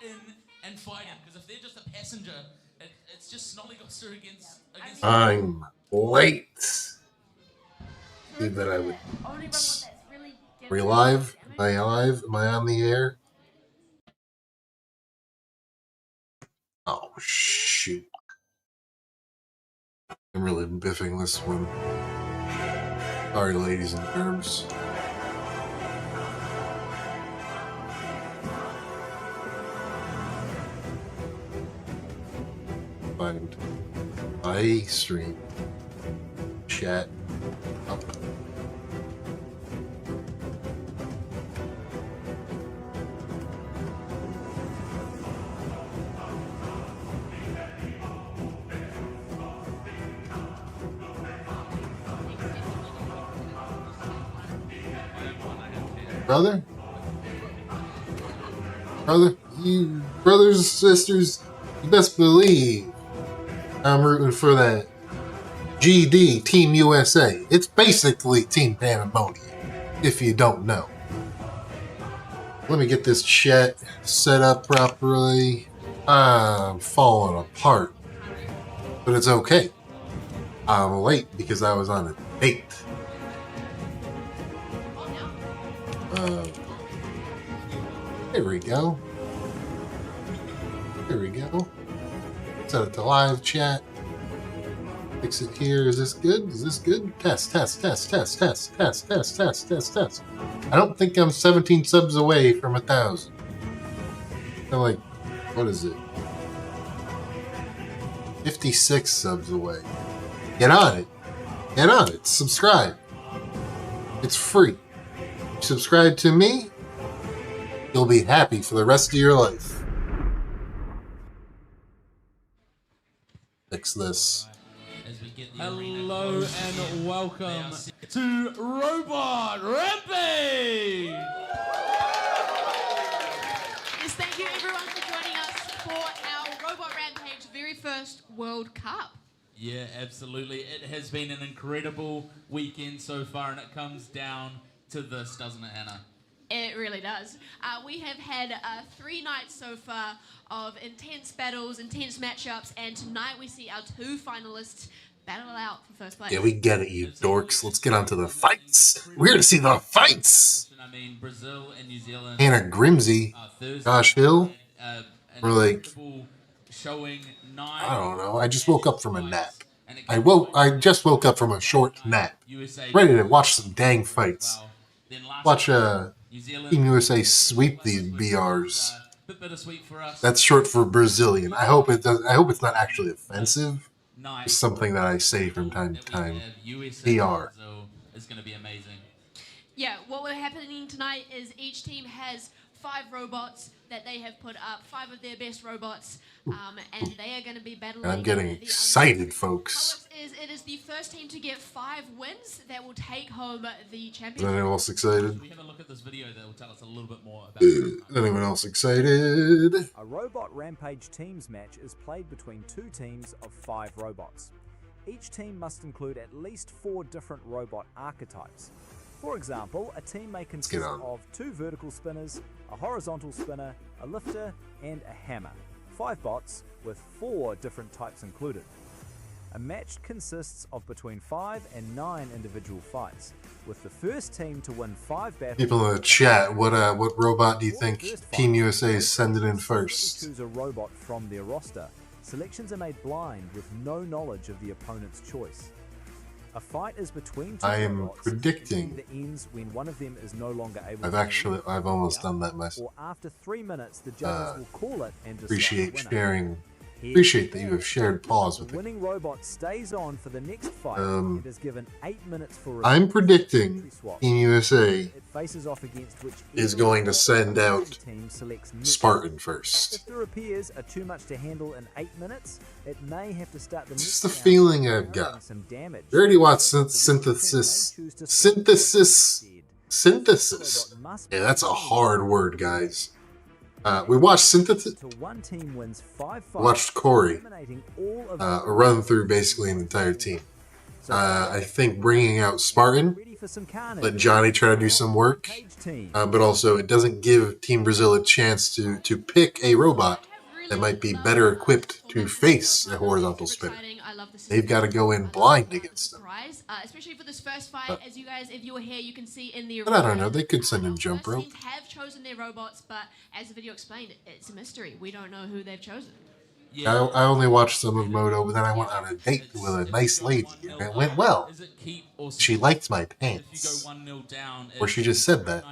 in and fight him, because if they're just a passenger, it's just snollygoster against. I'm late. That I would. Are we live? Am I live? Am I on the air? Oh, shoot. I'm really biffing this one. Sorry, ladies and germs. Find my stream. Chat up. Brother, you brothers and sisters, you best believe I'm rooting for that GD Team USA. It's basically Team Pandemonium, if you don't know. Let me get this chat set up properly. I'm falling apart, but it's okay. I'm late because I was on a date. There we go. There we go. Set it to live chat. Fix it here. Is this good? Is this good? Test. I don't think I'm 17 subs away from 1,000. I'm like, what is it? 56 subs away. Get on it. Get on it. Subscribe. It's free. Subscribe to me. You'll be happy for the rest of your life. Fix this. Hello and welcome to Robot Rampage! Yes, thank you everyone for joining us for our Robot Rampage very first World Cup. Yeah, absolutely. It has been an incredible weekend so far, and it comes down to this, doesn't it, Anna? It really does. We have had 3 nights so far of intense battles, intense matchups, and tonight we see our 2 finalists battle out for first place. Yeah, we get it, you dorks. Let's get on to the fights. We're here to see the fights. I mean, Brazil and New Zealand. Hannah Grimsey, Josh Hill. We're like, showing 9. I don't know. I just woke up from a nap. I just woke up from a short nap. Ready to watch some dang fights. Watch Team USA sweep these BRs. That's short for Brazilian. I hope it's not actually offensive. It's something that I say from time to time. BR. Is going to be amazing. Yeah, what we're happening tonight is each team has 5 robots that they have put up, 5 of their best robots, and they are going to be battling. I'm getting excited, folks. It is the first team to get 5 wins that will take home the championship. Is anyone else excited? We have a look at this video that will tell us a little bit more about anyone else excited? A Robot Rampage teams match is played between 2 teams of 5 robots. Each team must include at least 4 different robot archetypes. For example, a team may consist of 2 vertical spinners, a horizontal spinner, a lifter, and a hammer. 5 bots with 4 different types included. A match consists of between 5 and 9 individual fights, with the first team to win 5 battles. People in the chat, what robot do you think Team USA is sending in first? Choose a robot from their roster. Selections are made blind with no knowledge of the opponent's choice. A fight is between 2 I am robots predicting. that ends when one of them is no longer able I've almost done that myself. Or after 3 minutes, the judges will call it and decide Appreciate the winner. sharing. Appreciate that you have shared pause with The me. winning robot stays on for the next fight and is given 8 minutes for. I'm predicting Team USA It faces off against which is going to send out team selects next. Spartan first. If the repairs are too much to handle in 8 minutes, it may have to start the It's next just the round feeling by I've got. incurring some damage. Dirty Watts synthesis. Yeah, that's a hard word, guys. We watched synthesis. One team wins 5 fights, Watched Corey eliminating all of run through basically an entire team. I think bringing out Spartan for some carnage. let Johnny try to do some work. Rampage team. But also, it doesn't give Team Brazil a chance to pick a robot that might be better equipped to face a horizontal spinner. They've got to go in blind against them. Especially for this first fight, as you guys, if you were here, you can see in the. But I don't know. They could send in jump rope. Teams have chosen their robots, but as the video explained, it's a mystery. We don't know who they've chosen. Yeah. I only watched some of Moto, but then I went on a date with a nice lady, and it went well. She liked my pants. Or she just said that.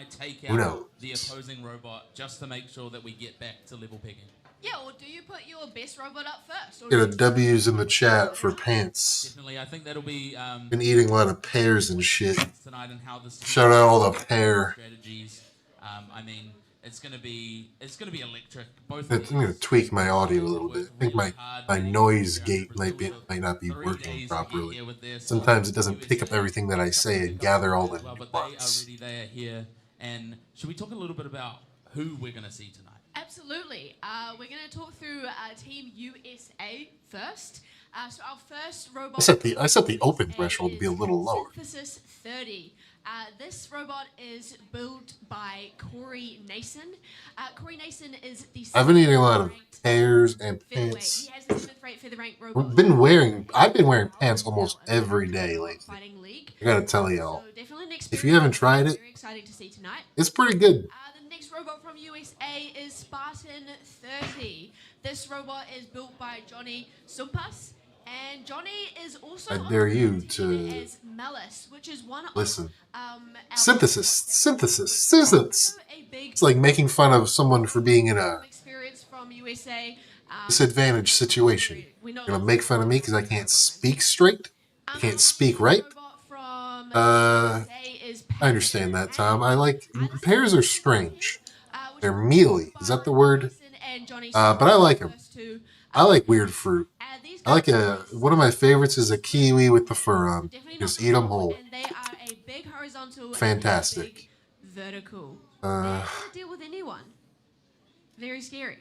Who knows? The opposing robot just to make sure that we get back to level picking. Yeah, or do you put your best robot up first? Or Get a W's in the chat for pants. Definitely, I think that'll be Been eating a lot of pears and shit. tonight and how this Shout out all the pear. strategies. I mean, it's gonna be electric. Both. I'm gonna tweak my audio a little bit. I think my noise gate might not be working properly. Sometimes it doesn't pick up everything that I say and gather all the But they are nuance. already there here. And should we talk a little bit about who we're gonna see tonight? Absolutely. We're going to talk through Team USA first. So our first robot. I set the open threshold to be a little lower. Synthesis 30. This robot is built by Corey Nason. Corey Nason is the. I've been eating a lot of seventh-ranked pears and featherweight. pants. He has the 7th-ranked feather-ranked robot. I've been wearing pants almost every day lately. Fighting League. I gotta tell y'all, So definitely an if you haven't tried it, very exciting to see tonight. it's pretty good. The next robot from USA is Spartan 30. This robot is built by Johnny Sumpas, and Johnny is also I dare you on to Twitter as Malice, which is one listen. of our Synthesis. a big It's like making fun of someone for being in a experience from USA. disadvantaged situation. We know You're gonna make fun of me because I can't speak straight. I can't speak right. robot from Uh, USA is I understand that, Tom. Pears are strange. which They're is mealy. Is that the word? Mason and Johnny But I like them. First two. I like weird fruit. These I like guys one of my favorites is a kiwi with the fur on. definitely Just not eat them small, whole. And they are a big horizontal. and a Fantastic. big vertical. Uh, They're gonna deal with anyone. Very scary.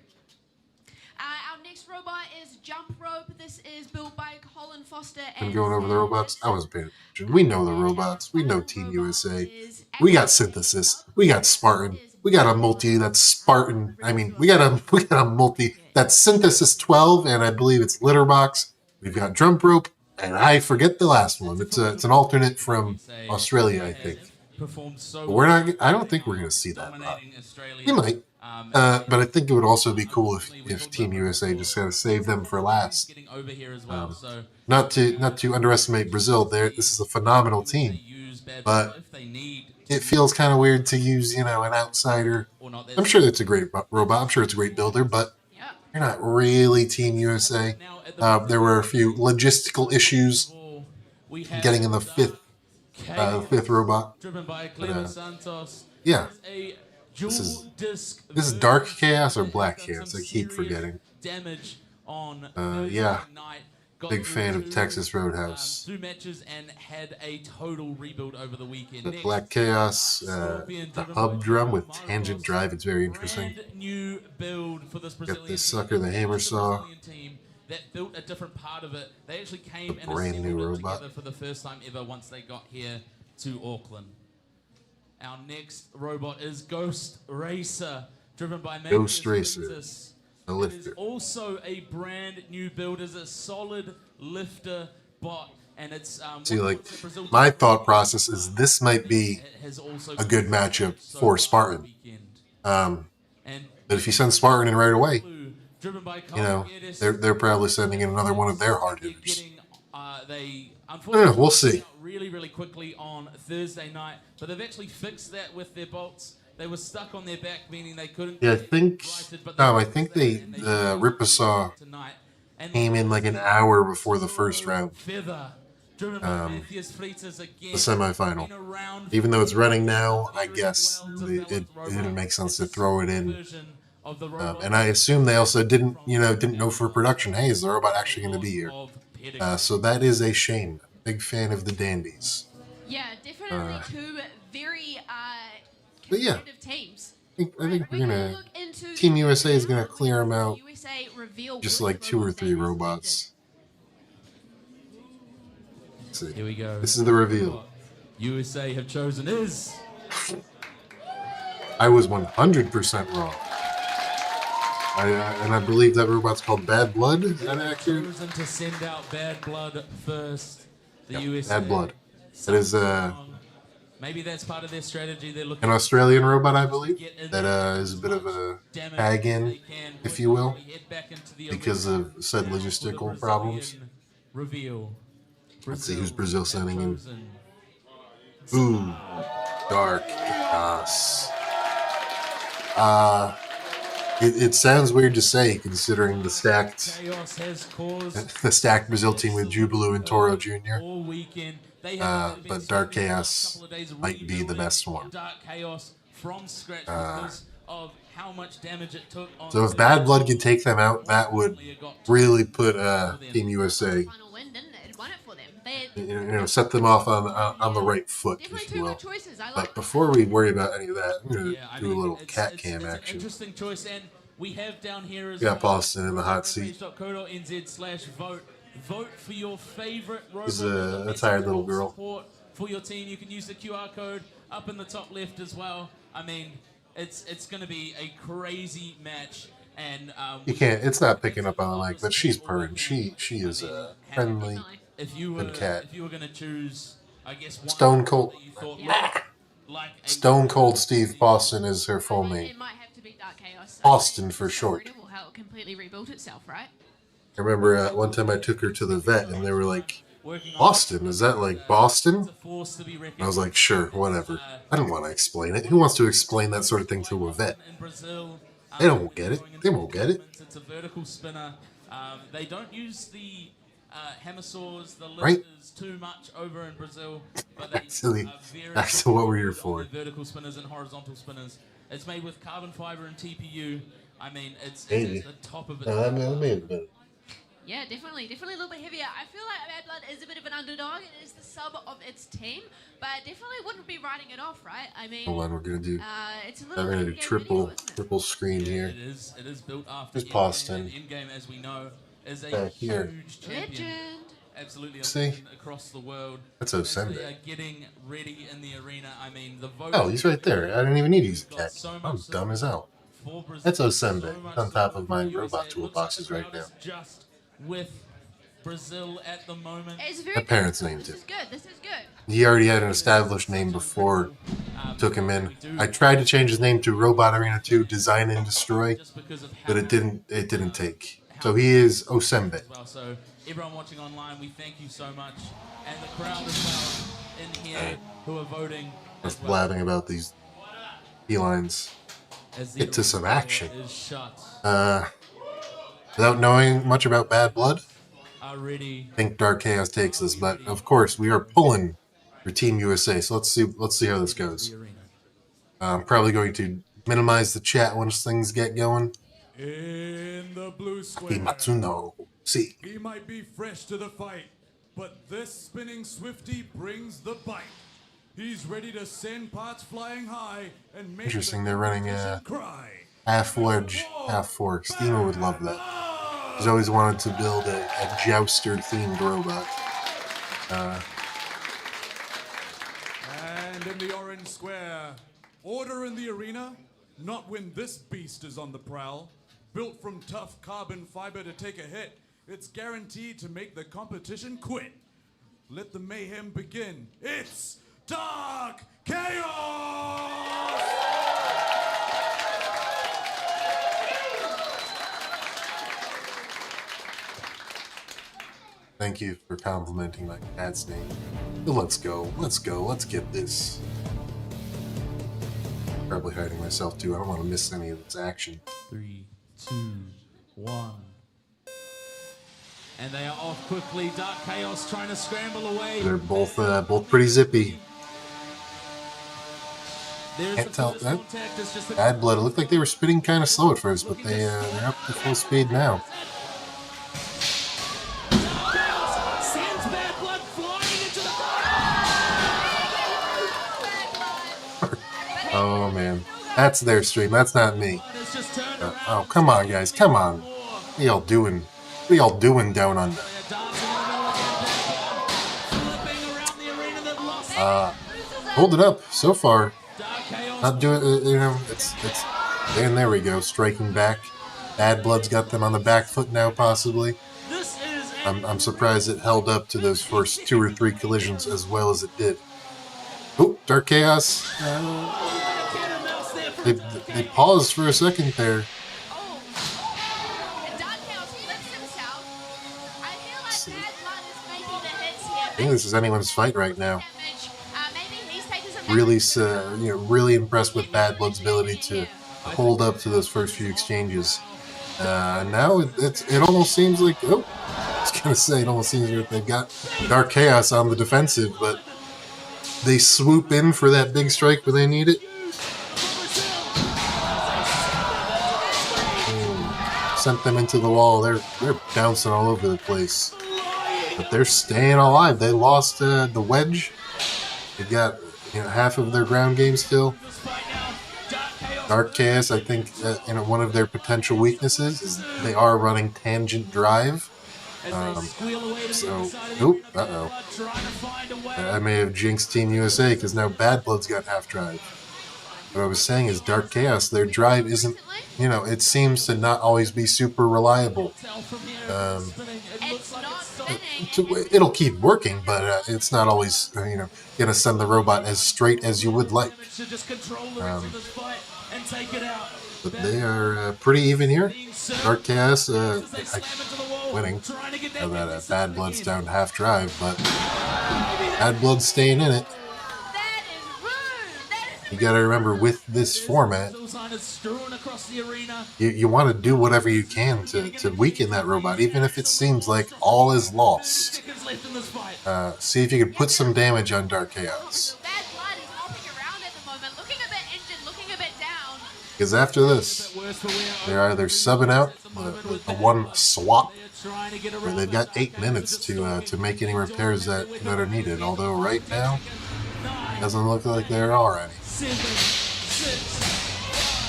Our next robot is Jump Rope. This is built by Colin Foster. I'm going over the robots. I wasn't paying attention. We know the robots. We know Team USA. We got Synthesis. We got Spartan. We got a multi that's Spartan. I mean, we got a multi that's Synthesis 12, and I believe it's Litterbox. We've got Jump Rope, and I forget the last one. It's an alternate from Australia, I think. Performed so But we're not. I don't think we're gonna see that. dominating Australia. We might. But I think it would also be cool if Team USA just kind of saved them for last. Getting over here as well. So Not to underestimate Brazil. This is a phenomenal team. use bad But if they need it feels kind of weird to use, an outsider. or not. I'm sure it's a great robot. I'm sure it's a great builder, but Yeah. you're not really Team USA. There were a few logistical issues We have getting in the fifth robot. driven by Clever Santos. Yeah, A This is- dual disc this is Dark Chaos or Black Chaos? I keep forgetting. Damage on yeah. night. Got Big through fan of to, Texas Roadhouse. 2 matches and had a total rebuild over the weekend. The Next, Black Chaos, the hub drum with tangent drive. It's very interesting. brand new build for this Brazilian this team. sucker, the hammer This is a saw. Brazilian team that built a different part of it. They actually came The and brand new assembled it robot. together for the first time ever once they got here to Auckland. Our next robot is Ghost Racer, driven by Ghost Magnus Racer, Princess. a It is lifter. also a brand new build. It's a solid lifter bot, and it's See, what like, Brazil my thought process is this might be it has also a good matchup so for far Spartan. this weekend. And But if you send Spartan in right away, driven by they're probably sending in another one of their hard hitters. Getting, they I don't unfortunately know, we'll see. really quickly on Thursday night, but they've actually fixed that with their bolts. They were stuck on their back, meaning they couldn't. Yeah, I get think. righted, but No, I fixed think that, they and Ripasaw tonight. And came in like an hour before the first round, Feather, driven by Matthias Freitas again. the semifinal. Been around Even though it's running now, I very guess well to it fill with didn't make robot. sense to It's a throw it small in. version of the robot And I assume they also didn't know for production. Hey, is the robot actually going to be here? of pedigree. So that is a shame. Big fan of the Dandies. Yeah, definitely two very But yeah. competitive teams. I think we're We're gonna gonna. look into Team the USA is gonna round clear where 'em out. USA reveal Just which like 2 or robots 3 they robots. Let's see. Here we go. This is the reveal. USA have chosen is... I was 100% wrong. And I believe that robot's called Bad Blood. Is that accurate? Chosen to send out Bad Blood first. The USA. Bad Blood. That is maybe that's part of their strategy. They're looking an Australian robot, I believe. That is a bit of a tag-in, if you will, because of said logistical problems. Reveal. Let's see who's Brazil sending in. Ooh, Dark Chaos. It sounds weird to say, considering the stacked Brazil team with Jubilu and Toro Jr. But Dark Chaos might be the best one. So if Bad Blood could take them out, that would really put Team USA, set them off on the right foot, if you will. But before we worry about any of that, I'm going to do a little cat cam action. Interesting choice, and we have down here as got Boston in the hot seat. Vote for your favorite robot. He's a tired little girl. For your team, you can use the QR code up in the top left as well. I mean, it's going to be a crazy match, and you can't. It's not picking up on like, but she's purring. She is a friendly good cat. If you were going to choose, I guess Stone Cold. Stone Cold Steve Boston is her full name. It might have to be Dark Chaos. Austin for short. How it completely rebuilt itself, right? I remember one time I took her to the vet and they were like, Boston? Is that like Boston? And I was like, sure, whatever. I don't want to explain it. Who wants to explain that sort of thing to a vet? They don't get it. They won't get it. It's a vertical spinner. They don't use the hemisaurs, the Right. lifters too much over in Brazil. But they Back to what we're here for. Vertical spinners and horizontal spinners. It's made with carbon fiber and TPU. I mean, it's at the top of it. Yeah, definitely a little bit heavier. I feel like Bad Blood is a bit of an underdog. It is the sub of its team, but definitely wouldn't be writing it off, right? I mean, hold on, we're gonna do. It's a little We're gonna do triple screen here. It is built after There's Boston. In-game, as we know, is a Back here. huge champion. Legend. Absolutely See? across the world. That's As they Osende. are getting ready in the arena. I mean, the vote. Oh, he's right there. I didn't even need to use a cat. I'm dumb as hell. That's Osende on top of my robot toolboxes right now. Just with Brazil at the moment. It's very My parents good. named This it. is good. This is good. He already had an established name before took him in. I tried to change his name to Robot Arena 2 Design and Destroy, but it didn't take. So he is Osembe. Well, so everyone watching online, we thank you so much, and the crowd as well in here who are voting. Just blabbing about these felines. Get to some action. Is shut. Without knowing much about Bad Blood, Already. I think Dark Chaos takes this, but of course we are pulling for Team USA. So let's see how this goes. I'm probably going to minimize the chat once things get going. In the blue square, Matsuno. See. he might be fresh to the fight, but this spinning Swifty brings the bite. He's ready to send parts flying high and make Interesting, the they're running competition cry. half wedge, half fork. Steamer would love that. He's always wanted to build a jouster themed robot. And in the orange square, order in the arena, not when this beast is on the prowl. Built from tough carbon fiber to take a hit, it's guaranteed to make the competition quit. Let the mayhem begin. It's Dark Chaos! Thank you for complimenting my cat's name. But let's go. Let's get this. Probably hiding myself too. I don't want to miss any of its action. 3, 2, 1. And they are off quickly. Dark Chaos trying to scramble away. They're both pretty zippy. There's Can't the tell first that. contact. It's just a Bad Blood. It looked like they were spinning kind of slow at first, but they're up to full speed now. Sends Bad Blood flying into the Oh man, that's their stream. That's not me. It's just turned around. Oh come on, guys, come on. What y'all doing? What y'all doing down under? They're dancing in the middle of the flipping around the arena that lost. holding up so far. Dark Chaos. Not doing, it's, and there we go, striking back. Bad Blood's got them on the back foot now, possibly. This is I'm surprised it held up to those first 2 or 3 collisions as well as it did. Oh, Dark Chaos. They paused for a second there. Oh, and Dark Chaos flips himself. I feel like Bad Blood is making the hits here. I think this is anyone's fight right now. Maybe he's taking some Really, really impressed with Bad Blood's ability to hold up to those first few exchanges. Now it almost seems like, oh, I was gonna say, it almost seems like they've got Dark Chaos on the defensive, but they swoop in for that big strike when they need it. Sent them into the wall. They're bouncing all over the place, but they're staying alive. They lost the wedge. They got half of their ground game still. Dark Chaos, I think, one of their potential weaknesses is they are running tangent drive. I may have jinxed Team USA because now Bad Blood's got half drive. What I was saying is Dark Chaos, their drive isn't, it seems to not always be super reliable. It'll keep working, but it's not always, going to send the robot as straight as you would like. But they are pretty even here. Dark Chaos winning. Now that Bad Blood's down to half drive, but Bad Blood's staying in it. You gotta remember, with this format, you want to do whatever you can to weaken that robot, even if it seems like all is lost. See if you can put some damage on Dark Chaos. Because after this, they're either subbing out a one swap, or they've got 8 minutes to make any repairs that are needed. Although right now, it doesn't look like they're already.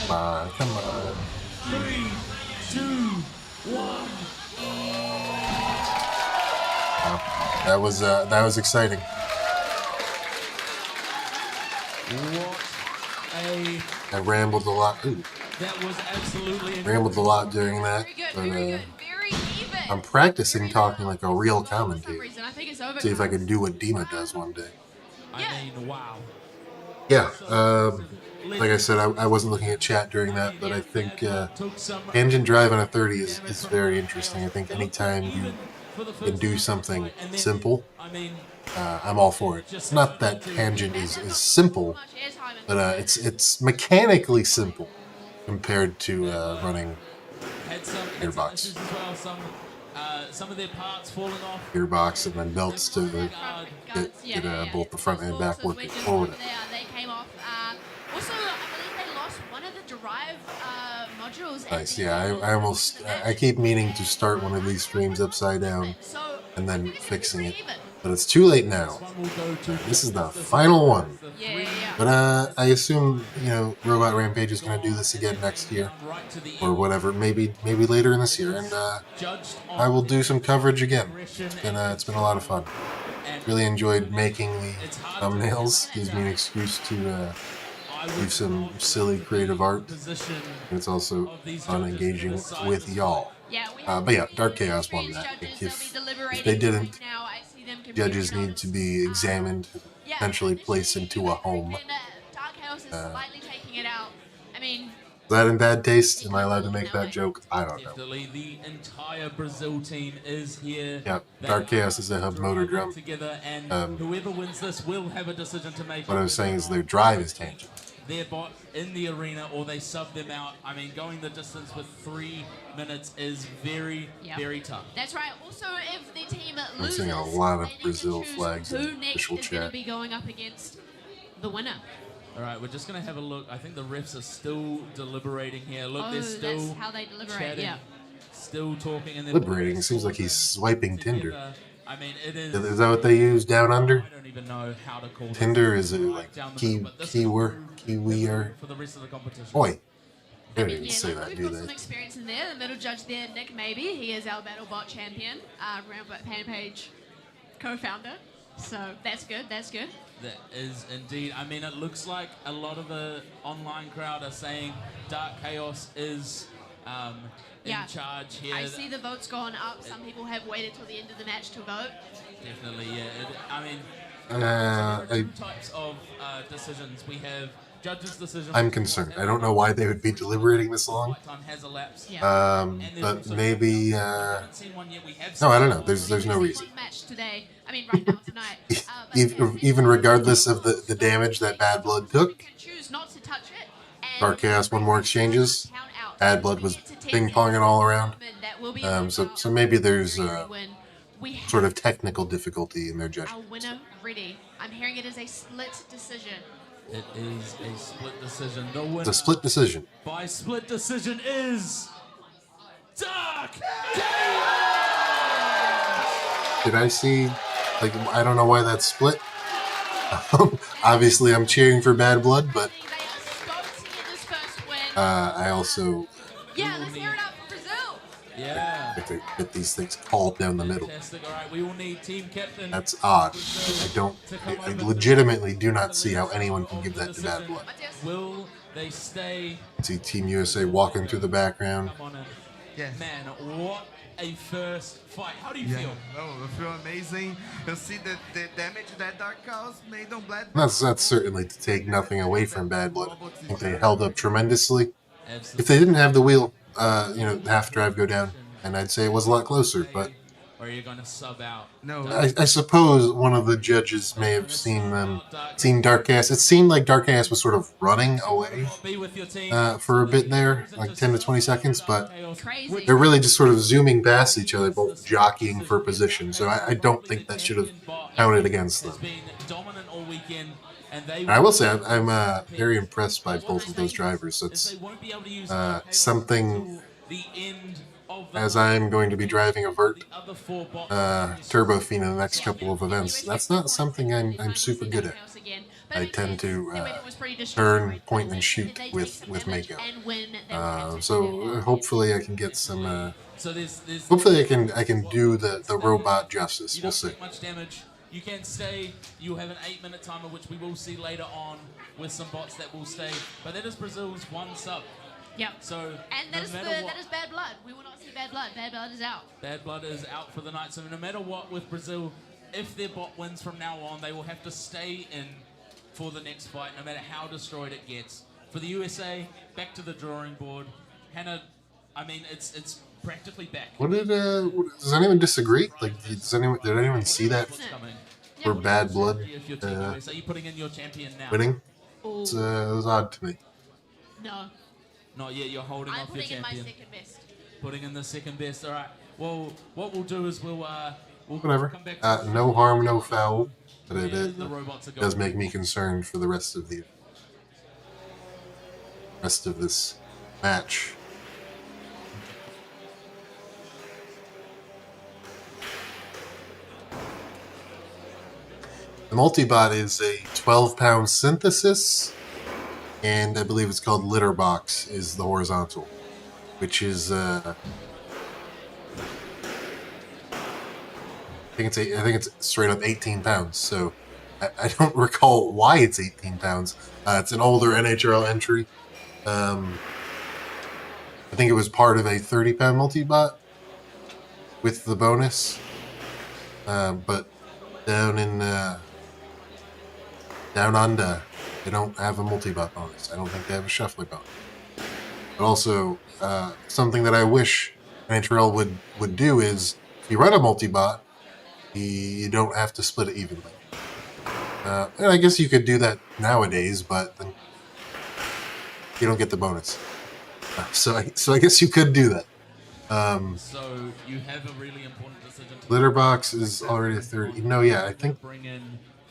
Come on, come on. 3, 2, 1. That was exciting. I rambled a lot. Ooh. That was absolutely Rambled a lot during that, but I'm practicing talking like a real commentator. See if I can do what Dima does one day. I mean, wow. Yeah, like I said, I wasn't looking at chat during that, but I think engine drive on a 30 is very interesting. I think anytime you can do something simple, I'm all for it. It's not that tangent is simple, but it's mechanically simple compared to running gearbox. Some of their parts falling off. Gearbox and then belts to get both the front and back working forward. They came off. Also, I believe they lost one of the drive modules. Nice, yeah. I keep meaning to start one of these streams upside down and then fixing it, but it's too late now. This is the final one. But I assume Robot Rampage is going to do this again next year or whatever. Maybe later in this year, and I will do some coverage again. It's been a lot of fun. Really enjoyed making the thumbnails. Gives me an excuse to do some silly creative art. And it's also fun engaging with y'all. But yeah, Dark Chaos won that. If they didn't, judges need to be examined, potentially placed into a home. Is that in bad taste? Am I allowed to make that joke? I don't know. The entire Brazil team is here. Yeah, Dark Chaos is a hub motor drum. Whoever wins this will have a decision to make. What I was saying is their drive is tangent. Their bot in the arena, or they sub them out. I mean, going the distance with 3 minutes is very, very tough. That's right. Also, if the team loses, I'm seeing a lot of Brazil flags in official chat. chat. Going to be going up against the winner. All right, we're just going to have a look. I think the refs are still deliberating here. Look, they're still that's how they deliberate, chatting, still talking. And deliberating. It seems like he's swiping Tinder. I mean, it is. Is that what they use down under? I don't even know how to call Tinder is it like Kiwi-er? For the rest of the competition. Oi. They don't even say that, do We've got they? some experience in there. The middle judge there, Nick Maybe. He is our BattleBot champion, Robot Rampage co-founder. So that's good. That's good. That is indeed. I mean, it looks like a lot of the online crowd are saying Dark Chaos is in charge here. I see the votes going up. Some people have waited till the end of the match to vote. Definitely, yeah. I mean, Uh, there are two types of decisions. We have judges' decision. I'm concerned. I don't know why they would be deliberating this long. Time has elapsed. But maybe. We haven't seen one yet. We have No, I don't know. seen There's no reason. Match today. I mean, right now tonight. But Even regardless of the damage that Bad Blood you took, can choose not to touch it. And Dark Chaos won more exchanges. count out. Bad Blood was Get to 10 ping-ponging all around. That will be a So maybe there's when we have sort of technical difficulty in their judging. our winner ready. I'm hearing it as a split decision. It is a split decision. The winner It's a split decision. by split decision is Dark. Did I see? Like, I don't know why that's split. Obviously, I'm cheering for Bad Blood, but They are stoked to get this first win. I also Yeah, let's hear it up for Brazil. Yeah. like to get these things called down the middle. Fantastic. All right, we will need team captain. That's odd. I legitimately do not see how anyone can give that to Bad Blood. Will they stay? See Team USA walking through the background. Come on in. Yes. Man, what a first fight. How do you Yeah, feel? no, I feel amazing. You see the damage that Dark Chaos made on Blood. That's certainly to take nothing away from Bad Blood. I think they held up tremendously. Absolutely. If they didn't have the wheel, half drive go down, and I'd say it was a lot closer. But Or are you going to sub out? No. I suppose one of the judges may have seen Dark Chaos. It seemed like Dark Chaos was sort of running away Be with your team. for a bit there, like 10 to 20 seconds, but Crazy. they're really just sort of zooming past each other, both jockeying for position. So I don't think that should have counted against them. Has been dominant all weekend, and they. And I will say I'm very impressed by both of those drivers. It's They won't be able to use something, until the end of the as I'm going to be driving a Vert the other four boxes. Turbo Fiend in the next couple of events. That's not something I'm super good at. I tend to turn, point, and shoot with Mako. So hopefully I can get some. So there's Hopefully I can do the robot justice. you We'll don't see. take much damage. You can stay. You have an 8-minute timer, which we will see later on with some bots that will stay. But that is Brazil's one sub. Yep. So And that is that is Bad Blood. We will not see Bad Blood. Bad Blood is out. Bad Blood is out for the night. So no matter what with Brazil, if their bot wins from now on, they will have to stay in for the next fight, no matter how destroyed it gets. For the USA, back to the drawing board. Hannah, I mean, it's practically back. What did does anyone disagree? Like, did anyone see that What's coming? for Bad Blood If you're Team USA, are you putting in your champion now? winning? Ooh, It was odd to me. no. Not yet. You're holding I'm off your putting in my champion. second best. Putting in the second best. All right. Well, what we'll do is we'll Whatever. come back to No harm, no foul. But where it the robots are going. does make me concerned for the rest of this match. The multibot is a 12-pound synthesis, and I believe it's called litter box is the horizontal, which is I think it's straight up 18 pounds. So I don't recall why it's 18 pounds. It's an older NHRL entry. I think it was part of a 30-pound multibot with the bonus. But down under, they don't have a multibot bonus. I don't think they have a shuffler bonus. But also, something that I wish NHRL would do is, if you run a multibot, you don't have to split it evenly. And I guess you could do that nowadays, but then you don't get the bonus. So I guess you could do that. So you have a really important decision. To Litter box is already a 30. No, yeah, I think bring in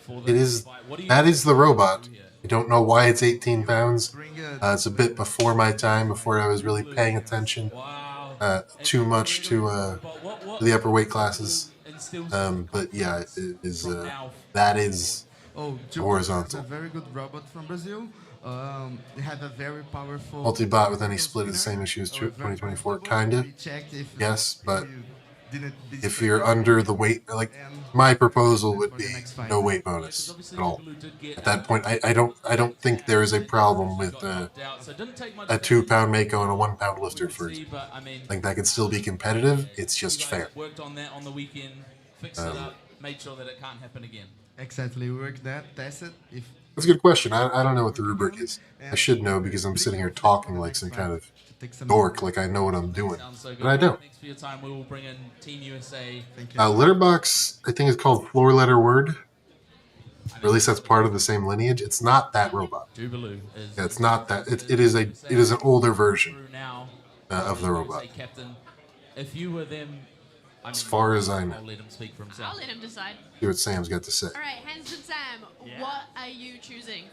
for the it is. fight. What do you That is the robot. Yeah. I don't know why it's 18 pounds. Bring It's a bit before my time, before I was really paying attention Wow. too much to But what the upper weight classes. instills But yeah, it is. from now? That is Joe horizontal. is a very good robot from Brazil. They have a very powerful multi-bot with any split is the same issue as 2024, kind of. Yes, but if you're under the weight, like my proposal would be no weight bonus at all. At that point, I don't think there is a problem with a 2-pound Mako and a 1-pound lifter first. I think that could still be competitive. It's just fair. Worked on that on the weekend, fixed it up, made sure that it can't happen again. Exactly, we worked that, tested. If That's a good question. I don't know what the rubric is. I should know because I'm sitting here talking like some kind of dork, like I know what I'm doing, Sounds so good. but I don't. Thanks for your time. We will bring in Team USA. Litterbox, I think it's called Floor Letter Word. Or at least that's part of the same lineage. It's not that robot. Jubilee is. Yeah, it's not that. It is an older version Through now. of the robot. Say, Captain, if you were them, As far as I know. I'll let him speak for himself. I'll let him decide. See what Sam's got to say. All right, Hanson Sam, what are you choosing?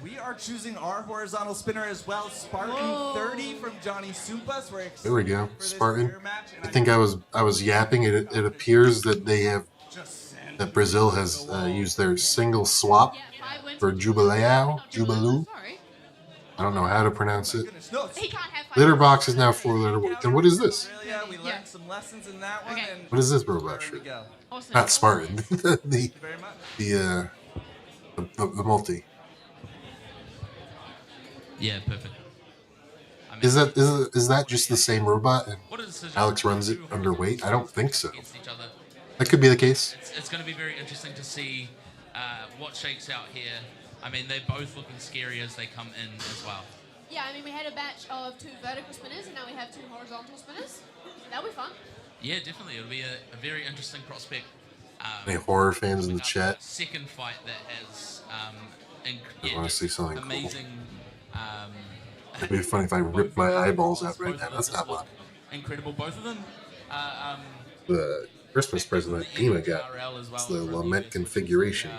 We are choosing our horizontal spinner as well, Spartan 30 from Johnny Sumpas. We're excited There we go, for this Spartan. career match, and I think I was yapping. It appears that that Brazil has used their single swap Yeah, 5 wins. for Jubileu. Not Jubilu. Sorry. I don't know how to pronounce it. Goodness knows. He can't have 5 Litterbox is now 4-letter word. Then what is this? Australia, we learned Yeah. some lessons in that one. Okay. And What is this robot there we shirt? go. Awesome. Not Spartan. the Very much. the multi. Yeah, perfect. I mean, Is that just the same robot and what a decision. Alex runs it underweight? I don't think so. Against each other. That could be the case. It's going to be very interesting to see what shakes out here. I mean, they're both looking scary as they come in as well. Yeah, I mean, we had a batch of 2 vertical spinners, and now we have 2 horizontal spinners. That'll be fun. Yeah, definitely. It'll be a very interesting prospect. Any horror fans in the chat? Second fight that has I wanna see something cool. amazing. It'd be funny if I ripped my eyeballs out right now. That's not what Incredible. Both of them. the Christmas present that Dina got. RL as well. It's the Lament configuration.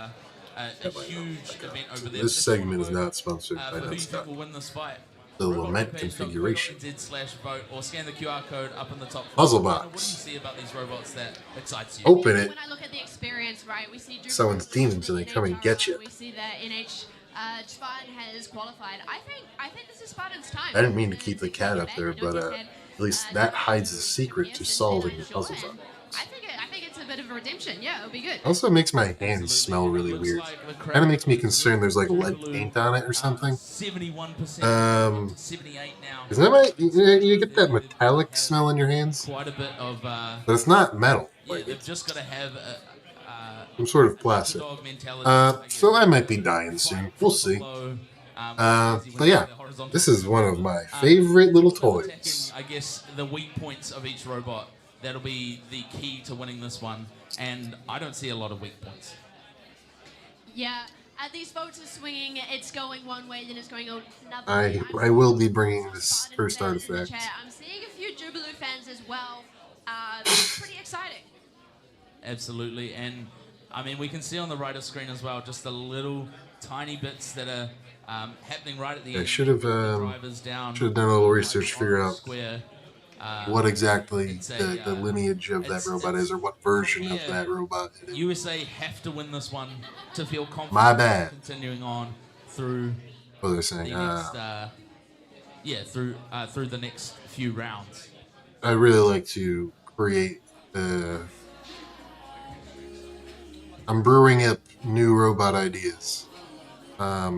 A huge event over there. This segment is not sponsored by For who you think Nonstop. will win this fight. The Lament configuration. /vote or scan the QR code up in the top. Puzzle corner. box. What do you see about these robots that excites you? Open it. When I look at the experience, right, we see Drew Someone's Brees, demons and they the come and get you. We see that Spartan has qualified. I think this is Spartan's time. I didn't mean to keep the cat up there, but at least that hides the secret to solving the puzzles. I think it's a bit of a redemption. Yeah, it'll be good. Also makes my hands smell really weird. Kind of makes me concerned there's like lead paint on it or something. 71%. 78 now. Isn't that right? You get that metallic smell in your hands? Quite a bit of. But it's not metal. Yeah, Like they've it's just got to have some sort of plastic. dog mentality. So I might be dying soon. We'll see. But yeah, this is one of my favorite little toys. I guess the weak points of each robot. That'll be the key to winning this one, and I don't see a lot of weak points. Yeah, these votes are swinging. It's going one way, then it's going another way. I will be bringing this first artifact. I'm seeing a few Jubilee fans as well. This is pretty exciting. Absolutely, and I mean we can see on the right of screen as well just the little tiny bits that are happening right at the end. I should have Drivers down. done a little research to figure out Square. what exactly It's a, the lineage of that robot is, or what version of that robot it is. USA have to win this one to feel confident. My bad. Continuing on through What they're the saying. next, through the next few rounds. I really like to create. I'm brewing up new robot ideas. I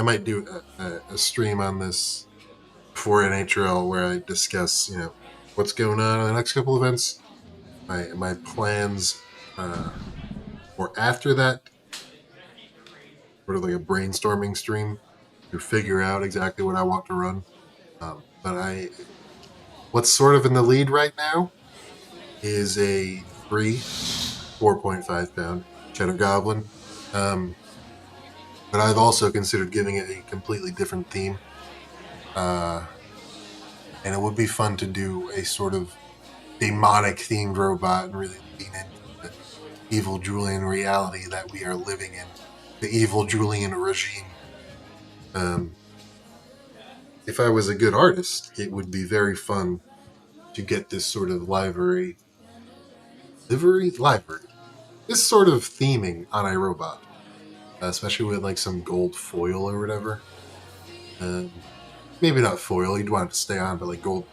might do a stream on this for NHL where I discuss, what's going on in the next couple events, my plans, or after that, sort of like a brainstorming stream to figure out exactly what I want to run. But what's sort of in the lead right now is a 4.5 pound Cheddar Goblin. But I've also considered giving it a completely different theme. And it would be fun to do a sort of demonic themed robot and really lean into the evil Julian reality that we are living in. The evil Julian regime. If I was a good artist, it would be very fun to get this sort of livery. This sort of theming on a robot. Especially with like some gold foil or whatever. Maybe not foil, you'd want it to stay on, but like gold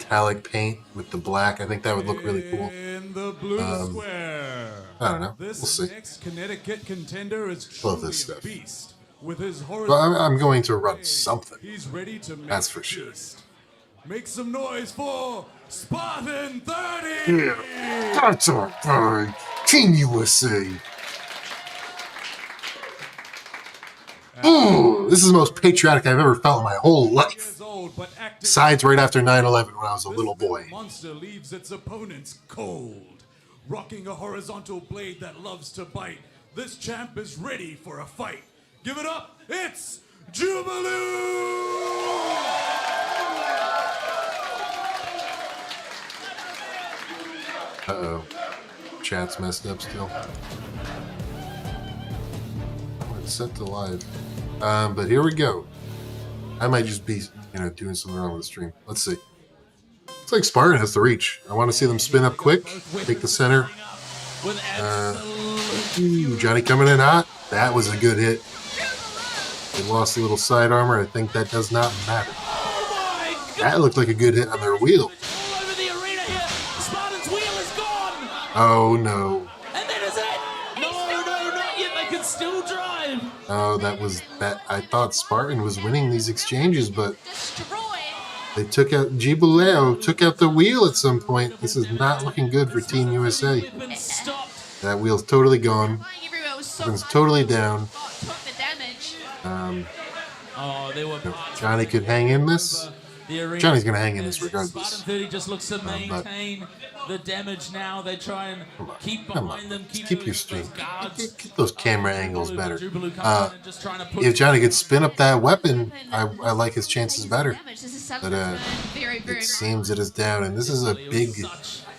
metallic paint with the black. I think that would look really cool. In the blue square. I don't know. This We'll see. next Connecticut contender is Love truly this stuff. a beast. With his But I'm going to run play, something. He's ready to make That's for sure. feast. Make some noise for Spartan 30! Yeah, that's our guy. Team USA. Ooh, this is the most patriotic I've ever felt in my whole life. Besides right after 9/11 when I was a little boy. Monster leaves its opponents cold. Rocking a horizontal blade that loves to bite. This champ is ready for a fight. Give it up, it's Jubilee! Uh-oh. Chat's messed up still. Oh, it's set to live. But here we go. I might just be, doing something wrong with the stream. Let's see. Looks like Spartan has the reach. I want to see them spin up quick. Take the center. Ooh, Johnny coming in hot. That was a good hit. They lost a little side armor. I think that does not matter. That looked like a good hit on their wheel. Oh no. And that is it! No, not yet. They can still drive. Oh, that was that. I thought Spartan was winning these exchanges, but they took out Jubilee, took out the wheel at some point. This is not looking good for Team USA. That wheel's totally gone. Weapon's totally down. Johnny could hang in this. Johnny's gonna hang in this regardless. Spartan 30 just looks to maintain the damage now. They try and keep behind them. Keep your stream. Keep those camera angles better. If Johnny could spin up that weapon, I like his chances better. But it seems it is down, and this is a big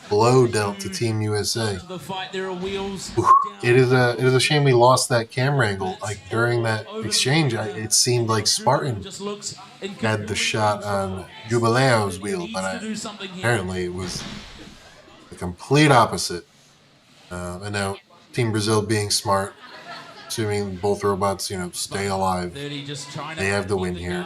blow dealt to Team USA. It is a shame we lost that camera angle. Like during that exchange, it seemed like Spartan had the shot on Jubileo's wheel, but apparently it was the complete opposite. And now Team Brazil being smart, assuming both robots, stay alive, they have the win here.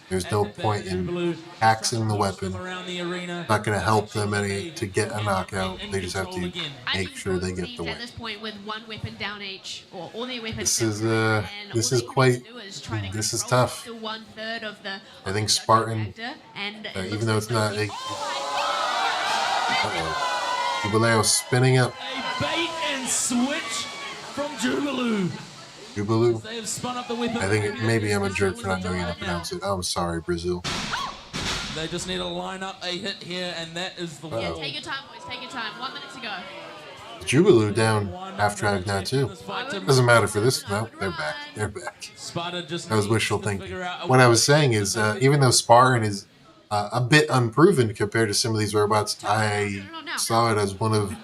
There's no point in axing the weapon. It's not going to help them any to get a knockout. They just have to make sure they get the win. At this point, with one weapon down each, or all their weapons This is tough. I think Spartan, even though it's not a... Jubilee spinning up. A bait and switch from Jubilee. Jubilee? They have spun up the weapon. I think maybe I'm a jerk for not knowing how to pronounce it. I'm sorry, Brazil. They just need to line up a hit here, and that is the wall. Yeah, take your time, boys. Take your time. 1 minute to go. Jubilee down half drive now too. Doesn't matter for this. No, they're back. They're back. That was wishful thinking. What I was saying is, even though Spartan is a bit unproven compared to some of these robots, I saw it as one of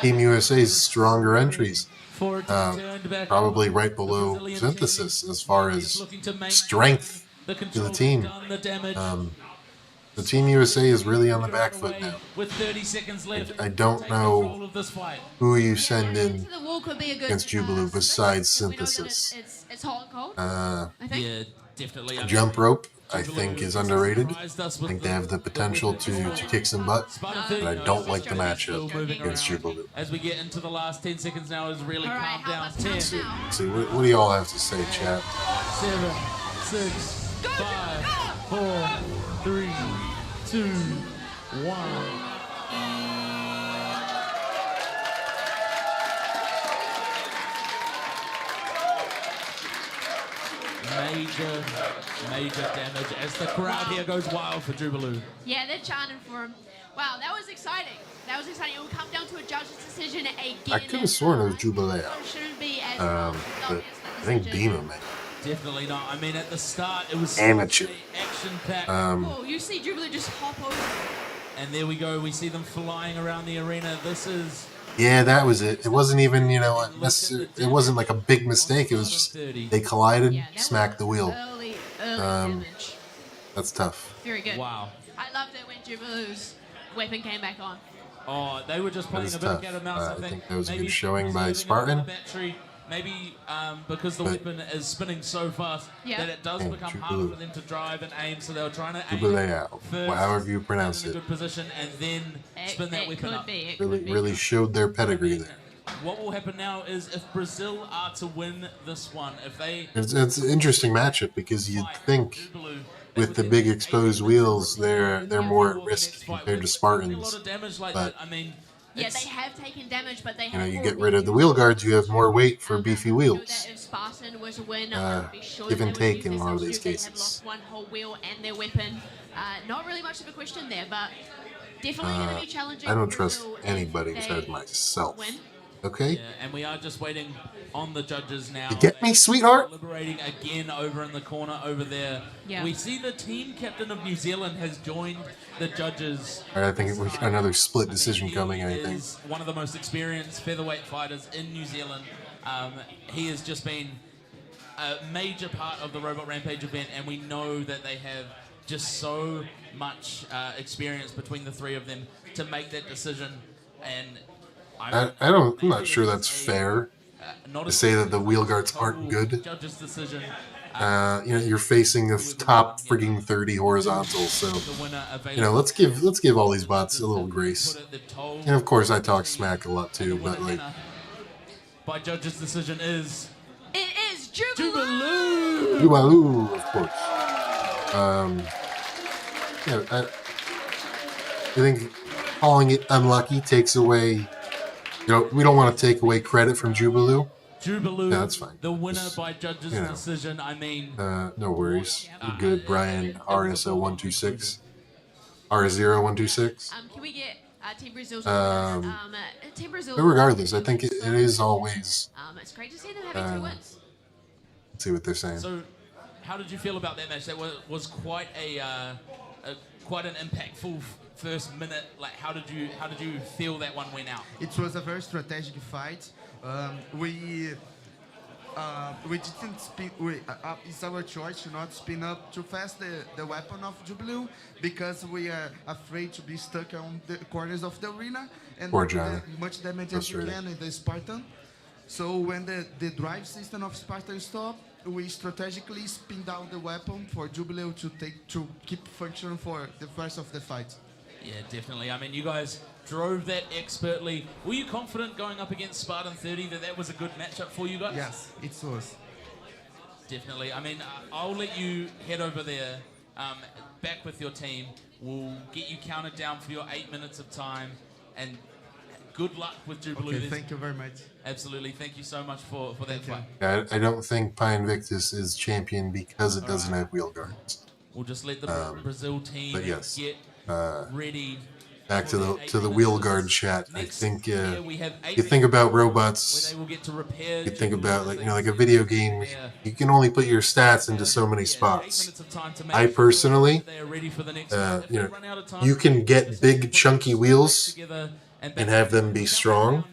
Team USA's stronger entries. Probably right below Synthesis as far as strength to the team. The Team USA is really on the back foot now. I don't know who you send in against Jubilee besides Synthesis. Jump rope, I think, is underrated. I think they have the potential to kick some butt, but I don't like the matchup against Jubilee. As we get into the last 10 seconds now, is really calm down. 10. See, what do y'all have to say, chat? 7, 6, 5, 4, 3, 2, 1. Major damage as the crowd here goes wild for Jubilee. Yeah, they're chanting for him. Wow, that was exciting. That was exciting. It will come down to a judge's decision again. I could have sworn it was Jubilee. But I think Beamer, man. Definitely not. I mean, at the start, it was amateur. Action-packed. You see Jubilee just hop over. And there we go. We see them flying around the arena. This is... Yeah, that was it. It wasn't even, it wasn't like a big mistake. It was just they collided, smacked the wheel. Early damage. That's tough. Very good. Wow. I loved it when Jubilee's weapon came back on. Oh, they were just playing a bit of cat and mouse, I think that was a good showing by Spartan. maybe because the weapon is spinning so fast that it does become harder for them to drive and aim. So they were trying to aim first, however you pronounce in a it. good position, and then spin that weapon up. Really showed their pedigree there. What will happen now is if Brazil are to win this one, if they... It's an interesting matchup because you'd think with the big exposed wheels, they're more at risk compared to Spartans. A lot of damage like that. I mean, yeah, they have taken damage, but they have. You get rid of the wheel guards, you have more weight for beefy wheels. That if Spartan were to win, I'd be sure give and they would take use in a their lot of these substitute. They have cases. lost one whole wheel and their weapon. Not really much of a question there, but definitely going to be challenging. I don't trust Brazil anybody if besides they myself. win. Okay? Yeah, and we are just waiting on the judges now. You get me, sweetheart? Deliberating again over in the corner over there. Yeah. We see the team captain of New Zealand has joined the judges. All right, I think we got another split decision coming, I think. He is one of the most experienced featherweight fighters in New Zealand. He has just been a major part of the Robot Rampage event, and we know that they have just so much experience between the three of them to make that decision. And I'm not sure that's fair to say that the wheel guards aren't good. Judge's decision. You're facing a top frigging 30 horizontal, so let's give all these bots a little grace. And of course, I talk smack a lot too, but like, by judge's decision is Jubilee. Jubilee, of course. I think calling it unlucky takes away. We don't want to take away credit from Jubilee. Jubilee, yeah, that's fine. The winner by judge's decision. I mean, no worries. You're good, Brian. RSO126, R0126. Can we get Team Brazil's Team Brazil? But regardless, I think it is always. It's great to see them having 2 wins. Let's see what they're saying. So, how did you feel about that match? That was quite quite an impactful first minute. Like, how did you feel that one went out? It was a very strategic fight. We didn't spin. It's our choice to not spin up too fast the weapon of Jubilee because we are afraid to be stuck on the corners of the arena and much damage as we can in the Spartan. So when the drive system of Spartan stopped, we strategically spin down the weapon for Jubilee to keep functioning for the rest of the fight. Yeah, definitely. I mean, you guys drove that expertly. Were you confident going up against Spartan 30 that was a good matchup for you guys? Yes, it was. Definitely. I mean, I'll let you head over there, back with your team. We'll get you counted down for your 8 minutes of time, and good luck with Jubilee. Okay, thank you very much. Absolutely. Thank you so much for that fight. I don't think Pi Invictus is champion because it doesn't have wheel guards. We'll just let the Brazil team get ready. Back to the wheel guard chat. I think you think about robots. You think about like a video game. You can only put your stats into so many spots. I personally, you can get big chunky wheels and have them be strong,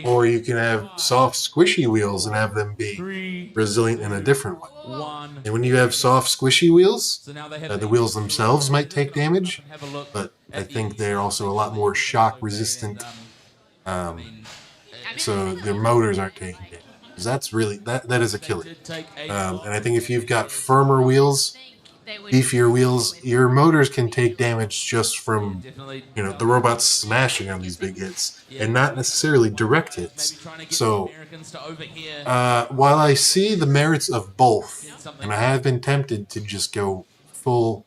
or you can have soft squishy wheels and have them be resilient in a different way. And when you have soft squishy wheels, the wheels themselves might take damage, but I think they're also a lot more shock resistant, so their motors aren't taking damage. That's really that is a killer. And I think if you've got firmer wheels, beefier wheels, your motors can take damage just from the robots smashing on these big hits and not necessarily direct hits. So while I see the merits of both, and I have been tempted to just go full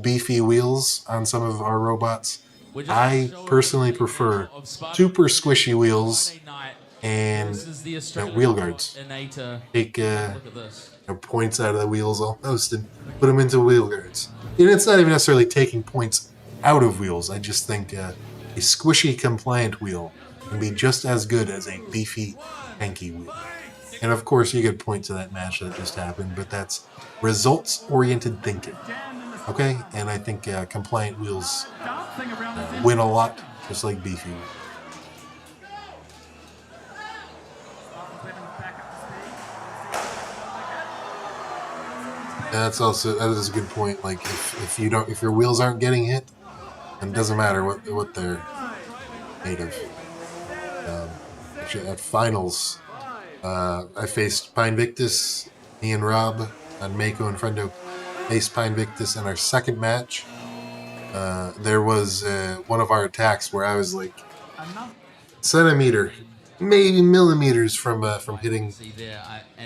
beefy wheels on some of our robots, I personally prefer super squishy wheels and wheel guards. Take points out of the wheels almost and put them into wheel guards. And it's not even necessarily taking points out of wheels. I just think a squishy compliant wheel can be just as good as a beefy tanky wheel. And of course you could point to that match that just happened, but that's results-oriented thinking. Okay? And I think compliant wheels win a lot, just like beefy wheels. That is a good point. Like if your wheels aren't getting hit, then it doesn't matter what they're made of. Actually, at finals, I faced Pine Victus, me and Rob, and Mako and Friendo faced Pine Victus in our second match. There was one of our attacks where I was like centimeter, maybe millimeters from hitting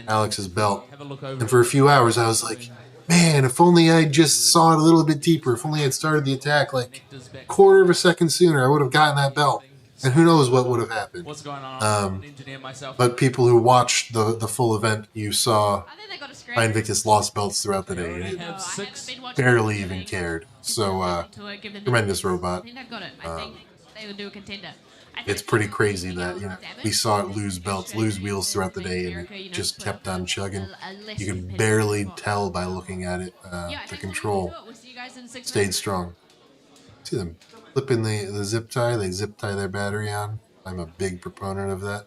Alex's belt. And for a few hours I was like, man, if only I just saw it a little bit deeper, if only I'd started the attack like a quarter of a second sooner, I would have gotten that belt. And who knows what would have happened. What's going on? But people who watched the full event, you saw Pine Victus lost belts throughout the day. It barely even cared. So, tremendous robot. I think they've got it. I think they would do a contender. It's pretty crazy that we saw it lose belts, lose wheels throughout the day, and it just kept on chugging. You could barely tell by looking at it. The control stayed strong. See them flipping the zip tie. They zip tie their battery on. I'm a big proponent of that.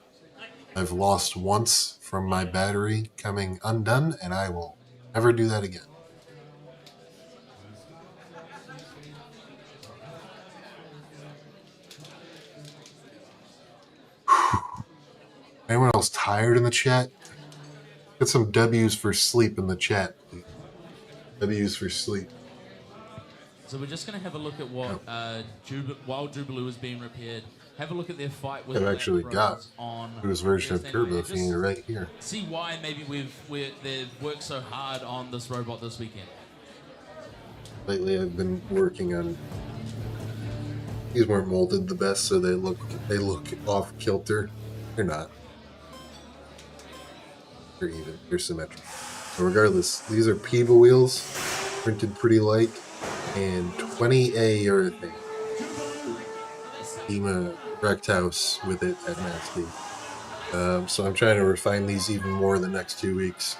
I've lost once from my battery coming undone, and I will never do that again. Anyone else tired in the chat? Get some W's for sleep in the chat. W's for sleep. So we're just going to have a look at what while Jubilee is being repaired. Have a look at their fight with. I've actually got this version of Turbo Fiend right here. See why maybe they've worked so hard on this robot this weekend. Lately, I've been working on. These weren't molded the best, so they look off kilter. They're not. They're even. They're symmetrical. So regardless, these are Piva wheels, printed pretty light, and 20A urethane. Dima wrecked house with it at Matsky. So I'm trying to refine these even more the next 2 weeks.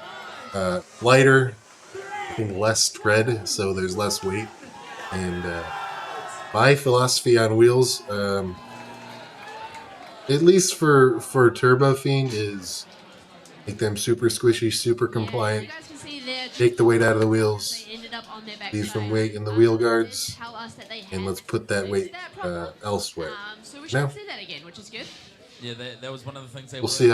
Lighter, I think less tread, so there's less weight. And my philosophy on wheels, at least for Turbo Fiend, is make them super squishy, super compliant. Take the weight out of the wheels. Leave some weight in the wheel guards, and let's put that weight elsewhere. So we should see that again, which is good. Yeah, that was one of the things they. We'll see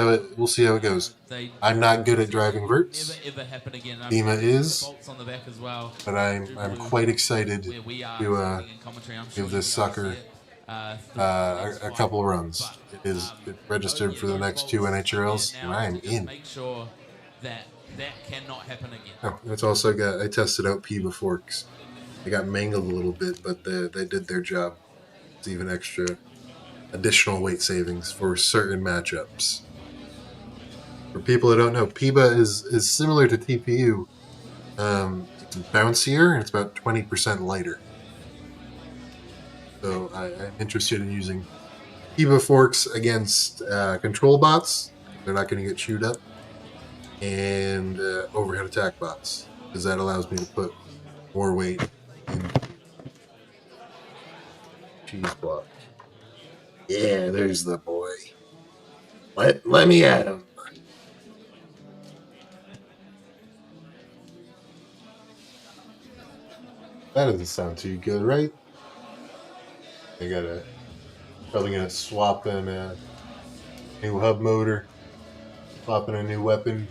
how it goes. I'm not good at driving verts. Ever happen again? Dima is, on the back as well. but I'm quite excited to give this sucker a couple runs. It registered for the next 2 NHRLs, and I am in. Make sure that cannot happen again. Oh, it's also I tested out Piva forks. They got mangled a little bit, but they did their job. It's even additional weight savings for certain matchups. For people that don't know, Piva is similar to TPU. It's bouncier and it's about 20% lighter. So I'm interested in using Piva forks against control bots. They're not going to get chewed up. And overhead attack bots, because that allows me to put more weight in cheese block. Yeah, there's the boy. Let me at him. That doesn't sound too good, right? I probably gonna swap in a new hub motor, swap in a new weapon.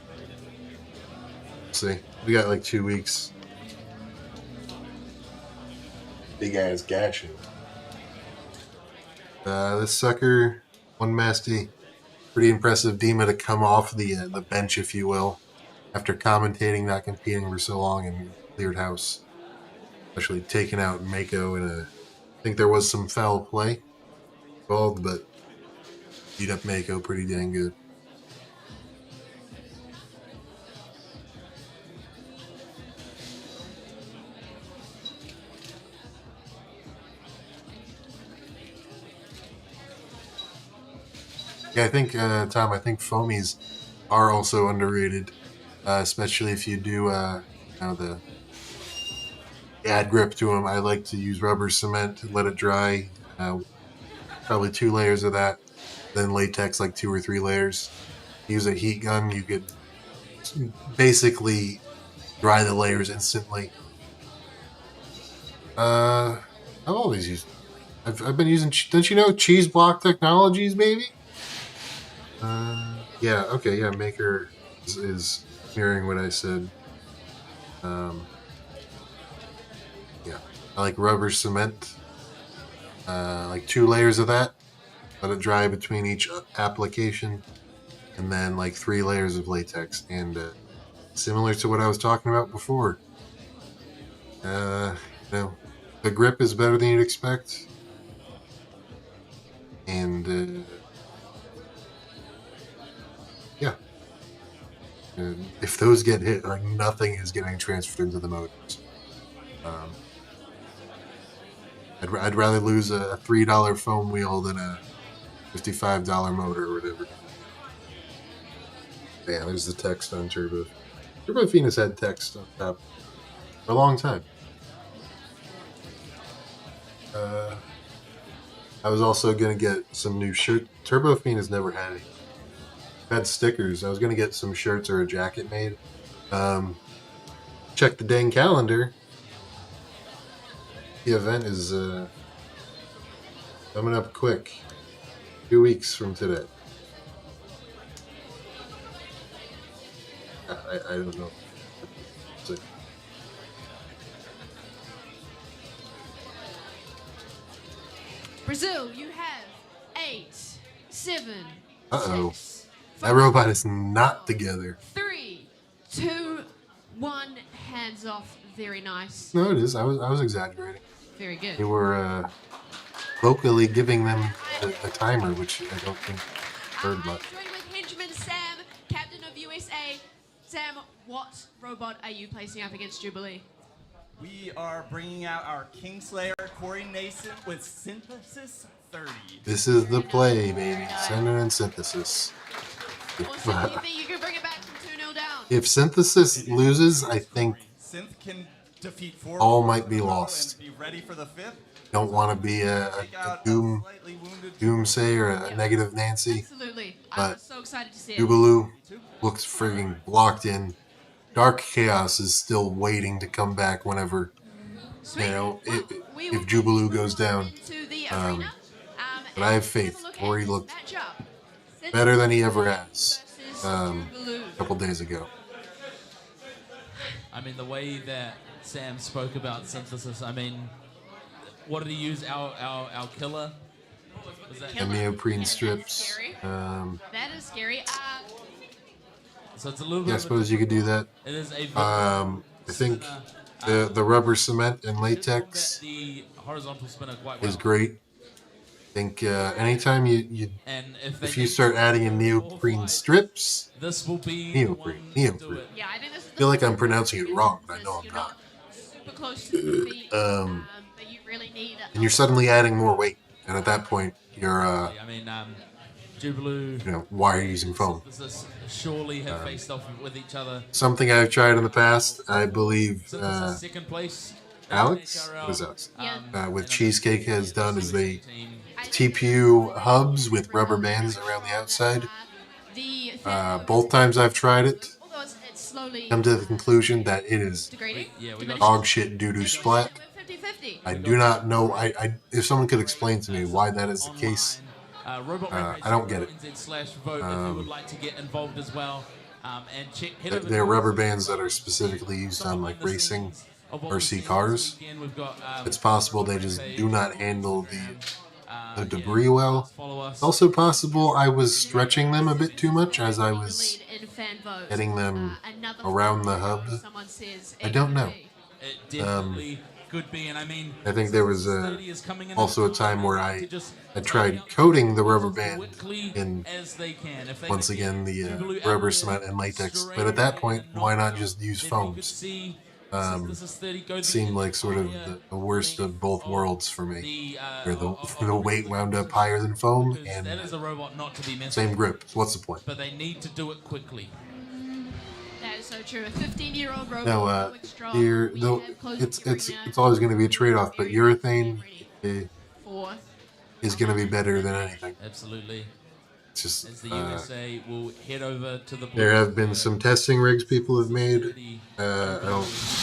See, we got like 2 weeks. Big ass gashing. This sucker, one masty, pretty impressive Dima to come off the bench, if you will, after commentating, not competing for so long and cleared house. Especially taking out Mako I think there was some foul play involved, but beat up Mako pretty dang good. Yeah, I think, Tom, foamies are also underrated, especially if you do, the add grip to them. I like to use rubber cement, let it dry, probably 2 layers of that, then latex like 2 or 3 layers. Use a heat gun, you could basically dry the layers instantly. I've always used, I've been using, don't you know, cheese block technologies, maybe? Yeah, okay, yeah, Maker is hearing what I said. Yeah, I like rubber cement. Like 2 layers of that. Let it dry between each application. And then like 3 layers of latex. And similar to what I was talking about before. You know, the grip is better than you'd expect. And yeah. If those get hit, like nothing is getting transferred into the motors. I'd rather lose a $3 foam wheel than a $55 motor or whatever. Yeah, there's the text on Turbo. Turbo Phoenix had text on top for a long time. I was also gonna get some new shirt. Turbo Phoenix never had any. Had stickers. I was gonna get some shirts or a jacket made. Check the dang calendar. The event is coming up quick. 2 weeks from today. I don't know. Brazil, you have 8, 7. Uh-oh. 6, That robot is not together. 3, 2, 1. Hands off. Very nice. No, it is. I was exaggerating. Very good. You were vocally giving them the timer, which I don't think heard much. Joined with henchman Sam, captain of USA. Sam, what robot are you placing up against Jubilee? We are bringing out our Kingslayer Corey Nason with Synthesis 30. This is the play, baby. Center and Synthesis. Awesome. Do you think you can bring it back from 2-0 down? If Synthesis loses, I think Synth can defeat 4 all might be lost. and be ready for the 5th. Don't want to be a doomsayer, a negative Nancy. Absolutely. But I'm so excited to see it. Jubilee looks frigging locked in. Dark Chaos is still waiting to come back whenever, Sweet. you know, Well, if Jubilee goes down. into the arena, But I have and faith. take a look Corey at looked this matchup. better than he ever has Versus a Jubilee. couple days ago. I mean, the way that Sam spoke about Synthesis, I mean, what did he use? Our killer? Was that And neoprene strips. Scary. That is scary. So it's a little bit. Yeah, I suppose you could do that. It is a. I think the rubber cement and latex The horizontal spinner quite is well. great. I think anytime you And if you start adding in neoprene strips, this will be neoprene. Yeah, I think this is I feel like I'm pronouncing it wrong, but I know I'm You're not. super close to the feet, but you really need And you're suddenly adding more weight, and at that point, you're I mean, Jubilee. you know, why are you using foam? Synthesis surely have faced off with each other. Something I've tried in the past, I believe. Synthesis second place. Alex, HRL, what is that? Yeah. With Cheesecake has done is they team. TPU hubs with rubber bands around the outside. Both times I've tried it, although it's slowly come to the conclusion that it is degrading. Yeah, we got dog shit doo-doo splat. 50-50. I do not know. I if someone could explain to me why that is the case, Robot Rampage I don't get it. /vote if you would like to get involved as well. And check. Head over they're to rubber bands that are specifically used on like racing RC cars. Again, we've got, It's possible they just do not handle the debris well. It's also possible I was stretching them a bit too much as I was getting them around the hub. I don't know. It definitely could be, and I mean, I think there was 30 is coming in also a time where I tried coating the rubber band in, as they can. If they once can again, get the Jubilee out rubber there cement and latex. straight But at that away point, and why not knock just use then we could foams? see Synthesis 30 go the Seemed like sort of entire the worst of both length worlds for me. the, Where the weight wound up higher than foam because and that is a robot not to be messed same with, grip. So what's the point? but they need to do it quickly. That is so true. A 15-year-old robot No, going strong. here We though have closed it's the arena. always going to be a trade-off. But urethane Four. is going to be better than anything. Absolutely. It's just As the USA will head over to the there have been some testing rigs people have made. 30 I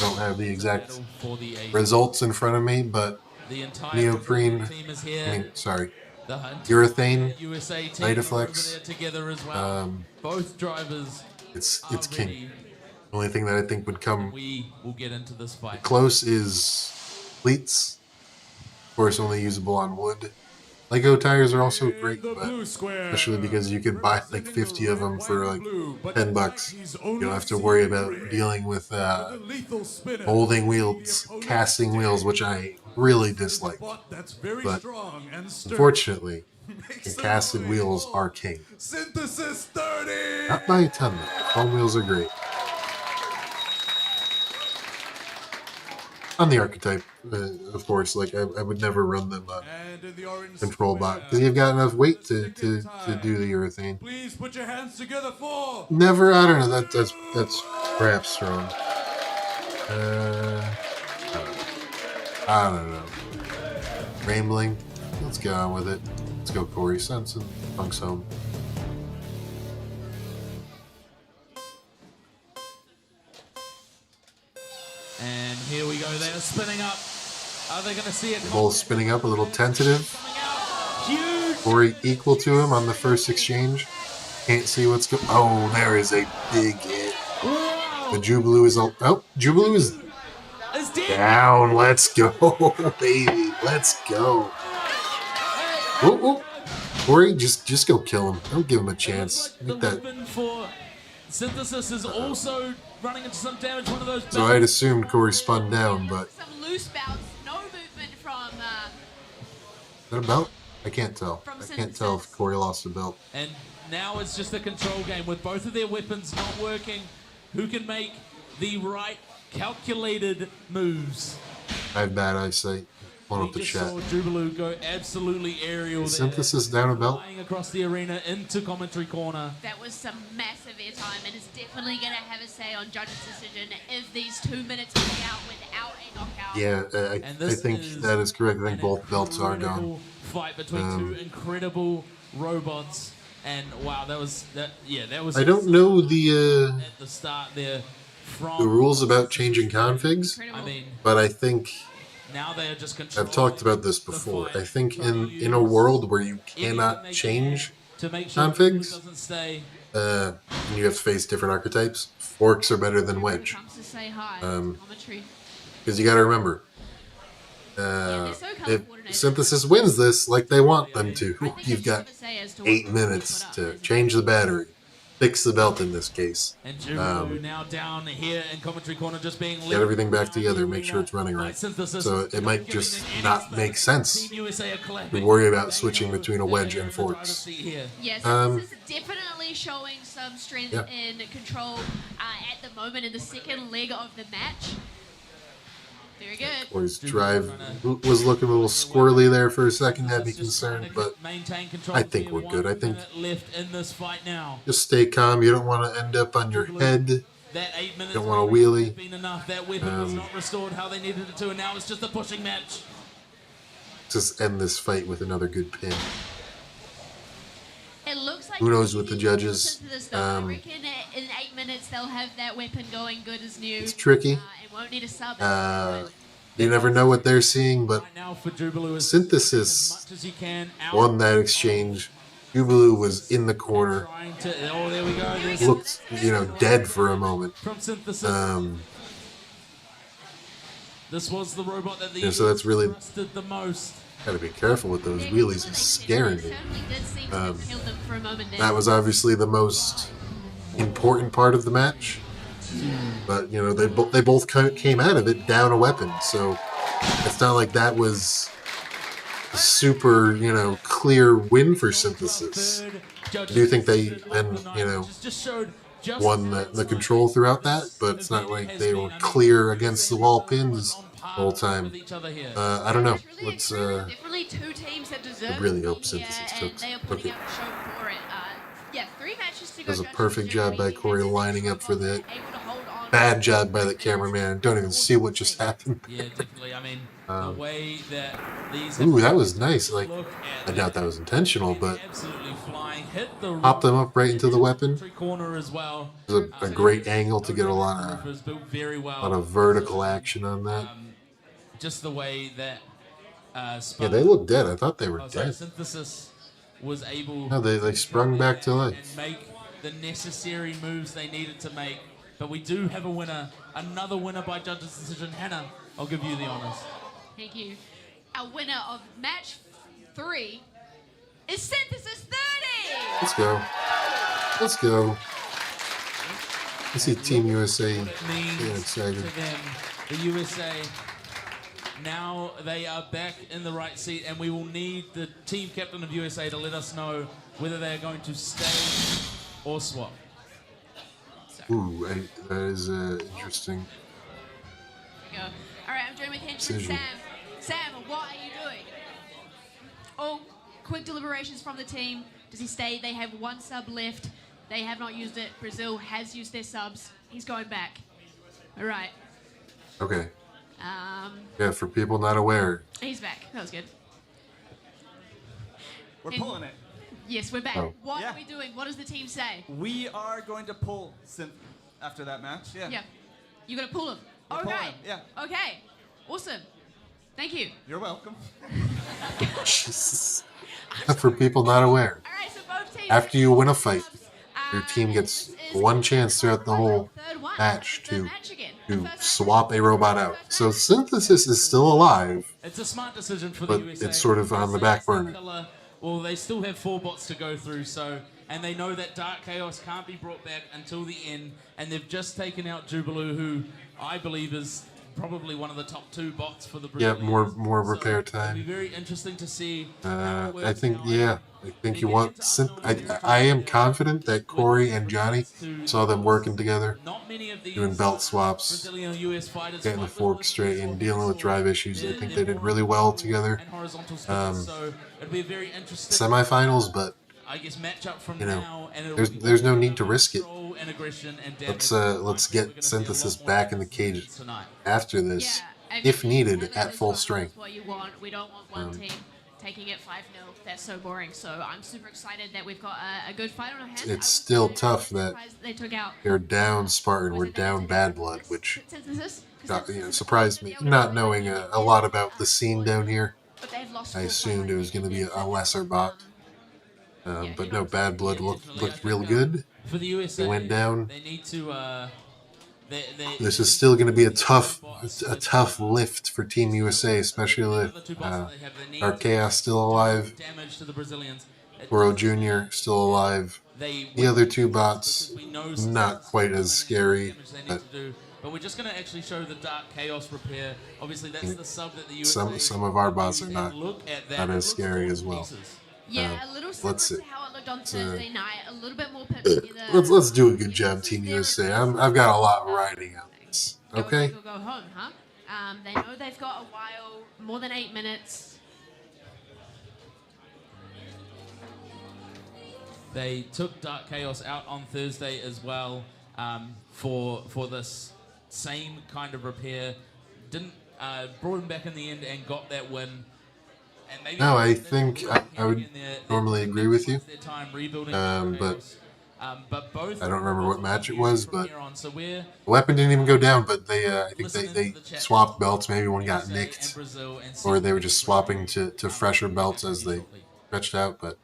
don't have the exact battle for the A. results in front of me, but The entire neoprene. team is here. I mean, sorry, The Hunt, urethane USA team Nitaflex. there together as well. Both drivers. It's are king. ready. The only thing that I think would come We will get into this fight. close is cleats. Of course, only usable on wood. Lego tires are also great, but especially because you could buy like 50 of them for like $10. You don't have to worry about dealing with molding wheels, casting wheels, which I really dislike. But unfortunately, the casted wheels are king. Synthesis 30! Not by a ton though. Foam wheels are great. On the archetype, of course, like I would never run them control bot because you've got enough weight to do the urethane. Please put your hands together for. Never, I don't know. That's perhaps strong. I don't know. Rambling. Let's get on with it. Let's go, Corey. Send some punks home. And here we go. They're spinning up. Are they going to see it? Both spinning up, a little tentative. Huge. Corey equal to him on the first exchange. Can't see what's going. Oh, there is a big hit. The Jubilee is all. Oh, Jubilee is down. Let's go, baby. Let's go. Ooh, ooh. Corey, just go kill him. Don't give him a chance. Like the that. weapon for Synthesis is also running into some damage. One of those. So I'd assumed Corey spun down, but. Some loose bounce, no movement from. Is that a belt? I can't tell. I can't tell if Corey lost a belt. And now it's just a control game with both of their weapons not working. Who can make the right calculated moves? I have bad eyesight. Pulling up the chat. Saw Jubilee go absolutely aerial. Synthesis down a belt. Flying across the arena into commentary corner. That was some massive airtime, and it's definitely going to have a say on judges' decision if these 2 minutes play out without a knockout. Yeah, I think that is correct. I think both belts are gone. Fight between two incredible robots, and wow, that was. I don't know at the start there. The rules about changing configs, but I think. Now they are just I've talked about this before. I think in a world where you cannot change configs, and you have to face different archetypes, forks are better than wedge. Because you got to remember, if Synthesis wins this like they want them to, you've got 8 minutes to change the battery. Fix the belt in this case. And Jubilee now down here in commentary corner, just being get everything back together, make sure it's running right. So it might just not make sense to worry about switching between a wedge and forks. Yes, this is definitely showing some strength in control at the moment in the second leg of the match. Very good. Corey's drive was looking a little squirrely there for a second, had me concerned, but I think we're good. I think just stay calm. You don't want to end up on your head. You don't want to wheelie. That weapon was not restored how they needed it to, and now it's just a pushing match. Just end this fight with another good pin. It looks like who knows with the judges? I reckon in 8 minutes they'll have that weapon going good as new. It's tricky. It won't need a sub. You never know what they're seeing, but Synthesis won that exchange. Jubilee was in the corner. Looked, dead for a moment. This was the robot that so that's really trusted the most. Gotta be careful with those wheelies. It's scaring me. That was obviously the most important part of the match. But, they both came out of it down a weapon. So it's not like that was a super, clear win for Synthesis. I do think they, won the control throughout that. But it's not like they were clear against the wall pins the whole time. I don't know. Let's. Definitely two teams that deserve. I really hope Synthesis took it. Yeah, 3 matches to go. That was a perfect job by Corey lining up for that. Bad job by the cameraman. Don't even see what just happened. Yeah, definitely. I mean, the way that these. Ooh, that was nice. Like, I doubt that was intentional, but popped them up right into the weapon. It was a great angle to get a lot of vertical action on that. Just the way that Yeah, they look dead. I thought they were dead. Synthesis was able No, they sprung back to life. and make the necessary moves they needed to make. But we do have a winner, another winner by judges' decision. Hannah, I'll give you the honors. Thank you. Our winner of match 3 is Synthesis 30. Let's go. Let's go. I see Team USA getting excited. To them, the USA, now they are back in the right seat, and we will need the team captain of USA to let us know whether they're going to stay or swap. Ooh, that is interesting. There we go. All right, I'm joined with henchman Decision. Sam. Sam, what are you doing? Oh, quick deliberations from the team. Does he stay? They have one sub left. They have not used it. Brazil has used their subs. He's going back. All right. Okay. Yeah, for people not aware. He's back. That was good. We're pulling it. Yes, we're back. Oh. What are we doing? What does the team say? We are going to pull Synth after that match. Yeah. Yeah. You're going to pull him? We're Okay. pulling him, yeah. Okay. Awesome. Thank you. You're welcome. Jesus. For people not aware. All right, so both teams. After you win a fight, your team gets one chance throughout the whole match to swap a robot out. So Synthesis is still alive, It's a smart decision for the but USA. it's sort of on the back burner. Well, they still have 4 bots to go through, and they know that Dark Chaos can't be brought back until the end, and they've just taken out Jubilee, who I believe is probably one of the top 2 bots for the Yeah, Brazilians. more repair It'll be time. very interesting to see how it works. I think, now. yeah. I think you want. I am confident that Corey and Johnny saw them working together, Not many of these doing belt swaps, Brazilian US fighters getting the fight with fork straight, and dealing with drive issues. I think they did really well together. and horizontal spins, so it'll be a very interesting Semifinals, but I guess matchup from you know, now, and it'll there's no need to risk it. control and aggression and damage. Let's get Synthesis back in the cage tonight. after this, Yeah, if needed, and at that's full what- strength. That's what you want. We don't want one team taking it 5-0. That's so boring. So I'm super excited that we've got a good fight on our hands. It's still tough that They took out they're down Spartan, we're down Bad Blood, which Synthesis. surprised me. Not knowing a lot about the scene down here, But they've lost I 4 assumed it was going to be a lesser bot. Yeah, But you no, know, Bad Blood looked real good. For the USA, They went down. They need to. This is still going to be a tough lift for Team USA, especially with Dark Chaos still alive, damage to the Brazilians. Goro Jr. still alive. The other 2 bots, not quite as scary, but But we're just going to actually show the Dark Chaos repair. Obviously, that's the sub that the USA. some of our bots are not Look at that. as It looks scary all as well. pieces. Yeah, a little similar let's see. to how it looked on Thursday night. A little bit more put together. Let's do a good job, Team USA. I've got a lot riding on this. Okay. Go home, huh? They know they've got a while, more than 8 minutes. They took Dark Chaos out on Thursday as well for this same kind of repair. Didn't brought him back in the end and got that win. And maybe No, I think I would normally agree with you. their time rebuilding But both I don't remember what match it was, from but here on. So we're the weapon didn't even go down. But I think they swapped belts. Maybe one got USA nicked, and Brazil and or they were just swapping to fresher belts as they stretched out. But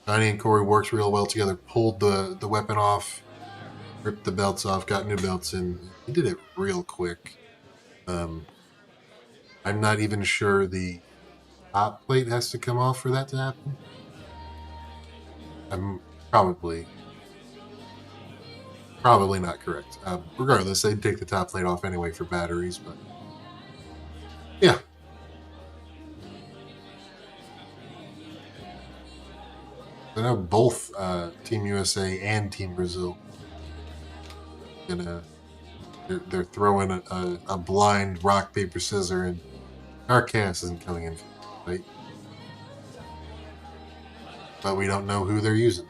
Johnny and Corey worked real well together. Pulled the weapon off, ripped the belts off, got new belts in. He did it real quick. I'm not even sure the top plate has to come off for that to happen. I'm probably not correct. Regardless, they'd take the top plate off anyway for batteries, but yeah. I know both Team USA and Team Brazil they're throwing a blind rock paper scissors, and Dark Chaos isn't coming in for the fight, but we don't know who they're using.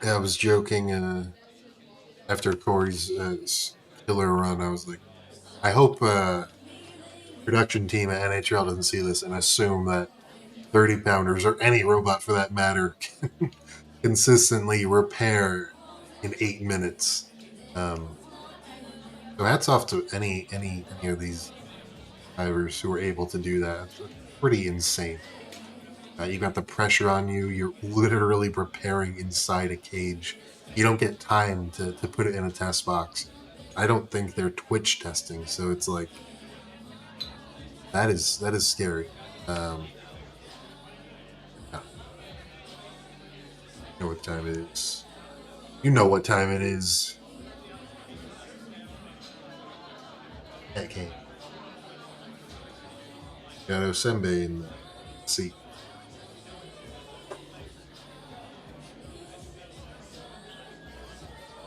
I was joking after Corey's killer run. I was like, I hope production team at NHL doesn't see this and assume that 30-pounders, or any robot for that matter, can consistently repair in 8 minutes. So hats off to any of these divers who are able to do that. It's pretty insane. You got the pressure on you. You're literally preparing inside a cage. You don't get time to put it in a test box. I don't think they're Twitch testing, so it's like that is scary. Yeah. You know what time it is. You know what time it is. Okay. Got Osembe in the seat.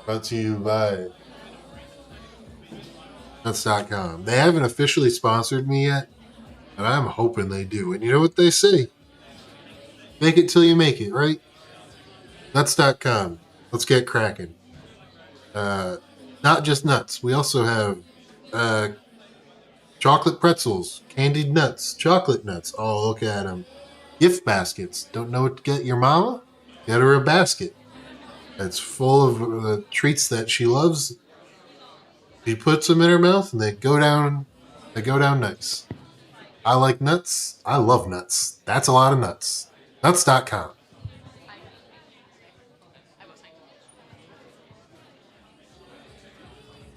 Brought to you by Nuts.com. They haven't officially sponsored me yet, but I'm hoping they do. And you know what they say? Make it till you make it, right? Nuts.com. Let's get cracking. Not just nuts. We also have chocolate pretzels, candied nuts, chocolate nuts. Oh, look at them. Gift baskets. Don't know what to get your mama? Get her a basket. It's full of the treats that she loves. She puts them in her mouth, and they go down. They go down nice. I like nuts. I love nuts. That's a lot of nuts. Nuts.com.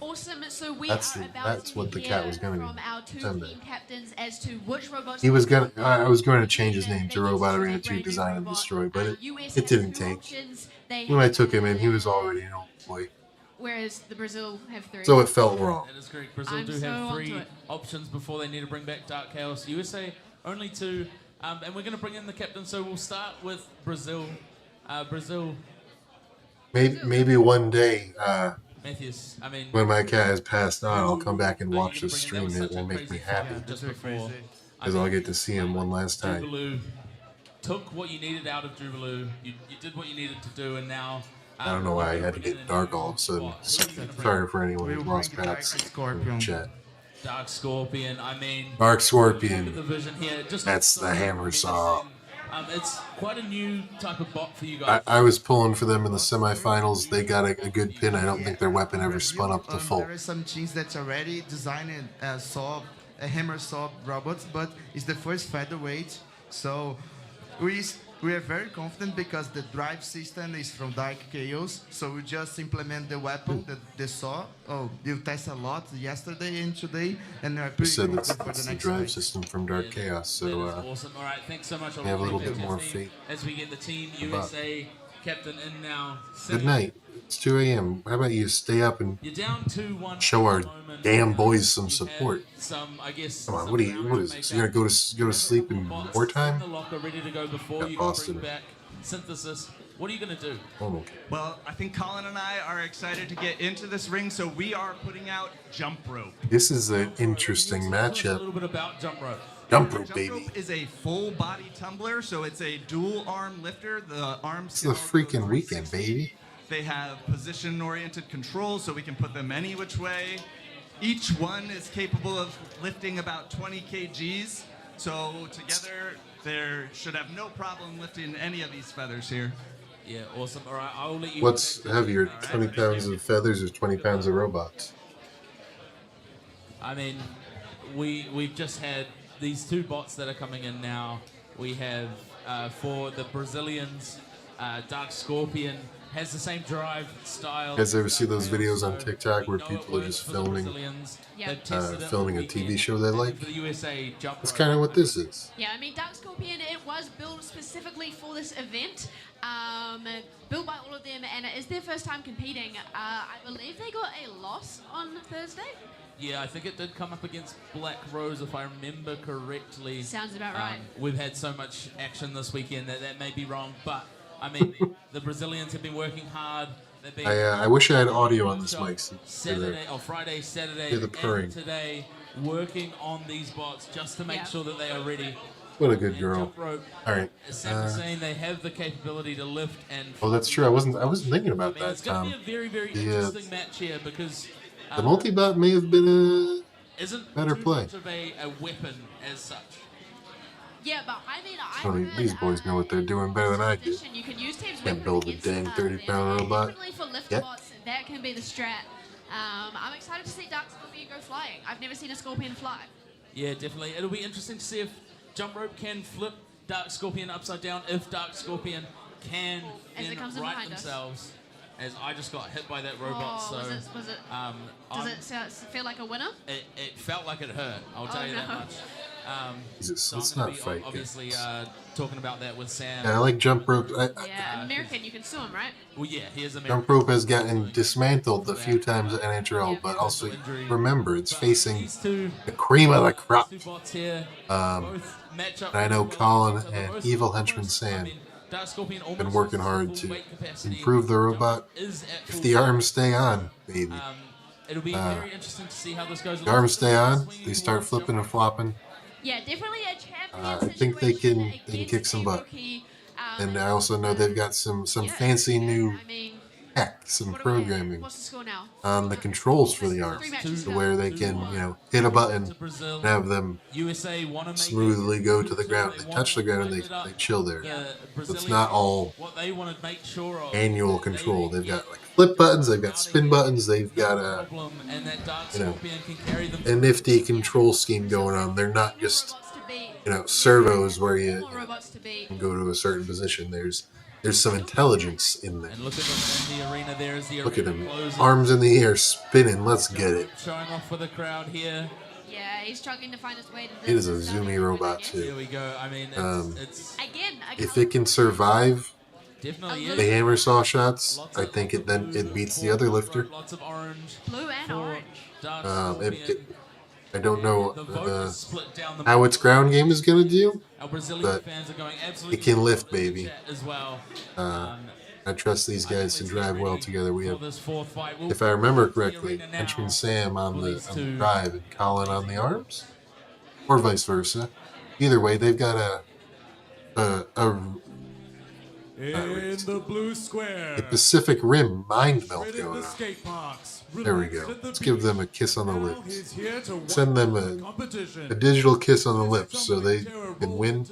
Awesome. So we That's are about that's to what the hear cat was going to from be. our two Someday. team captains as to which robots. He was gonna. I was going to change his name to Robot Arena 2 Design and Destroy, but it didn't take. When I took him in, he was already an old boy. Whereas the Brazil have 3. So it felt wrong. That is correct. Brazil do have 3 options before they need to bring back Dark Chaos. USA only 2, and we're going to bring in the captain. So we'll start with Brazil. Brazil. Maybe one day, Matthews. I mean, when my cat has passed on, I'll come back and watch this stream. It will make me happy just before, because I'll get to see him one last time. Jubilee took what you needed out of Jubilee. You did what you needed to do, and now. I don't know why I had to get dark all of a sudden. Sorry for anyone who lost pets in chat. Dark Scorpion, I mean... Dark Scorpion. The vision here. That's the hammer saw. It's quite a new type of bot for you guys. I was pulling for them in the semifinals. They got a good pin. I don't think their weapon ever spun up to full. There are some teams that already designed a hammer saw robots, but it's the first featherweight. So we are very confident because the drive system is from Dark Chaos. So we just implement the weapon, the saw. Oh, you test a lot yesterday and today, and we are pretty confident for the next the drive system from Dark Chaos. So awesome. All right, thanks so much. We have a little bit more faith. As we get the Team USA captain in now. Good night. It's 2 a.m. How about you stay up and show our damn boys some support? I guess. Come on, what is this? You gonna go to sleep in wartime? The locker ready to go before you bring back Synthesis. What are you gonna do? Oh, okay. Well, I think Colin and I are excited to get into this ring, so we are putting out Jump Rope. This is an interesting matchup. A little bit about Jump Rope. Jump Rope, baby. Jump Rope is a full body tumbler, so it's a dual arm lifter. The arms. It's the freaking weekend, baby. They have position-oriented controls, so we can put them any which way. Each one is capable of lifting about 20 kgs. So together, they should have no problem lifting any of these feathers here. Yeah, awesome. All right, I'll let you. What's heavier, 20 pounds of feathers or 20 pounds of robots? I mean, we've just had these 2 bots that are coming in now. We have for the Brazilians, Dark Scorpion has the same drive style. You guys ever see those videos on TikTok where people are just filming a TV show they like? That's kind of what this is. Yeah, I mean, Dark Scorpion, it was built specifically for this event. Built by all of them, and it is their first time competing. I believe they got a loss on Thursday. Yeah, I think it did come up against Black Rose, if I remember correctly. Sounds about right. We've had so much action this weekend that may be wrong, but I mean, the Brazilians have been working hard. I wish I had audio on this mic. Friday, Saturday, Hear the purring. and today, working on these bots just to make sure that they are ready. What a good girl. Rope, all right. As Sam was saying, they have the capability to lift and. Oh, that's true. I wasn't thinking about that. It's going to be a very, very interesting match here because. The multi-bot may have been isn't Better too play. much of a weapon as such. Yeah, but I mean, These boys know what they're doing better than I do. You can use teams Can't build a dang 30-pound robot. Definitely for lift Yet. bots, that can be the strat. I'm excited to see Dark Scorpion go flying. I've never seen a Scorpion fly. Yeah, definitely. It'll be interesting to see if Jump Rope can flip Dark Scorpion upside down, if Dark Scorpion can As it then comes in right behind us. themselves. As I just got hit by that robot, Oh, so was it, does it feel like a winner? it felt like it hurt. I'll tell you that no. much. Jesus, So let's I'm going not to be fight, obviously guys. talking about that with Sam. Yeah, I like jump rope. Yeah, American, you can sue him, right? Well, yeah, he is American. Jump rope has gotten dismantled a few times at NHL, but also remember it's facing These two, the cream of the crop. two bots here, Um, both match up and I know really well. Colin So they're and both Evil almost- Henchman Sam I mean, Dark Scorpion almost been working has hard full to weight capacity. improve the robot. Is at If full the weight. arms stay on, baby. It'll be very interesting to see how this goes. The arms stay on, they start flipping and flopping. Yeah, definitely a champion I think they can situation kick some butt. against a rookie, And I also know they've got some fancy new I mean, tech, some what are we at? programming What's the score now? on the controls for the arms, Three matches to to where go. they can, hit a button to Brazil. and have them USA want to make smoothly it, go to the so ground. they They want touch the ground and to lift it they up. chill there. The So it's Brazilians, not all what they want to make sure of. manual control. They've got like flip buttons, they've got spin buttons, they've got problem, and that Dark you know, Scorpion can carry them. a nifty control scheme going on. They're not just Robots to beat. servos where you More robots to beat. can go to a certain position. There's some intelligence in there. And look at them in the arena there as the Look at arena him, closes. arms in the air, spinning. Let's get it. Showing off for the crowd here. Yeah, he's struggling to find his way to It is a this zoomy robot Here too. we go. I mean, it's Again, If it can survive definitely the is. hammer saw shots, Lots I of think it blue beats the for other Dark lifter. Rope, lots of orange. blue and for orange. Dark It, Scorpion. I don't know The vote is split down the how its ground game is gonna do. Our Brazilian but fans are going absolutely it can lift, wild in the baby. chat as well. I trust these guys to drive well together. We For have, this fourth fight. if I remember correctly, Henchman Sam on the drive and Colin on the arms, or vice versa. Either way, they've got a In the blue square. Pacific Rim mind melt Rated going the on. skate parks. There we go. Relaxed at the Let's give them a beach. kiss on the Now lips. he's here to Send them win the competition. a digital kiss on the lips so they can win.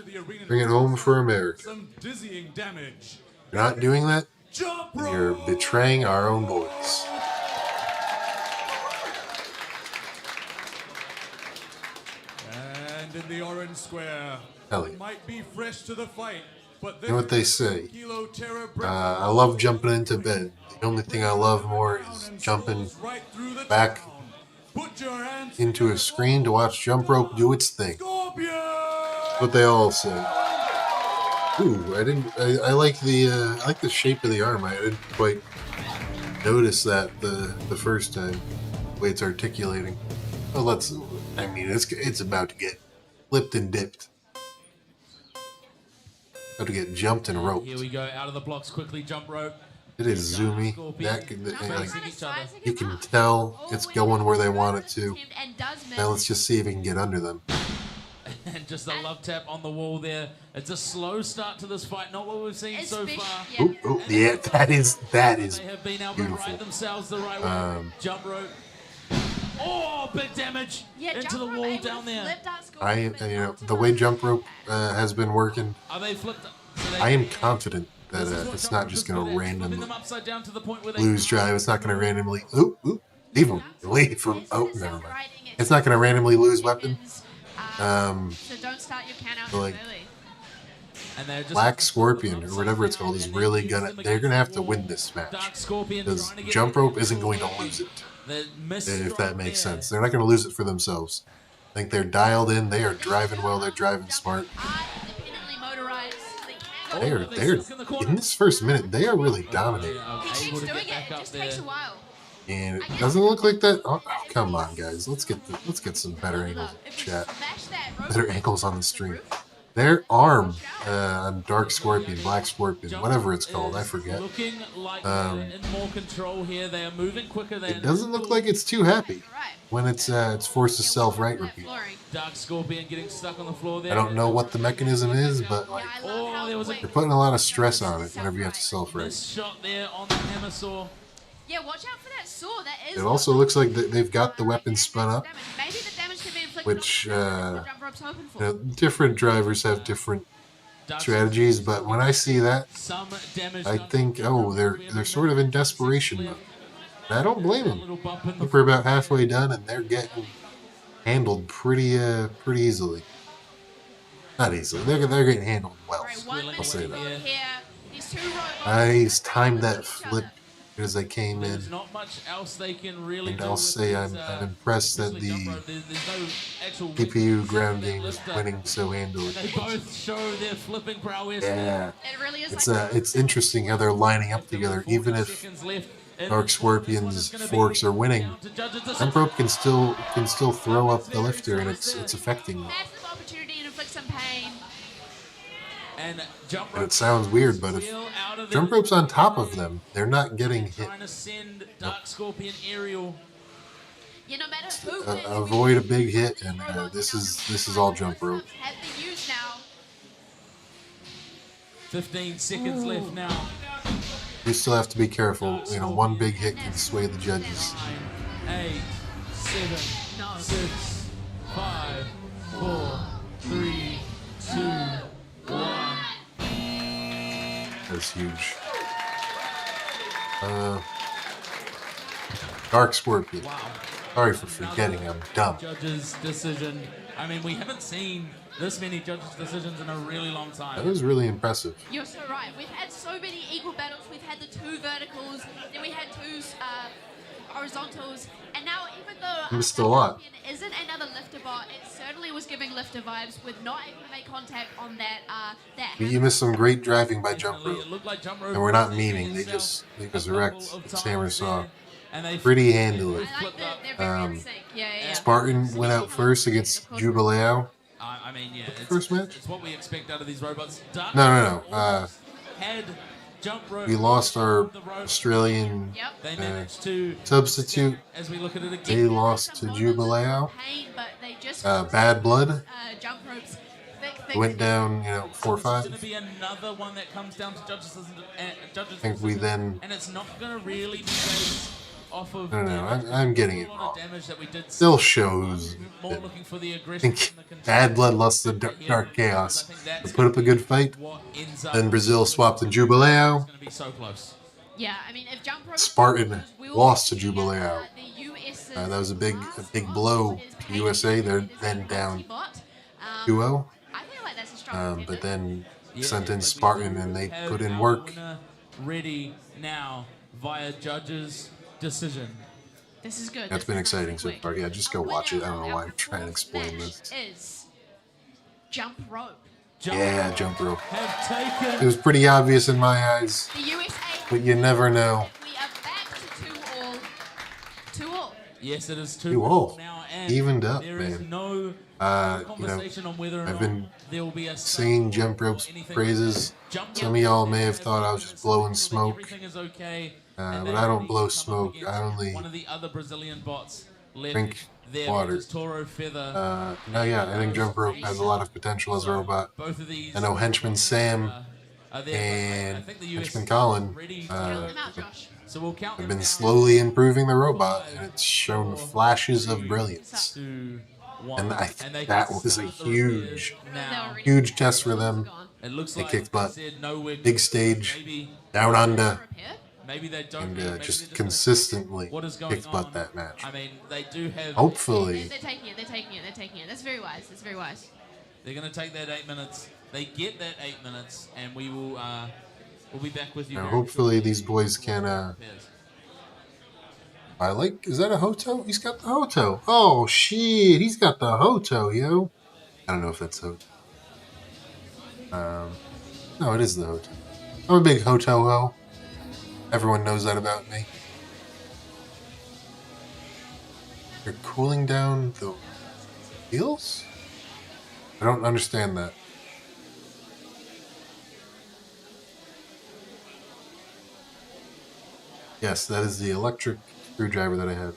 Bring it home for America. Some dizzying damage. If you're not doing that, Jump then you're rope. betraying our own boys. And in the orange square. Hell yeah. Might be fresh to the fight, but You know what they say? Kilo Terra I love jumping into bed. The only thing I love more is jumping right through the back town. Put your hands into a screen to watch jump rope do its thing. Scorpion! What they all say. Ooh, I like the shape of the arm. I didn't quite notice that the first time. The way it's articulating. Well, it's about to get flipped and dipped. About to get jumped and roped. Here we go. Out of the blocks quickly. Jump rope. It is zoomy. That like, Facing each other. you can tell it's going where they want it to. And does miss. Now let's just see if we can get under them. And just a love tap on the wall there. It's a slow start to this fight. Not what we've seen so Especially- far. yeah. Ooh, ooh, yeah, that is They have been able to beautiful. ride themselves the right way. Jump rope. Oh, big damage Yeah, into jump the rope wall able to down there. flip Dark Scorpion, but not The way jump rope has been working, Are they flipped? So they, I am confident that This is what it's jump not rope just is going good to at, flipping randomly them upside down to the point where they lose drive. It's not going to randomly. Ooh, even leave from. Oh, never mind. It's not going to randomly lose weapon. So don't start your count out like- early. And they're just Black Scorpion or whatever it's called is really gonna. They're going to have to win this match Dark Scorpion because trying to get jump rope isn't going to lose it. The miss If that makes there. sense, they're not going to lose it for themselves. I think they're dialed in. They are driving well. They're driving smart. Are independently motorized. They can go They are. Oh, they They're stuck in the corner. in this first minute. They are really dominating. He Able keeps to doing get back it. It up just there. takes a while. And it doesn't look like that. Oh, come on, guys. Let's get some better angles in the If we chat. smash that rope Better angles on the stream. Their arm on Dark Scorpion, Black Scorpion, whatever it's called, I is forget. Looking like they're in more control here. They are moving quicker than. It doesn't look like it's too happy right. when it's forced to self-right repeat. Flooring. Dark Scorpion getting stuck on the floor there. I don't know what the mechanism is, but like Yeah, I love how there was a- quick they're putting a lot of stress on it whenever you have to self-right. This shot there on the hammer saw. Yeah, watch out for that saw. That is. It also looks like they've got the weapon spun up, Maybe the damage can be inflicted which on the jump rope's hoping for. different drivers have different strategies, but when I see that, I think, oh, they're sort of in desperation mode. And I don't blame them. I think we're about halfway done, and they're getting handled pretty easily. Not easily. They're getting handled well. I'll say that. I timed that flip as I came in, and I'll say I'm impressed that the CPU ground game is winning so handily. They both show their flipping prowess. Yeah, It really is. it's interesting how they're lining up together. Even if Dark Scorpion's forks are winning, Jump Rope can still throw up the lifter, and it's affecting them. Massive opportunity to inflict some pain. And it sounds weird, but if Jump Rope's on top of them, they're not getting hit. Trying to send Dark Scorpion aerial. Yeah, no matter who avoid a big hit, and this is all Jump Rope. Have been used now. 15 seconds left now. You still have to be careful. You know, one big hit can sway the judges. 9, 8, 7, 6, 5, 4, 3, 2, 1. That's huge. Dark Scorpion. Wow. Sorry for forgetting, I'm dumb. Judges' decision. I mean, we haven't seen this many judges' decisions in a really long time. That was really impressive. You're so right. We've had so many equal battles. We've had the 2 verticals, then we had 2 horizontals, and now even though Missed a lot. isn't another lifter bot, it certainly was giving lifter vibes with not able to make contact on that. You missed some great driving by Jump Rope. It looked like Jump Rope And we're not was memeing, they himself just a wrecked couple of the times hammer saw. there, and they Pretty handily. I like that they're very in sync. Yeah. Spartan went out first against Jubileo. I mean, yeah, First match? It's what we expect out of these robots. Dark No. had Jump Rope. We lost our Australian They managed to substitute. as we look at it again. They lost to Jubileo. Pain, but they just Bad Blood jump ropes. went down, 4-5. It's going to be another one that comes down to judges. I think we then. And it's not going to really be based off of. I don't know. I'm getting it a lot wrong. of damage that we did. Still shows. More that looking for the I aggression. think Bad Blood lost to Dark Chaos. To put up a good fight. What ends up Then Brazil swapped to Jubileo. going to be so close. Yeah, I mean, if jump rope Spartan lost to Jubileo. the US's That was a big blow to USA. They're then down 2-0. I feel like that's a strong But then Yeah, sent in but we Spartan and they have put in our work. winner ready now via judges' decision. This is good. That's been exciting so far. Yeah, just go watch it. I don't know why I'm trying to explain this. Is jump rope. Yeah, Jump Rope. Have taken It was pretty obvious in my eyes, The USA. but you never know. We are back to 2-all. 2-all. Yes, it is 2-all. now, and Evened up, there is man. no You conversation know, on whether or I've not been there will be a singing Jump Rope's praises. Some of y'all may have thought I was just blowing smoke. Everything is okay. But I don't blow smoke. I only one of the other Brazilian bots left drink there, water. which is Toro Feather. No, yeah, I think Jump Rope has a lot of potential as a robot. Both of these I know Henchman Sam are there, and I think the US Henchman Colin ready to Count them out, Josh. so we'll count have them been down. slowly improving the robot, and it's shown flashes of brilliance. 2, 1, And I they think can that was a start the huge, repair now. huge test for them. It looks They like kicked butt. said, no, we're Big stage, maybe down under, maybe they don't. and maybe they're just gonna- consistently what is going kicked butt on? that match. I mean, they do have. Hopefully, They're taking it. They're taking it. They're taking it. That's very wise. That's very wise. They're going to take that 8 minutes. They get that 8 minutes, and we will. We'll be back with you. now very hopefully shortly. these boys can. Is that a Hoto? He's got the Hoto. Oh shit, he's got the Hoto, yo. I don't know if that's Hoto. No, it is the Hoto. I'm a big Hoto-ho. Everyone knows that about me. They're cooling down the wheels? I don't understand that. Yes, that is the electric screwdriver that I have.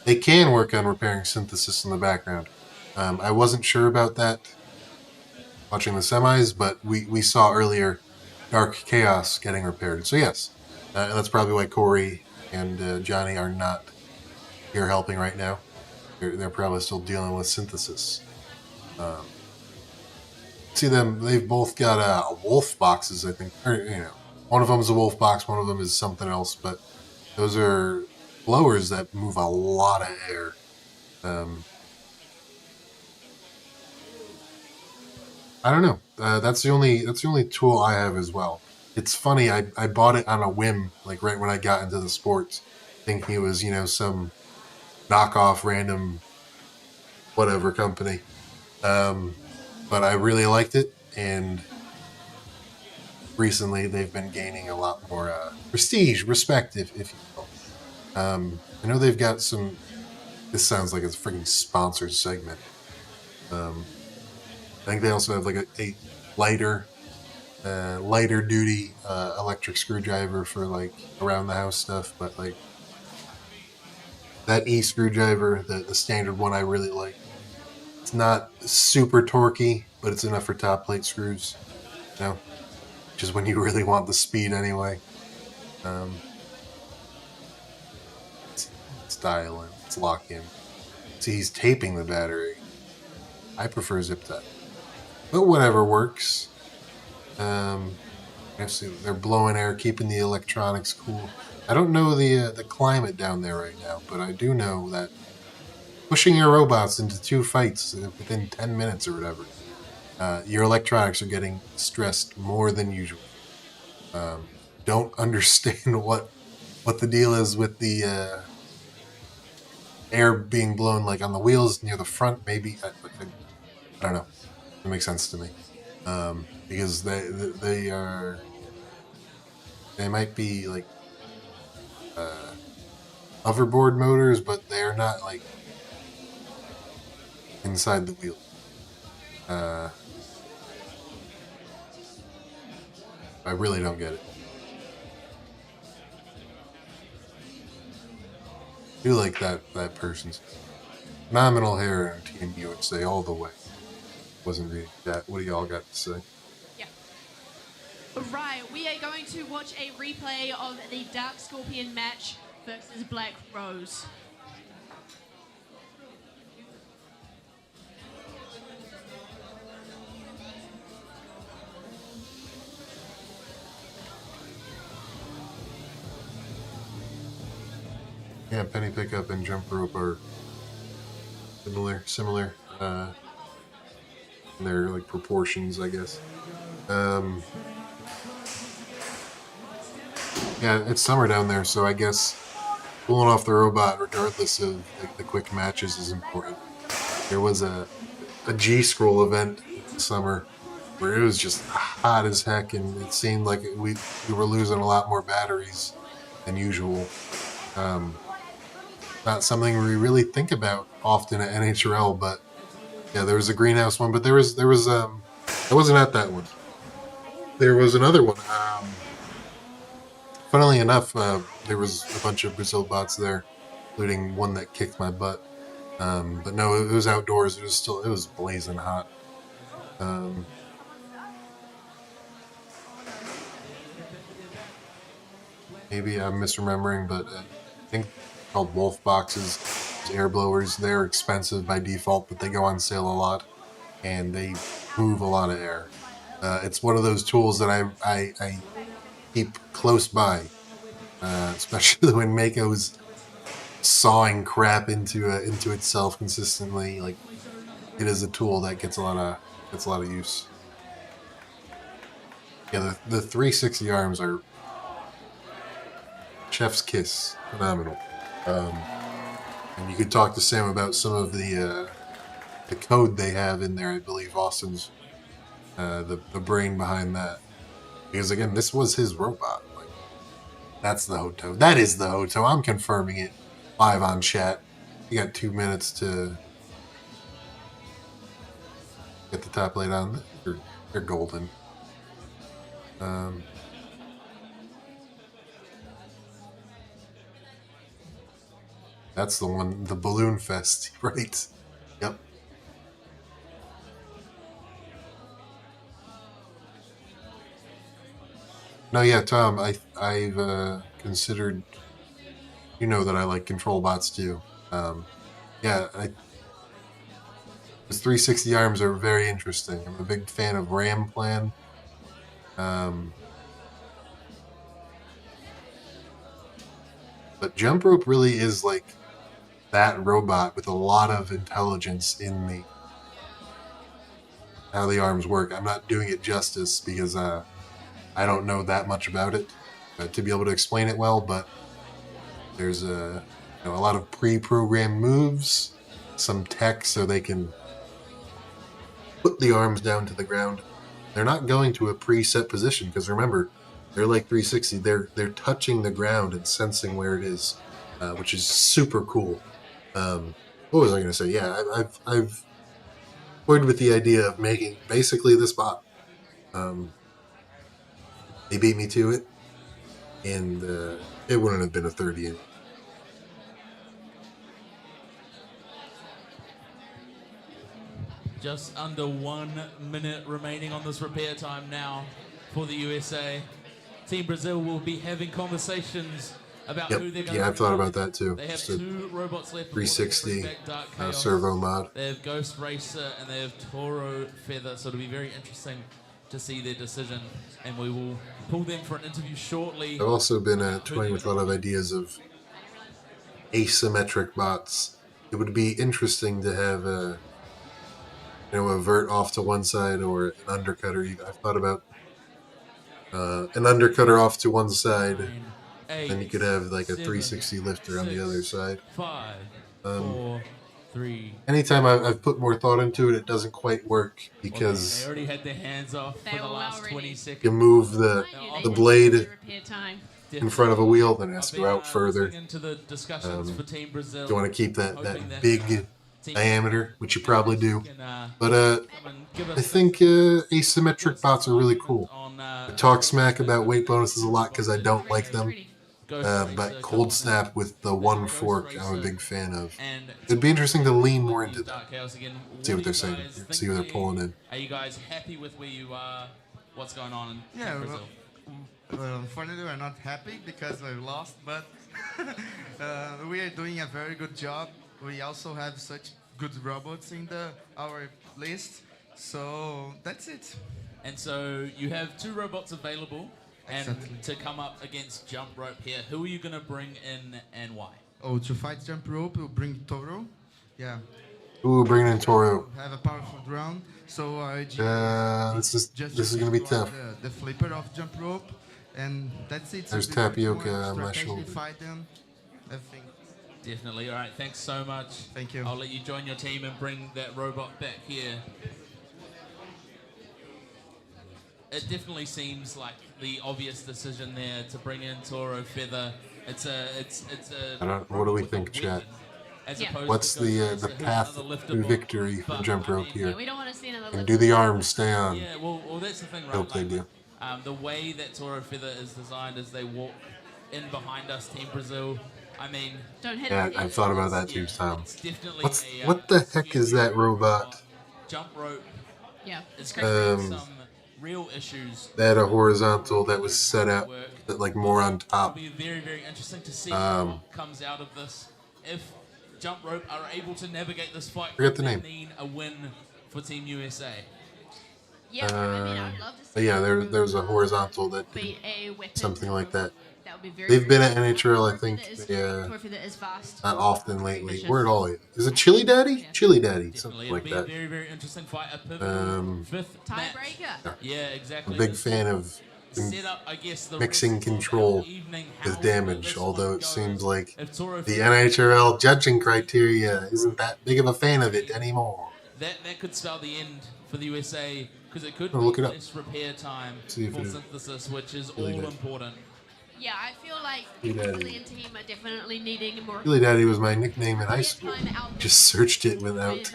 They can work on repairing synthesis in the background. I wasn't sure about that watching the semis, but we saw earlier Dark Chaos getting repaired. So yes, and that's probably why Corey and Johnny are not here helping right now. They're probably still dealing with synthesis. See them, they've both got wolf boxes, I think. Or, one of them is a wolf box, one of them is something else, but those are blowers that move a lot of air. I don't know. That's the only tool I have as well. It's funny. I bought it on a whim, like right when I got into the sports, thinking it was some knockoff random whatever company. But I really liked it, and recently they've been gaining a lot more prestige, respect, if you will. I know they've got some. This sounds like it's a freaking sponsored segment. I think they also have like a lighter duty electric screwdriver for like around the house stuff, but like that E screwdriver, the standard one, I really like. It's not super torquey, but it's enough for top plate screws, just when you really want the speed anyway. It's dial in, it's lock in. See, he's taping the battery. I prefer zip tie, but whatever works. They're blowing air, keeping the electronics cool. I don't know the climate down there right now, but I do know that pushing your robots into 2 fights within 10 minutes or whatever, your electronics are getting stressed more than usual. Don't understand what the deal is with the air being blown like on the wheels near the front. Maybe I don't know. It makes sense to me because they might be like hoverboard motors, but they're not like inside the wheel. I really don't get it. I do like that person's phenomenal hair and Team USA all the way. Wasn't reading that. What do y'all got to say? Yeah. Right, we are going to watch a replay of the Dark Scorpion match versus Black Rose. Yeah, penny pickup and jump rope are similar. In their like proportions, I guess. Yeah, it's summer down there, so I guess pulling off the robot, regardless of the quick matches, is important. There was a G-Scroll event this summer where it was just hot as heck, and it seemed like we were losing a lot more batteries than usual. Not something we really think about often at NHRL, but yeah, there was a greenhouse one, but there was I wasn't at that one. There was another one. Funnily enough, there was a bunch of Brazil bots there, including one that kicked my butt. But no, it was outdoors. It was blazing hot. Maybe I'm misremembering, but I think called wolf boxes, air blowers. They're expensive by default, but they go on sale a lot, and they move a lot of air. It's one of those tools that I keep close by, especially when Mako's sawing crap into itself consistently. Like, it is a tool that gets a lot of use. Yeah, the 360 arms are chef's kiss, phenomenal. And you could talk to Sam about some of the code they have in there. I believe Austin's the brain behind that, because again, this was his robot. Like, that's the Hoto. That is the Hoto. I'm confirming it live on chat. You got 2 minutes to get the top plate on. They're golden. That's the one, the Balloon Fest, right? Yep. No, yeah, Tom, I've considered You know that I like control bots too. Yeah, his 360 arms are very interesting. I'm a big fan of Ram Plan. But Jump Rope really is like that robot with a lot of intelligence in how the arms work. I'm not doing it justice because I don't know that much about it to be able to explain it well, but there's a lot of pre-programmed moves, some tech so they can put the arms down to the ground. They're not going to a preset position because remember, they're like 360. They're touching the ground and sensing where it is, which is super cool. What was I going to say? Yeah, I've toyed with the idea of making basically this bot. They beat me to it, and it wouldn't have been a 30 inch. Just under 1 minute remaining on this repair time now for the USA. Team Brazil will be having conversations about who they're going to. Yeah, I've thought about that too. They have just 2 robots left. 360 servo mod. They have Ghost Racer and they have Toro Feather, so it'll be very interesting to see their decision, and we will pull them for an interview shortly. I've also been toying with a lot of ideas of asymmetric bots. It would be interesting to have a vert off to one side or an undercutter. I've thought about an undercutter off to one side, then you could have like a 360 lifter on the other side. 5, 4, 3. Anytime I've put more thought into it, it doesn't quite work because they already had their hands off for the last 20 seconds. You move the blade in front of a wheel, then it has to go out further. Into the discussions for Team Brazil. You want to keep that big diameter, which you probably do. But I think asymmetric bots are really cool. I talk smack about weight bonuses a lot because I don't like them. But Cold Snap with the one fork, I'm a big fan of. It'd be interesting to lean more into that. See what they're saying. See what they're pulling in. Are you guys happy with where you are? What's going on in Brazil? Well, unfortunately, we're not happy because we lost, but we are doing a very good job. We also have such good robots in our list, so that's it. And so you have 2 robots available, and to come up against Jump Rope here, who are you going to bring in and why? Oh, to fight Jump Rope, we'll bring Toro. Yeah. Ooh, bring in Toro. Have a powerful drone, so this is going to be tough. The flipper of Jump Rope, and that's it. There's Tapioca on my shoulder. Fight them, everything. Definitely. All right, thanks so much. Thank you. I'll let you join your team and bring that robot back here. It definitely seems like the obvious decision there to bring in Toro Feather. It's a. What do we think, chat? What's the path to victory for Jump Rope here? We don't want to see another. And do the arms stay on? Yeah, well, that's the thing, right? Hope they do. The way that Toro Feather is designed as they walk in behind us, Team Brazil. I mean, I've thought about that too, Tom. What the heck is that robot? Jump Rope. Yeah, it's some real issues. They had a horizontal that was set up, that like more on top. It'll be very, very interesting to see what comes out of this. If Jump Rope are able to navigate this fight, forget the name. Mean a win for Team USA. Yeah, I'd love to see. Yeah, there's a horizontal that did something like that. They've been at NHL, I think, not often lately. Where it all is it Chili Daddy? Chili Daddy, something like that. Very, very interesting fight. A pivotal 5th tiebreaker. Yeah, exactly. I'm a big fan of mixing control with damage, although it seems like the NHL judging criteria isn't that big of a fan of it anymore. That could spell the end for the USA, because it could look be it up. less repair time for synthesis, which is Chili all Daddy. important. Yeah, I feel like the Brazilian team are definitely needing more. Chili Daddy was my nickname in high school. Just searched it without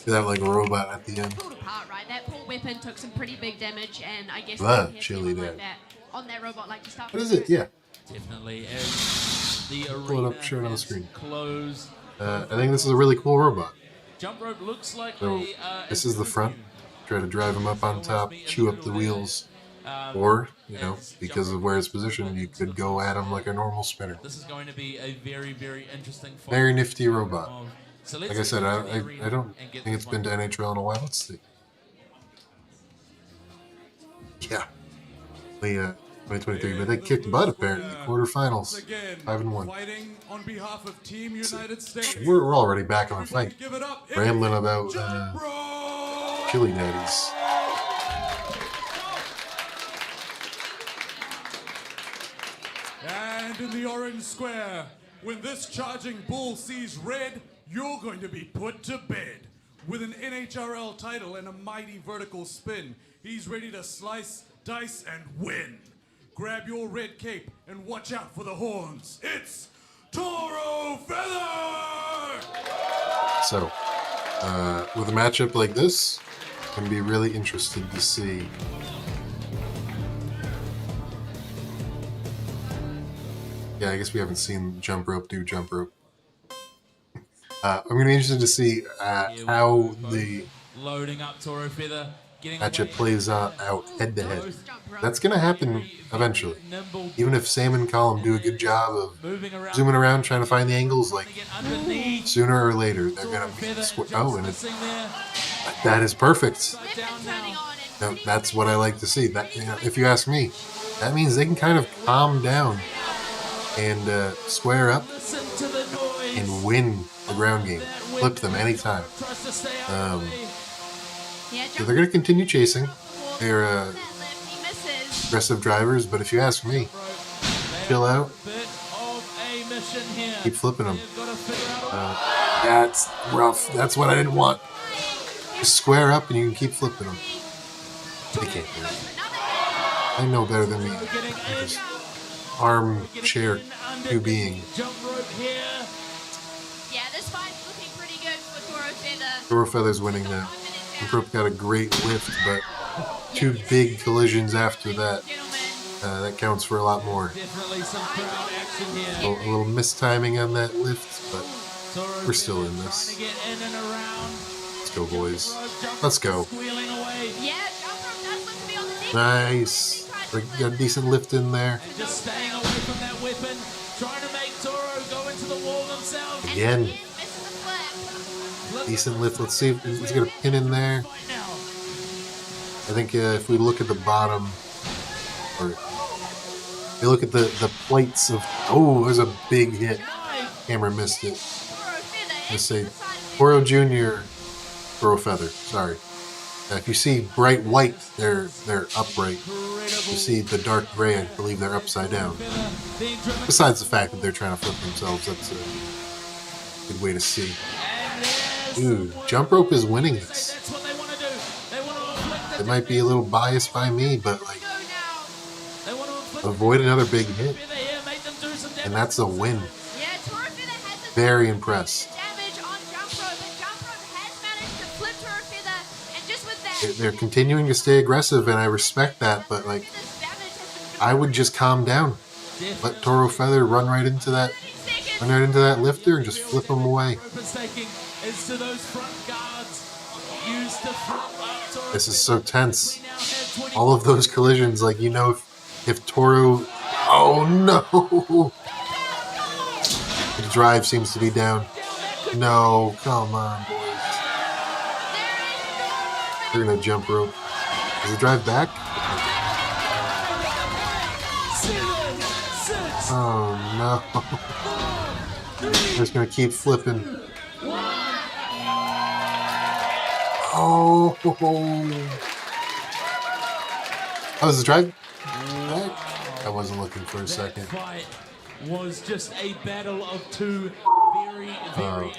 like a robot at the end. Pulled apart, right? That pull weapon took some pretty big damage, and I guess Chili Daddy. Like that on that robot like to start. What is it? Yeah. Definitely. As the pull it up, show it on the screen. Closed. I think this is a really cool robot. Jump Rope looks like so this is the front. Try to drive them up on top, chew up the wheels. Or, you know, because of where it's positioned, you could go at him like a normal spinner. This is going to be a very, very interesting fight. Very nifty robot. So Like I said, I don't think it's been to NHL in a while. Let's see. Yeah. 2023, but they kicked butt apparently. Quarterfinals, 5-1. Fighting on behalf of Team United States. We're already back on the fight. Rambling about chili daddies. And in the orange square, when this charging bull sees red, you're going to be put to bed. With an NHRL title and a mighty vertical spin, he's ready to slice, dice, and win. Grab your red cape and watch out for the horns. It's Toro Feather! So, with a matchup like this, I'm going to be really interested to see. Yeah, I guess we haven't seen Jump Rope do Jump Rope. I'm going to be interested to see how the loading up Toro Feather, matchup plays out head to head. That's going to happen eventually. Even if Sam and Colin do a good job of zooming around trying to find the angles, like sooner or later they're going to be that is perfect. Now, that's what I like to see. That, you know, if you ask me, that means they can kind of calm down and square up and win the ground game. Flip them anytime. So they're going to continue chasing. They're aggressive drivers, but if you ask me, chill out. Keep flipping them. That's rough. That's what I didn't want. Just square up and you can keep flipping them. They can't do it. I know better than me. I'm just armchair QBing. Yeah, this fight's looking pretty good for Toro Feather. Toro Feather's winning now. Jump got a great lift, but 2 big collisions after that. That counts for a lot more. A little mistiming on that lift, but we're still in this. Let's go, boys. Let's go. Nice. We got a decent lift in there. Just staying away from that weapon, trying to make Toro go into the wall themselves. Again. Decent lift. Let's see if he's got a pin in there. I think if we look at the bottom, or we look at the plates of, oh, there's a big hit. Camera missed it. Let's say Toro Jr., Toro Feather, sorry. If you see bright white, they're upright. You see the dark gray, I believe they're upside down. Besides the fact that they're trying to flip themselves, that's a good way to see. Dude, Jump Rope is winning this. It might be a little biased by me, but like, avoid another big hit. And that's a win. Very impressed. They're continuing to stay aggressive, and I respect that, but like, I would just calm down. Let Toro Feather run right into that lifter and just flip him away. This is so tense. All of those collisions, like, you know, if Toro, oh no! The drive seems to be down. No, come on, boys. They're gonna Jump Rope. Does he drive back? Oh no. They're just gonna keep flipping. Oh. Oh, is the drive back? I wasn't looking for a second. Fight was just a battle of 2 very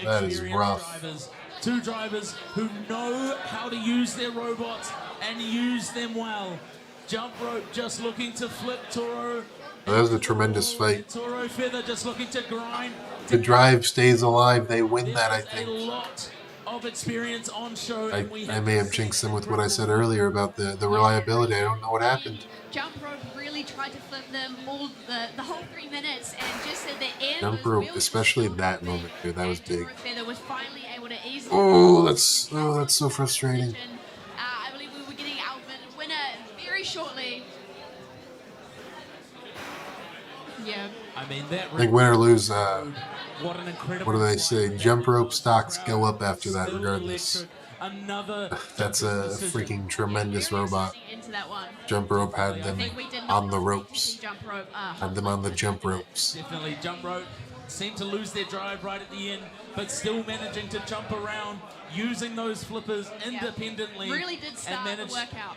that is experienced rough. drivers. 2 drivers who know how to use their robots and use them well. Jump Rope just looking to flip Toro. That was a tremendous fight. Toro Feather just looking to grind. The drive stays alive. They win that, I think. A lot of experience on show. I may have jinxed them with what I said earlier about the reliability. I don't know what happened. Jump Rope really tried to flip them all the whole 3 minutes, and just at the end. Jump Rope, especially that moment here, that was big. Feather was finally able to easily. Oh, that's so frustrating. I believe we were getting our winner very shortly. Yeah. I mean, that. I think win or lose, what an incredible. what do they say? Jump rope stocks go up after that, Still regardless. electric. Another. That's a freaking tremendous robot. Into that one. Jump rope had I them think we did on not the expect to ropes. see jump rope. Had them on the jump ropes. Definitely jump rope. Seemed to lose their drive right at the end, but still managing to jump around, using those flippers independently. Really did start and the workout.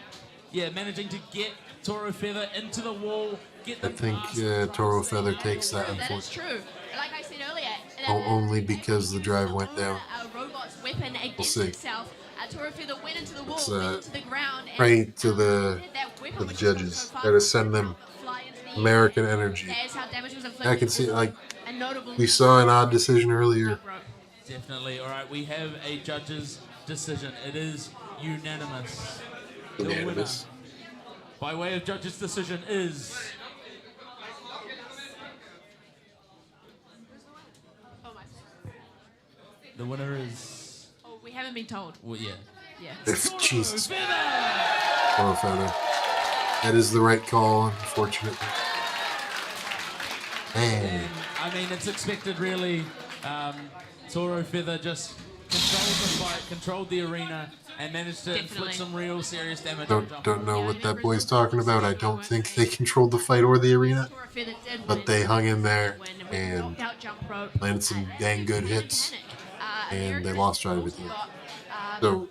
Yeah, managing to get Toro Feather into the wall. Get I them think past. Toro Feather takes that, That is unfortunately. true. Like I said earlier, Only because the drive went down. Robot's weapon against see. himself. Toro Feather went into the wall, It's, went into the ground. Pray to the judges. Gotta send them American energy. There's how damage was inflicted. I can see, like, A notable we saw an odd decision earlier. jump rope. Definitely. All right, we have a judge's decision. It is unanimous. The Unanimous. winner, by way of judge's decision, is Oh my. the winner is. Oh, we haven't been told. Well, yeah. Yeah. If Jesus. Feather! Toro Feather. That is the right call, unfortunately. Man. I mean, it's expected, really. Toro Feather just controlled the fight, controlled the arena, and managed to inflict some real serious damage. Don't know what that boy's talking about. I don't think they controlled the fight or the arena, Toro Feather did but win. they hung in there When and knocked out jump rope. landed some dang good hits, and they lost drive at the end. So,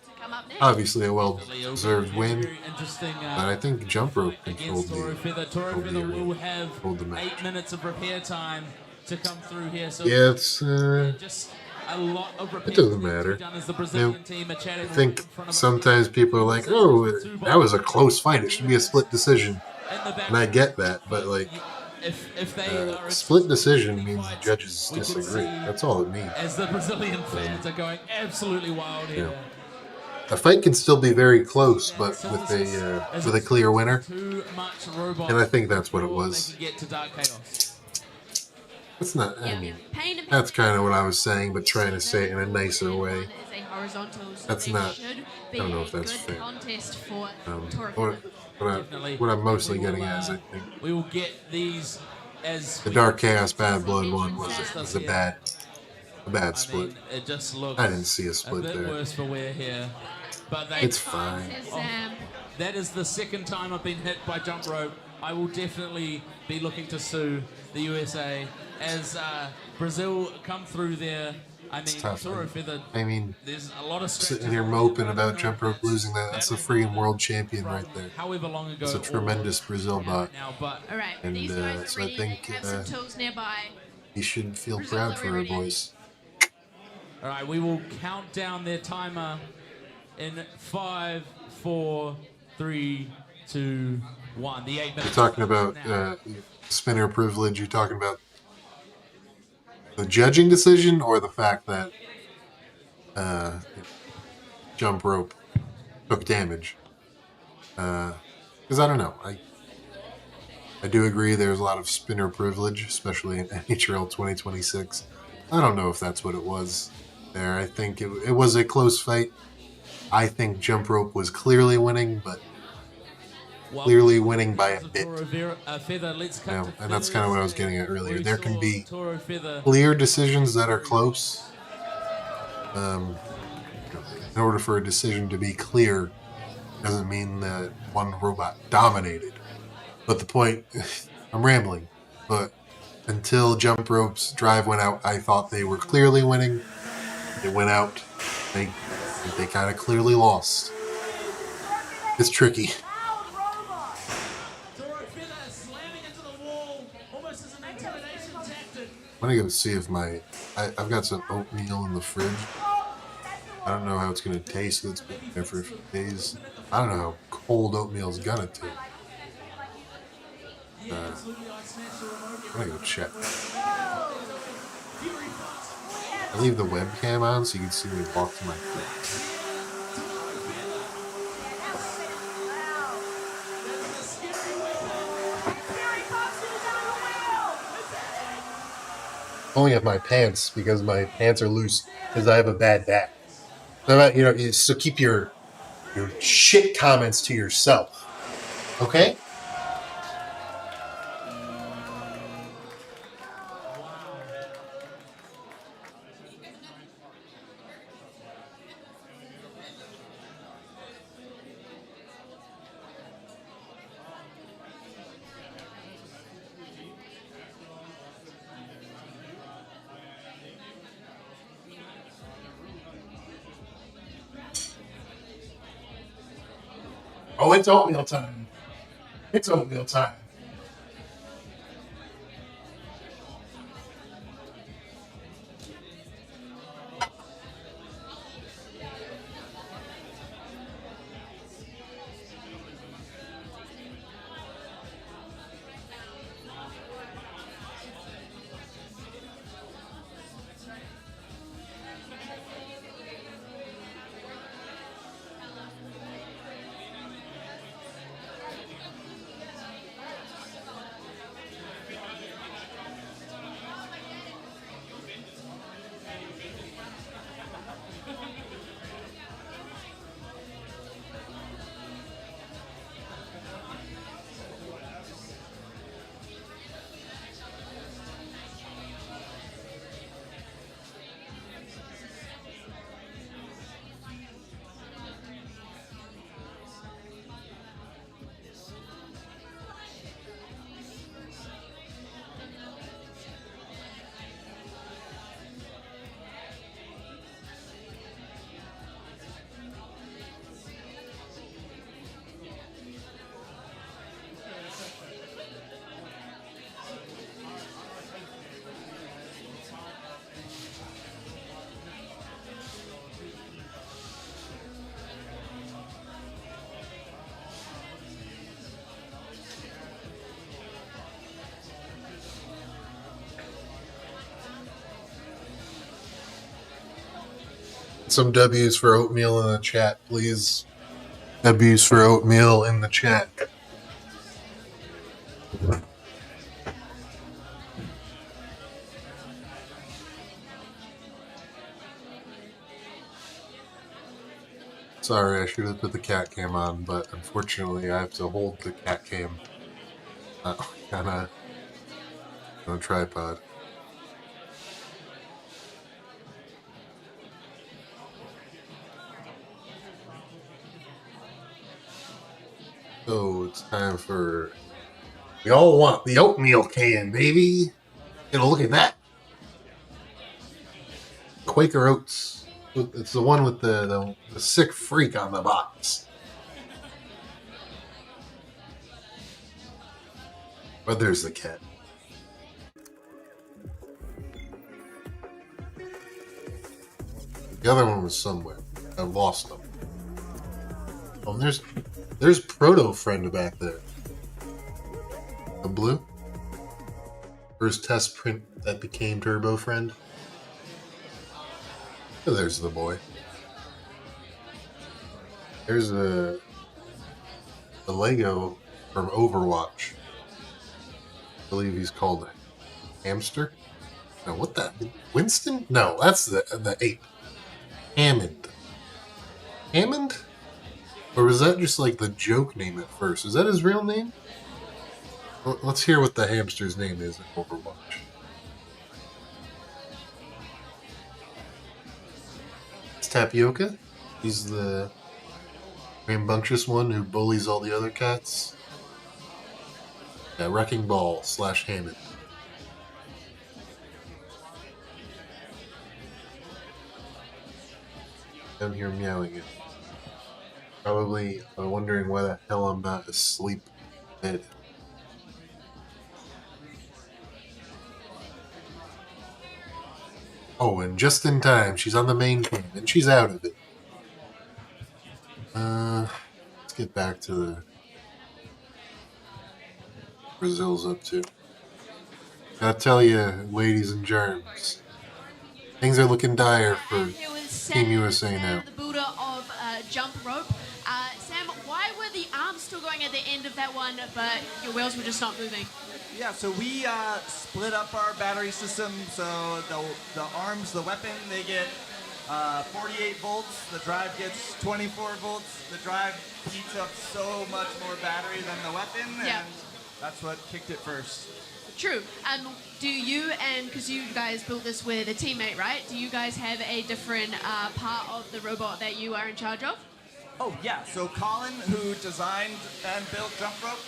obviously a well-deserved win, Very interesting. but I think jump rope Against Toro controlled Feather. Toro controlled the Feather will arena. have Controlled the match. 8 minutes of repair time to come through here. So Yeah, it's just a lot of repair it doesn't to be matter. done as the You Brazilian know, team are chatting I think in front of sometimes people are like, "Oh, that was a close fight. It should be a split decision," in the back. and I get that, but like, If they are split decision means the judges disagree. That's all it means. as the Brazilian fans are going absolutely wild here. Yeah. A fight can still be very close, but with a clear winner, Too much robot. and I think that's what it They was. can get to Dark Chaos. It's not. I Yeah. mean, Pain and that's kind of what I was saying, but trying to say it in a nicer way. Is a horizontal, so That's there not- should I be don't know a if that's good fair. contest for Toro What, Feather. what I'm mostly getting at is I think We will get these as the Dark Chaos Bad Blood one was a bad split. mean, it just looks I didn't see a split bit there. worse for wear here. But they, It's fine. Says, that is the second time I've been hit by jump rope. I will definitely be looking to sue the USA as Brazil come through there. I mean, tough, Toro man. Feather. I mean, There's a lot of sitting here moping about jump rope losing that. That's a freaking world champion right there. However long ago. It's a tremendous Brazil bot. Now, but all right, And, these guys are so I ready. think, They have some tools nearby. You should feel Brazil proud are for our ready. boys. all right, we will count down their timer in 5, 4, 3, 2, 1. The 8 minutes. You're talking about spinner privilege. You're talking about the judging decision or the fact that jump rope took damage. Because I don't know. I do agree there's a lot of spinner privilege, especially in NHL 2026. I don't know if that's what it was there. I think it was a close fight. I think jump rope was clearly winning, but clearly winning by a bit. And And that's kind of what I was getting at earlier. There can be clear decisions that are close. In order for a decision to be clear, doesn't mean that one robot dominated. But the point, I'm rambling, but until jump rope's drive went out, I thought they were clearly winning. It went out. They kind of clearly lost. It's tricky. I'm gonna go see if I've got some oatmeal in the fridge. I don't know how it's gonna taste. It's been there for a few days. I don't know how cold oatmeal's gonna taste. I'm gonna go check. I leave the webcam on so you can see me walk to my fridge. Pulling up my pants because my pants are loose because I have a bad back. So keep your shit comments to yourself, okay? Oh, it's oatmeal time. It's oatmeal time. Some W's for oatmeal in the chat, please. W's for oatmeal in the chat. Sorry, I should have put the cat cam on, but unfortunately I have to hold the cat cam on a tripod. So it's time for... We all want the oatmeal can, baby! Look at that! Quaker Oats. It's the one with the sick freak on the box. But there's the cat. The other one was somewhere. I lost them. Oh, there's Proto Friend back there. A blue? First test print that became Turbo Friend. Oh, there's the boy. There's a Lego from Overwatch. I believe he's called Hamster. No, what the? Winston? No, that's the ape. Hammond. Hammond? Or was that just like the joke name at first? Is that his real name? Let's hear what the hamster's name is in Overwatch. It's Tapioca. He's the rambunctious one who bullies all the other cats. Yeah, Wrecking Ball / Hammond. Down here meowing it. Probably wondering why the hell I'm not asleep dead. Oh, and just in time, she's on the main cam, and she's out of it. Let's get back to the Brazil's up to. Gotta tell you, ladies and germs, things are looking dire for Team USA now. The builder of jump rope. Sam, why were the arms still going at the end of that one, but your wheels were just not moving? Yeah, so we split up our battery system. So the arms, the weapon, they get 48 volts. The drive gets 24 volts. The drive heats up so much more battery than the weapon, and that's what kicked it first. True. Do you, and because you guys built this with a teammate, right? Do you guys have a different part of the robot that you are in charge of? Oh, yeah. So Colin, who designed and built Jump Rope,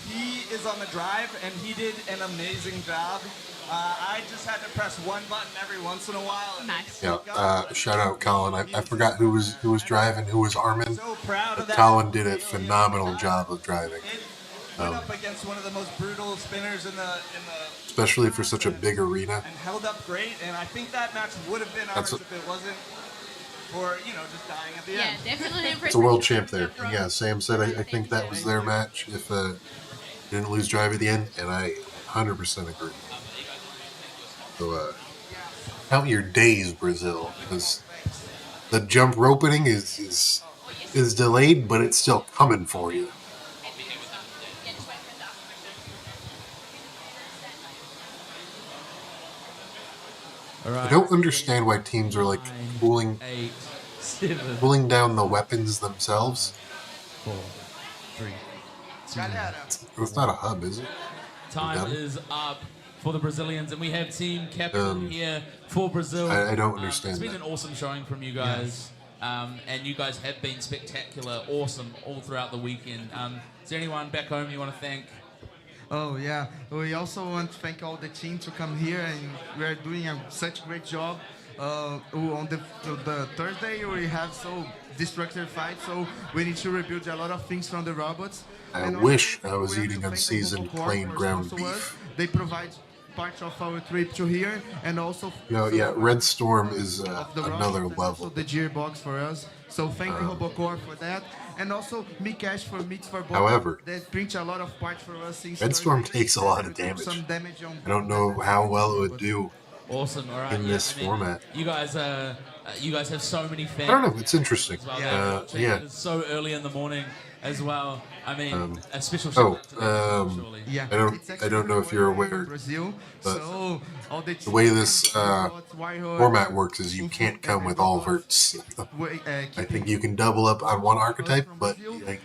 He is on the drive, and he did an amazing job. I just had to press one button every once in a while. Nice. Yeah, shout out Colin. I forgot who was driving, who was arming. So proud of that. Colin did a phenomenal job of driving. Went up against one of the most brutal spinners in the especially for such a big arena. and held up great. And I think that match would have been ours if it wasn't for just dying at the Yeah, end. definitely impressive. It's a world champ there. And yeah, Sam said I think that was their match if didn't lose drive at the end, and I 100% agree. So count your days, Brazil, because the jump ropening is delayed, but it's still coming for you. I don't understand why teams are like cooling down the weapons themselves. 4, 3, 2. It's not a hub, is it? Time is up for the Brazilians, and we have team captain here for Brazil. I don't understand It's been that. an awesome showing from you guys, and you guys have been spectacular, awesome all throughout the weekend. Is there anyone back home you want to thank? Oh yeah, we also want to thank all the team to come here, and we are doing such a great job. On the Thursday we have so destructive fight, so we need to rebuild a lot of things from the robots. I And wish also, I was we have eating to thank the unseasoned Global Corp plain for ground sponsoring us. beef. They provide part of our trip to here, and also Red Storm is of the another robots, level. also the gearbox for us. So thank the Robocorp for that, and also Mikash for Meats for Both. However, that print a lot of parts for us. Since Red Storm Thursday. takes a lot of We took damage. Some damage on I don't know how well it would do Awesome, all right. in this format. You guys have so many fans. I don't know. It's interesting. as well. Yeah. It's so early in the morning as well. I mean, a special shout out to them, surely. Yeah, I don't know if you're aware, Brazil, but so all the way this format works is you can't come with all verts. I think you can double up on one archetype, but like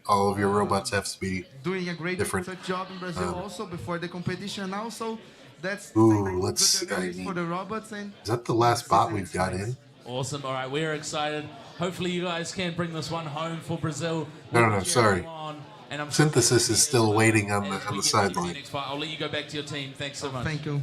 all of your robots have to be doing a great different. job in Brazil also before the competition. Also, that's let's good news for the robots. And is that the last bot we've got in? Awesome. All right, we're excited. Hopefully, you guys can bring this one home for Brazil. No, sorry. And I'm Synthesis is still waiting on as we the get ready for sideline. next fight. I'll let you go back to your team. Thanks so much. Thank you.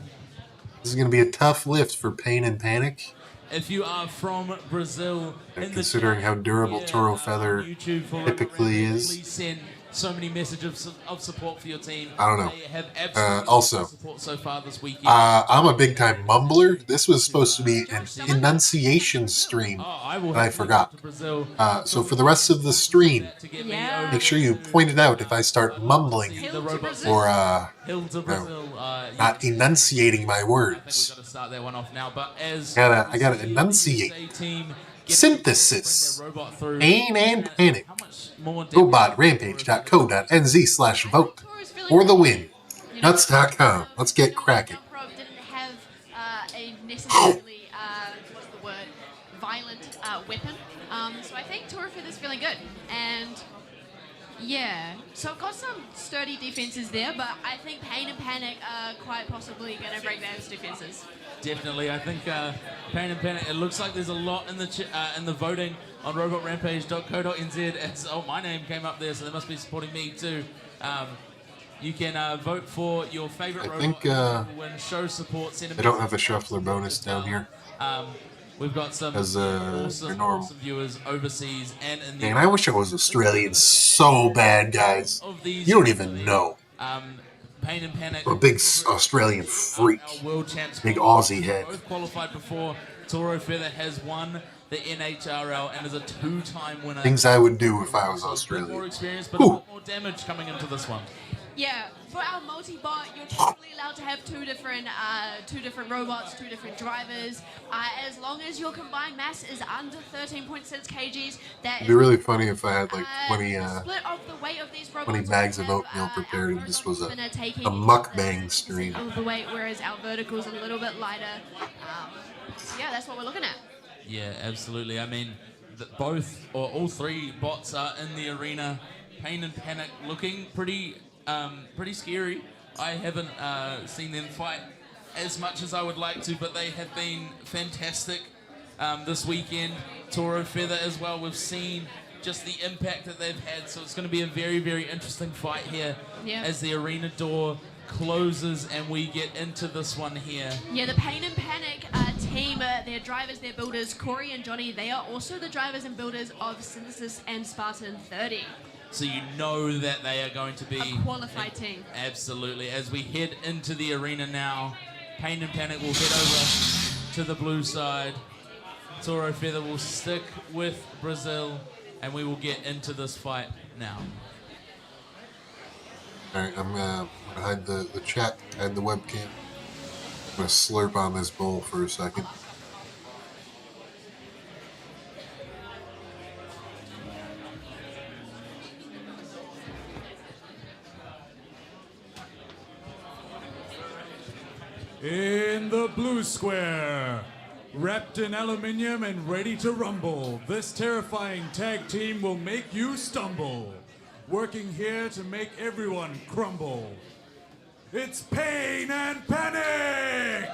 This is going to be a tough lift for Pain and Panic. If you are from Brazil, And in the considering chat how durable here, Toro on Feather YouTube for typically Robot is. Rampage, please send so many messages of support for your team. I don't know. They have absolutely Also, support so far this weekend. I'm a big time mumbler. This was supposed to be an enunciation stream, I will and I have to forgot. go to Brazil So for the rest of the stream, to get Yeah. me over make sure you point it out if I start mumbling the robots or Hill to Brazil. not enunciating my I think we words. got to start that one off now. But as I gotta enunciate. team Synthesis. robot through, Pain and Panic. how much more RobotRampage.co.nz/vote for the win. Nuts.com. Let's get cracking. Probe didn't have a necessarily what's the word, violent weapon. So I think Toro Feather's feeling good, and yeah, so I've got some sturdy defenses there, but I think Pain and Panic are quite possibly going to break those defenses. Definitely, I think Pain and Panic. It looks like there's a lot in the voting on robotrampage.co.nz. It's, my name came up there, so they must be supporting me too. You can vote for your favorite robot. think, when show support. Send I don't have a shuffler bonus down here. We've got some As, they're normal. awesome viewers overseas and in the Man, I wish I was Australian so bad, guys. of these. You don't even know. Pain and Panic. I'm a big Australian freak. Our world champs. Big Aussie head. Both qualified before. Toro Feather has won the NHRL and is a two-time winner. Things I would do if I was So a bit more Australian. experience, but a Ooh. bit more damage coming into this one. Yeah, for our multi-bot, you're typically allowed to have two different robots, two different drivers. As long as your combined mass is under 13.6 kgs, that It'd be really funny if I had like 20, the split of the weight of these robots 20 bags of have, oatmeal prepared and this was a taking mukbang stream. of the weight, whereas our vertical's a little bit lighter. So yeah, that's what we're looking at. Yeah, absolutely. I mean, all three bots are in the arena. Pain and Panic looking pretty scary. I haven't seen them fight as much as I would like to, but they have been fantastic this weekend. Toro Feather as well. We've seen just the impact that they've had. So it's going to be a very, very interesting fight here as the arena door closes and we get into this one here. Yeah, the Pain and Panic team, their drivers, their builders, Corey and Johnny, they are also the drivers and builders of Synthesis and Spartan 30. So you know that they are going to be a qualified team. Absolutely. As we head into the arena now, Pain and Panic will head over to the blue side. Toro Feather will stick with Brazil, and we will get into this fight now. All right, I'm gonna hide the chat and the webcam. I'm gonna slurp on this bowl for a second. In the blue square, wrapped in aluminium and ready to rumble, this terrifying tag team will make you stumble. Working here to make everyone crumble. It's Pain and Panic!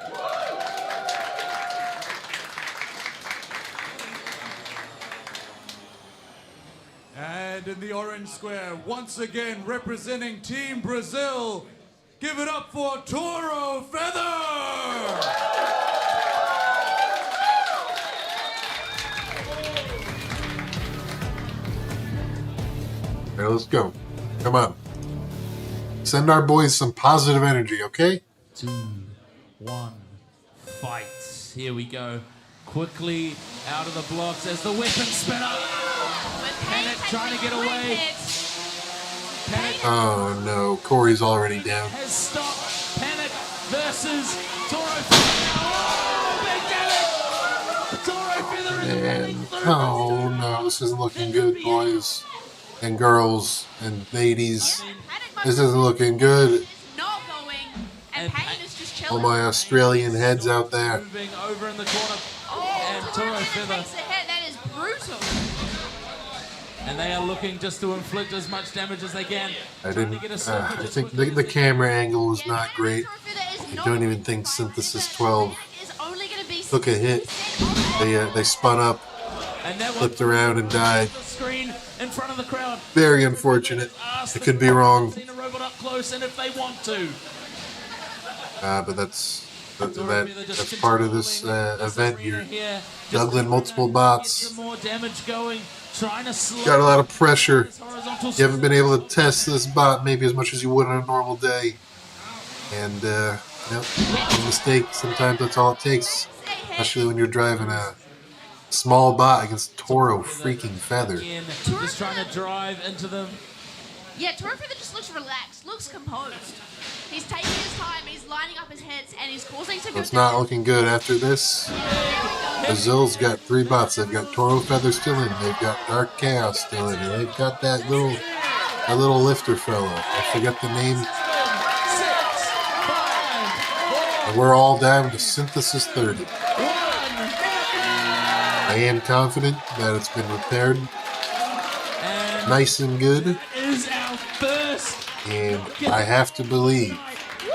And in the orange square, once again representing Team Brazil, give it up for Toro Feather! All right, let's go. Come on. Send our boys some positive energy, okay? 2, 1, fight. Here we go. Quickly out of the blocks as the weapon spin up. Panic trying to get away. Panic. Oh no, Corey's already down. Has stopped. Panic versus Toro Feather. Oh, big damage. Toro Feather is running through. Oh no, this isn't looking good, boys and girls and ladies. This isn't looking good. Not going, and Pain is just chilling. All my Australian heads out there. Moving over in the corner. Oh, And Toro Feather. takes a hit. That is brutal. And they are looking just to inflict as much damage as they can. I think the camera angle was not great. I don't even think Synthesis 12 took a hit. They spun up, flipped around, and died. Screen in front of the crowd. Very unfortunate. I could be wrong. Seen a robot up close, and if they want to. But that's part of this event here. Juggling multiple bots. More damage going. Trying to slow. Got a lot of pressure. You haven't been able to test this bot maybe as much as you would on a normal day. And, yep, a mistake. Sometimes that's all it takes. Especially when you're driving a small bot against Toro freaking Feather. Just trying to drive into them. Yeah, Toro Feather just looks relaxed, looks composed. He's taking his time, he's lining up his hits, and he's causing some. It's not looking good after this. Brazil's got 3 bots. They've got Toro Feather still in. They've got Dark Chaos still in. And they've got that little lifter fella. I forget the name. 6, 5, 4, And we're all down to Synthesis 30. 1. I am confident that it's been repaired. And Nice and good. is our first. And I have to believe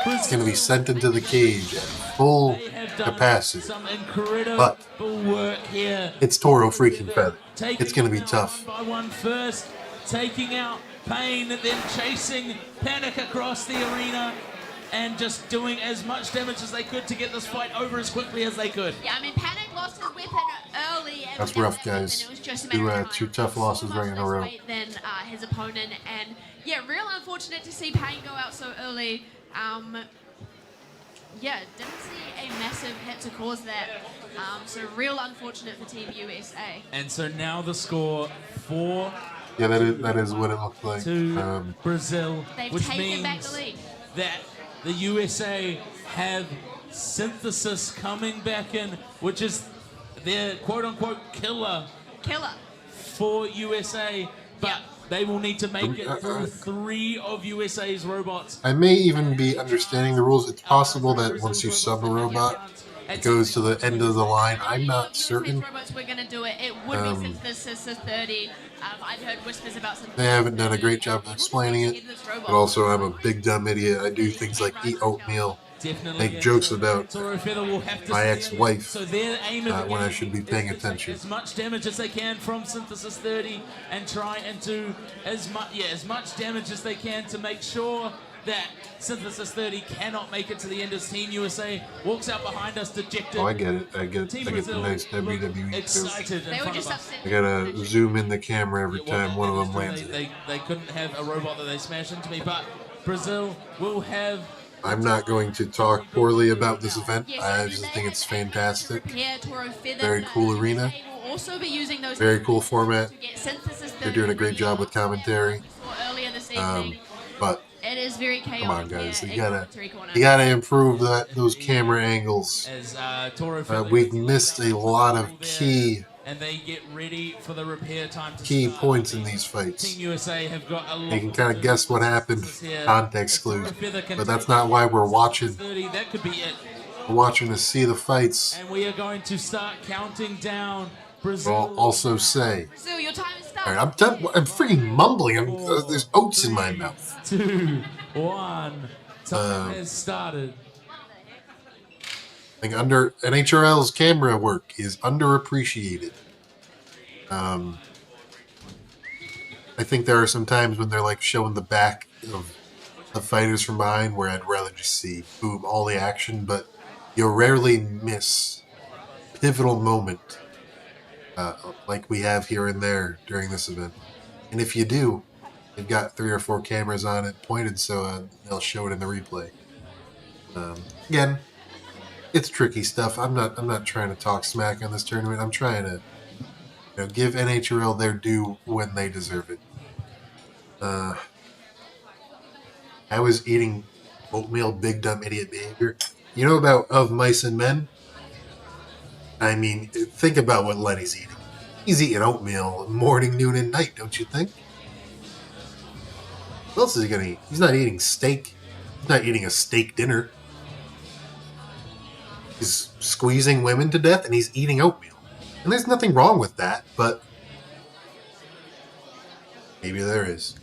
it's going to be sent into the cage at full capacity. Some incredible But work here. it's Toro freaking Feather. Taking It's going to be them tough. One by one first, taking out Pain, then chasing Panic across the arena, and just doing as much damage as they could to get this fight over as quickly as they could. Yeah, I mean, Panic lost his weapon early. And That's rough, guys. It was just a matter of time. Two tough losses right in a row. Than his opponent, and yeah, real unfortunate to see Pain go out so early. Yeah, didn't see a massive hit to cause that. So real unfortunate for Team USA. And so now the score 4. Yeah, that is what it looked like. To Brazil, They've which taken means back the lead. that the USA have Synthesis coming back in, which is their quote-unquote killer for USA, but they will need to make it through 3 of USA's robots. I may even be understanding the rules. It's possible that once you sub a robot, it goes to the end of the line. I'm not certain. Robots were going to do it. It would be Synthesis 30. I've heard whispers about Synthesis. They haven't done a great job of explaining it. But also, I'm a big dumb idiot. I do things like eat oatmeal definitely make jokes about Toro Feather will have to my stay ex-wife so their aim of the when I game should be is paying to take attention. as much damage as they can from Synthesis 30 and try and do as much damage as they can to make sure that Synthesis 30 cannot make it to the end as Team USA walks out behind us dejected. Oh, I get it. I get Team the Brazil nice WWE joke. excited in They were front just of us. upset. I gotta zoom in the camera every Yeah, well, time one of that them is lands true. it. They couldn't have a robot that they smash into me, but Brazil will have. I'm not going to talk poorly about this event. Yes, I and just they think have it's 8 minutes to fantastic. repair Toro Feather. Very cool The arena. USA will also be using those Very 8 cool minutes format. to get Synthesis 30 They're doing a great ready job with after commentary. what we saw earlier this evening. But It is very chaotic. come on, guys, here you in gotta commentary corner. improve those camera angles. As Toro Feather We've missed a lot of key and they get ready for the repair time to key start. points in these fights. Team USA have got a lot. You can kind of guess what happened, here. context If Toro clues, Feather can but that's take not why we're watching. 30, that could be it. We're watching to see the fights. And we are going to start counting down. Brazil. I'll also say, So your time is all started. right, I'm freaking mumbling. There's oats in my mouth. 2, 1. Time has started. I think NHRL's camera work is underappreciated. I think there are some times when they're like showing the back of the fighters from behind where I'd rather just see boom all the action, but you'll rarely miss pivotal moment like we have here and there during this event. And if you do, they've got 3 or 4 cameras on it pointed, so they'll show it in the replay. Again, it's tricky stuff. I'm not trying to talk smack on this tournament. I'm trying to give NHRL their due when they deserve it. I was eating oatmeal, big dumb idiot behavior. You know about Of Mice and Men? I mean, think about what Lenny's eating. He's eating oatmeal morning, noon, and night, don't you think? What else is he gonna eat? He's not eating steak. He's not eating a steak dinner. He's squeezing women to death and he's eating oatmeal. And there's nothing wrong with that, but maybe there is.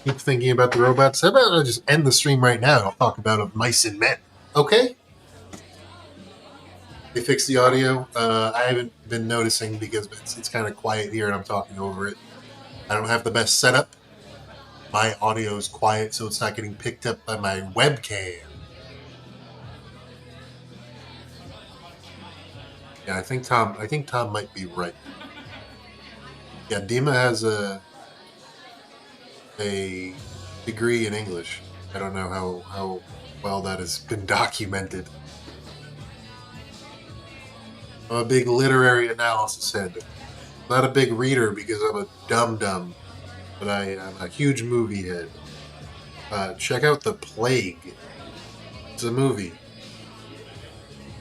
Keep thinking about the robots. How about I just end the stream right now and I'll talk about Of Mice and Men. Okay? They fixed the audio. I haven't been noticing because it's kind of quiet here and I'm talking over it. I don't have the best setup. My audio is quiet, so it's not getting picked up by my webcam. Yeah, I think Tom might be right. Yeah, Dima has a degree in English. I don't know how well that has been documented. I'm a big literary analysis head. Not a big reader because I'm a dum-dum, but I'm a huge movie head. Check out The Plague. It's a movie.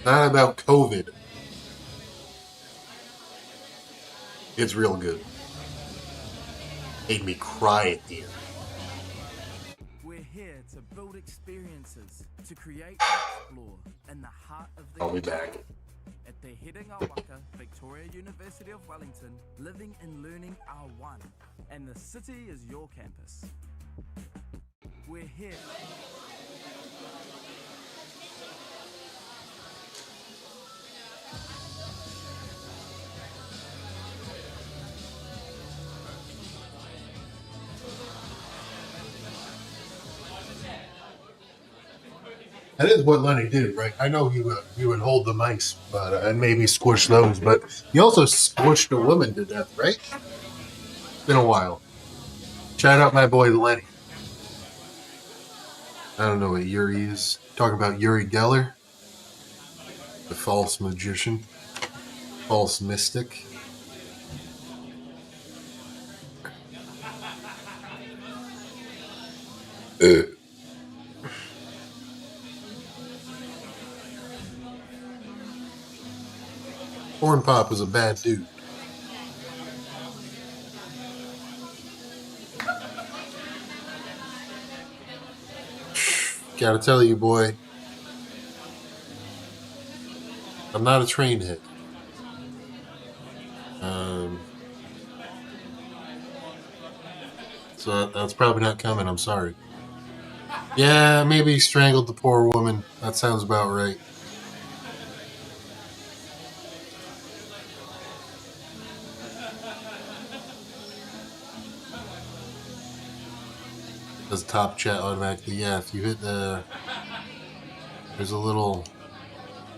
Not about COVID. It's real good. Made me cry at the end. We're here to build experiences, to create and explore in the heart of the I'll be back. At the Hiringawaka Victoria University of Wellington, living and learning are one, and the city is your campus. We're here. That is what Lenny did, right? I know he would hold the mice, but and maybe squish those, but he also squished a woman to death, right? It's been a while. Shout out my boy Lenny. I don't know what Yuri is. Talking about Yuri Geller, the false magician, false mystic. Corn Pop is a bad dude. Gotta tell you, boy, I'm not a train head. So that's probably not coming. I'm sorry. Yeah, maybe he strangled the poor woman. That sounds about right. Does top chat automatically? Yeah, if you hit the... There's a little...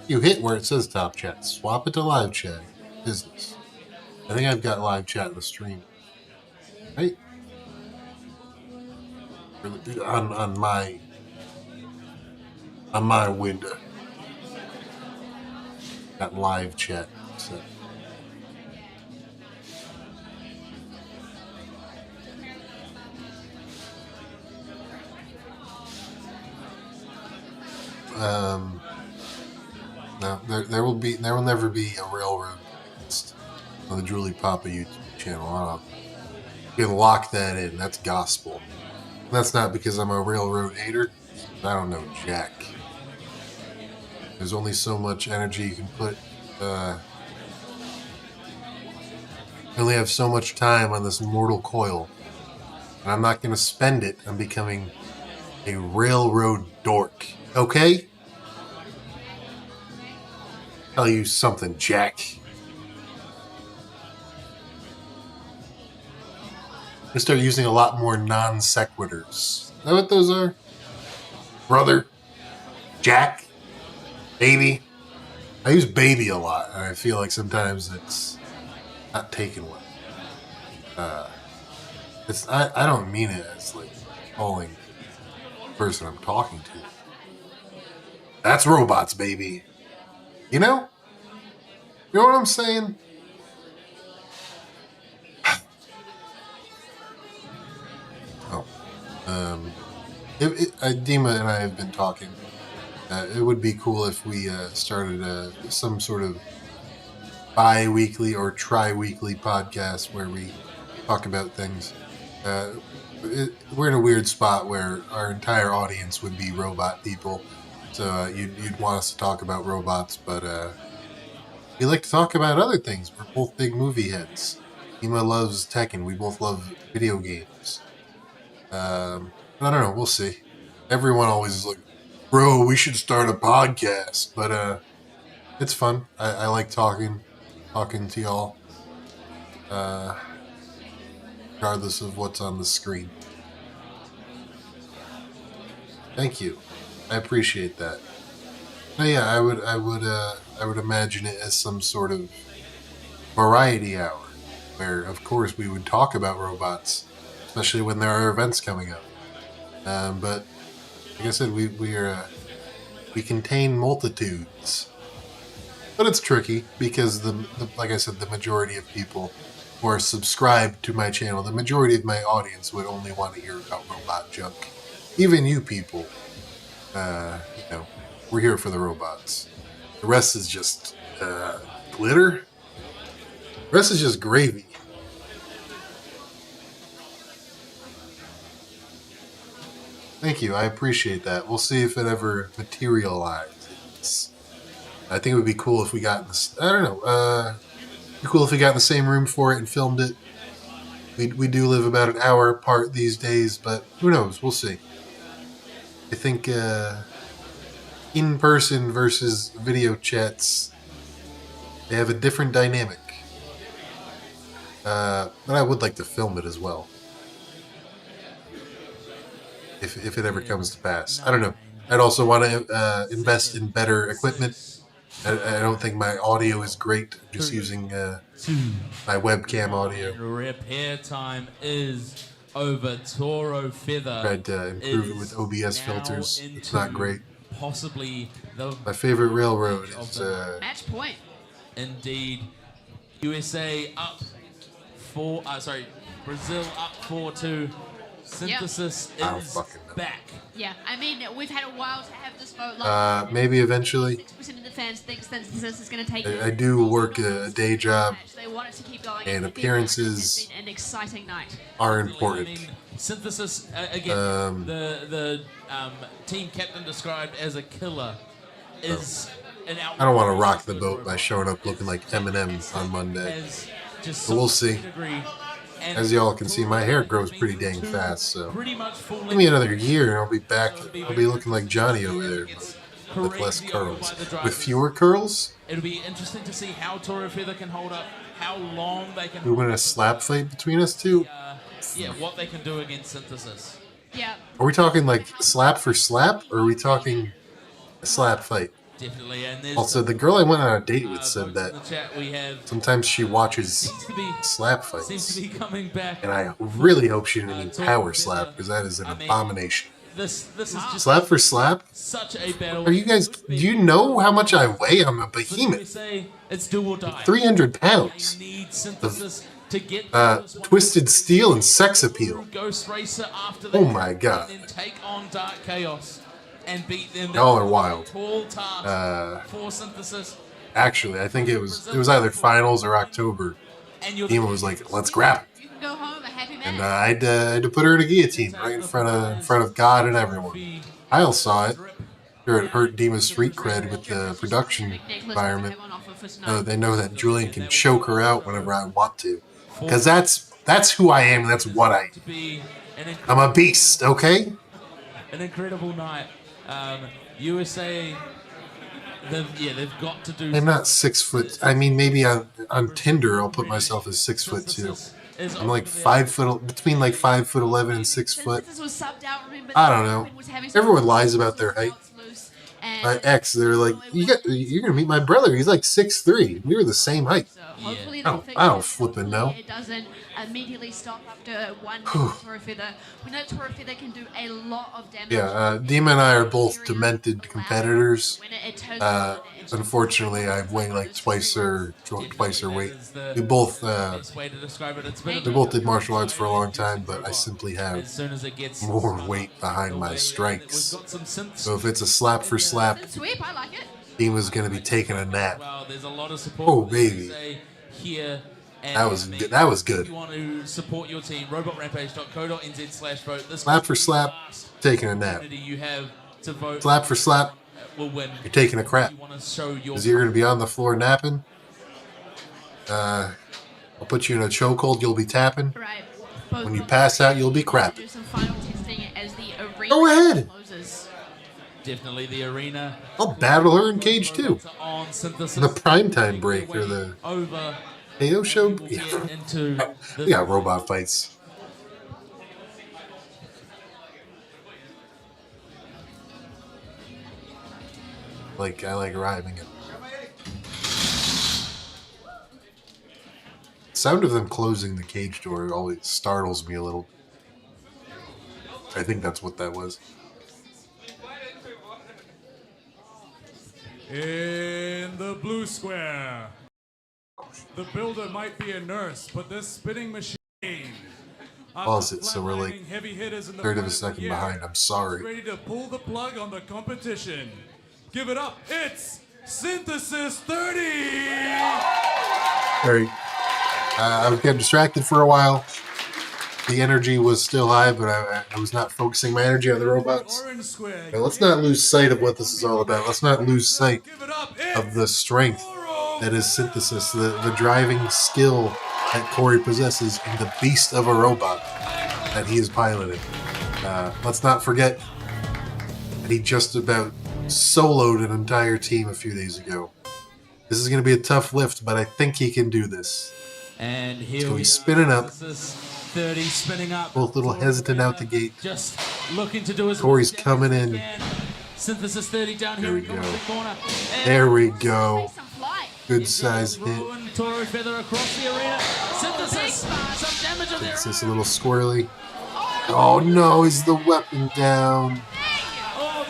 You hit where it says top chat. Swap it to live chat. Business. I think I've got live chat in the stream. Right? On my window. Got live chat. So. No, there will never be a railroad on the Julie Papa YouTube channel. You can lock that in. That's gospel. That's not because I'm a railroad hater. I don't know jack. There's only so much energy you can put. You only have so much time on this mortal coil. And I'm not going to spend it on becoming a railroad dork. Okay? Tell you something, Jack. I start using a lot more non sequiturs. Is that what those are? Brother, Jack, baby. I use baby a lot, and I feel like sometimes it's not taken well. I don't mean it as like calling the person I'm talking to. That's robots, baby. You know? You know what I'm saying? Dima and I have been talking. It would be cool if we started some sort of bi-weekly or tri-weekly podcast where we talk about things. We're in a weird spot where our entire audience would be robot people. So you'd want us to talk about robots, but we like to talk about other things. We're both big movie heads. Dima loves Tekken. We both love video games. I don't know. We'll see. Everyone always is like, bro, we should start a podcast. But it's fun. I like talking to y'all. Regardless of what's on the screen. Thank you. I appreciate that. But yeah, I would imagine it as some sort of variety hour, where of course we would talk about robots, especially when there are events coming up. But like I said, we contain multitudes, but it's tricky because the like I said, the majority of people who are subscribed to my channel, the majority of my audience would only want to hear about robot junk. Even you people. We're here for the robots. The rest is just glitter. The rest is just gravy. Thank you. I appreciate that. We'll see if it ever materializes. I think it would be cool if we got this. I don't know. It'd be cool if we got in the same room for it and filmed it. We do live about an hour apart these days, but who knows? We'll see. I think in-person versus video chats, they have a different dynamic. But I would like to film it as well. If it ever comes to pass. I don't know. I'd also want to invest in better equipment. I don't think my audio is great. I'm just using my webcam audio. Repair time is over. Toro Feather. Tried to improve it with OBS filters. It's not great. Possibly my favorite railroad is match point. Indeed, USA up Brazil up 4-2. Synthesis is back. Yeah, I mean, we've had a while to have this vote. Maybe eventually. 6% of the fans think Synthesis is going to take it. I do work a day job, they want it to keep going. and appearances an exciting night. are important. I mean, Synthesis, again, the team captain described as a killer is an out. I don't want to rock the boat by showing up looking like Eminem on Monday. But we'll see. And As y'all can see, my hair grows pretty dang fast, so pretty much full give me another year and I'll be back. I'll be looking like Johnny over there, with less curls. With fewer curls? It'll be interesting to see how Toro Feather can hold up, how long they can. We win a slap fight between us two? Yeah, what they can do against Synthesis. Yeah. Are we talking like slap for slap, or are we talking a slap fight? Definitely. And there's Also, the girl I went on a date with said that in the chat we have sometimes she watches seems to be slap seems to fights. be coming back. And I really hope she didn't mean power slap, because that is an abomination. This is just Slap for slap? such a battle. Are you guys, do you know how much I weigh? I'm a We behemoth. say it's do or die. 300 pounds. They need Synthesis to get Twisted Steel and Sex Appeal. Ghost Racer after that. Oh my god. And then take on Dark Chaos and beat them. Y'all are wild. Tall task for Synthesis. Actually, I think it was either finals or October. And you're Dima was like, let's grab it. You can go home a happy man. And I had to put her in a guillotine right in front of God and everyone. Kyle saw it. Sure, it hurt Dima's street cred with the production environment. They know that Julian can choke her out whenever I want to. Because that's who I am, and that's what I do. I'm a beast, okay? An incredible night. USA, they've got to do. I'm not 6 foot. I mean, maybe on Tinder I'll put myself as 6'2". I'm like 5 foot, between like 5'11" and 6 foot. I don't know. Everyone lies about their height. My ex, they're like, you're gonna meet my brother. He's like 6'3". We were the same height. Hopefully I don't flipping know. It doesn't immediately stop after one Toro Feather. We know Toro Feather can do a lot of damage. Yeah, Dima and I are both demented competitors. Unfortunately, I weigh like twice her weight. We both did martial arts for a long time, but I simply have more weight behind my strikes. So if it's a slap for slap, Sweep, I like it. Dima's gonna be taking a nap. Well, there's a lot of support. Oh baby. Here. That was good. That was good. If you want to support your team, robotrampage.co.nz/vote. Slap for slap, taking a nap. You have to vote. Slap for slap, will win. you're taking a crap. Because you're going to be on the floor napping. I'll put you in a chokehold, you'll be tapping. Right. When you pass out, you'll be crapping. Do some final testing as the arena Go ahead. closes. Definitely the arena. I'll battle her in Cage 2. On Synthesis. The primetime break or the over KO show. Yeah. Into We got robot fights. I like rhyming it. The sound of them closing the cage door always startles me a little. I think that's what that was. In the blue square, the builder might be a nurse, but this spinning machine. Pause it, so we're like third of a second behind. I'm sorry. Ready to pull the plug on the competition. Give it up. It's Synthesis 30. Alright. I was getting distracted for a while. The energy was still high, but I was not focusing my energy on the robots. Now, let's not lose sight of what this is all about. Let's not lose sight of the strength that is Synthesis, the driving skill that Corey possesses, and the beast of a robot that he is piloting. Let's not forget that he just about soloed an entire team a few days ago. This is going to be a tough lift, but I think he can do this. And here So he's spinning up. 30 spinning up. Both a little hesitant out the gate. Just looking to do his Corey's coming in. Synthesis 30 down here in the corner. There we go. Good size hit. Toro Feather across the arena. Synthesis. Some damage on there. It's just a little squirrely. Oh no, is the weapon down?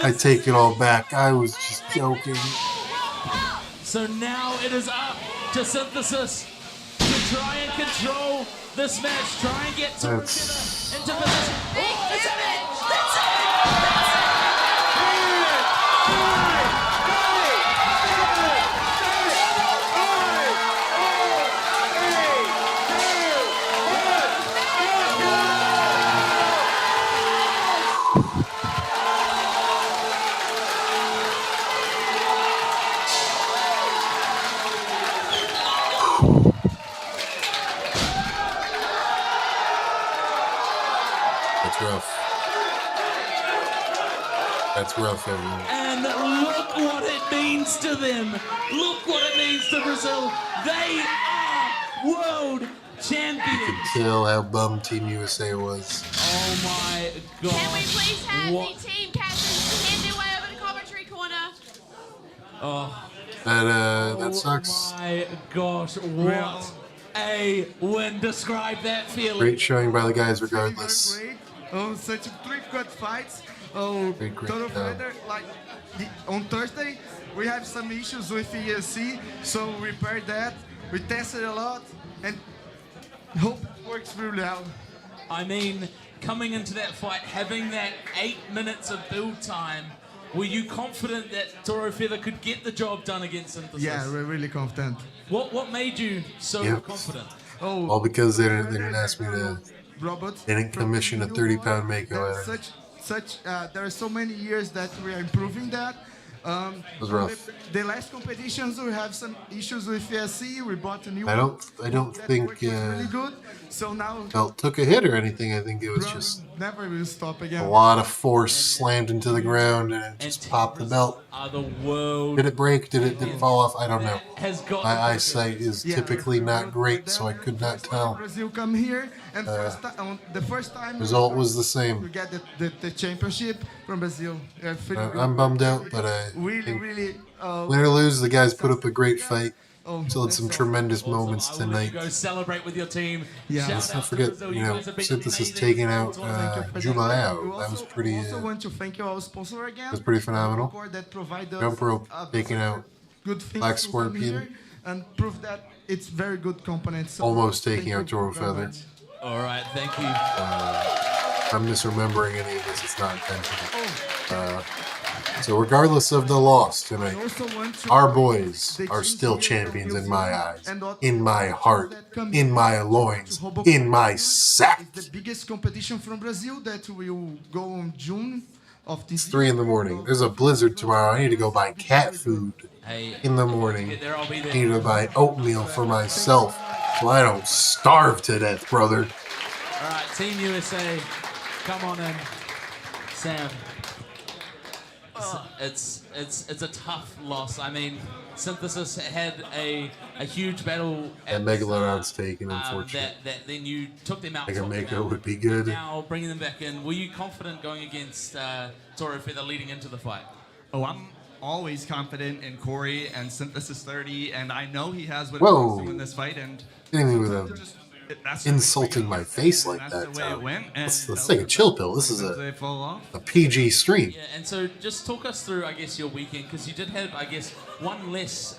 I take it all back. I was just joking. So now it is up to Synthesis to try and control this match. Try and get Toro Feather into position. Oh, that's it! That's it! rough. That's rough, everyone. And look what it means to them. Look what it means to Brazil. They are world champions. You could tell how bummed Team USA was. Oh my God. Can we please have the team captains hand their way over to commentary corner? Oh. That sucks. Oh my gosh, what a win. Describe that feeling. Great showing by the guys regardless. Great. Oh, such three good fights. Oh, Great total fighter. Like on Thursday, we have some issues with ESC, so we repaired that. We tested a lot, and hope it works really well. I mean, coming into that fight, having that 8 minutes of build time, were you confident that Toro Feather could get the job done against Synthesis? Yeah, we're really confident. What made you so confident? Oh, well, because they didn't ask me to. Robert, They didn't commission a 30-pound Mako. There are so many years that we are improving that. It was rough. The last competitions we have some issues with ESC. We bought a new. I don't think really good. So now Belt took a hit or anything. I think it was just never will stop again. a lot of force slammed into the ground and it just popped the belt. Did it break? Did it fall off? I don't know. My eyesight is typically not great, so I could not tell. Brazil come here, and the first time result was the same. We get the championship from Brazil. I'm bummed out, but I think win or lose, the guys put up a great fight. Still had some tremendous moments tonight. Go celebrate with your team. Yeah, let's not forget, Synthesis taking out Jubilao. That was pretty. I also want to thank you, our sponsor again. That was pretty phenomenal. That provide us Jump rope taking out good things Black to come Scorpion. here and prove that it's very good company. So Almost thank taking you out Toro very Feather. much. All right, thank you. I'm misremembering any of this. It's not intentional. So regardless of the loss tonight, our boys are still champions in my eyes, in my heart, in my loins, in my sack. The biggest competition from Brazil that will go on June of this It's 3 in the morning. There's a blizzard tomorrow. I need to go buy cat food in the morning. I need to buy oatmeal for myself so I don't starve to death, brother. All right, Team USA, come on in. Sam. It's a tough loss. I mean, Synthesis had a huge battle. And Megalodon's taken, unfortunately. That then you took them out. Like a Mako would be good. Now bringing them back in. Were you confident going against Toro Feather leading into the fight? Oh, I'm always confident in Corey and Synthesis 30, and I know he has what it Whoa. takes to win this fight. And Hitting me with a insulting my face like that. Let's take a chill pill. This is a PG stream. Yeah, and so just talk us through, I guess, your weekend, because you did have, I guess, one less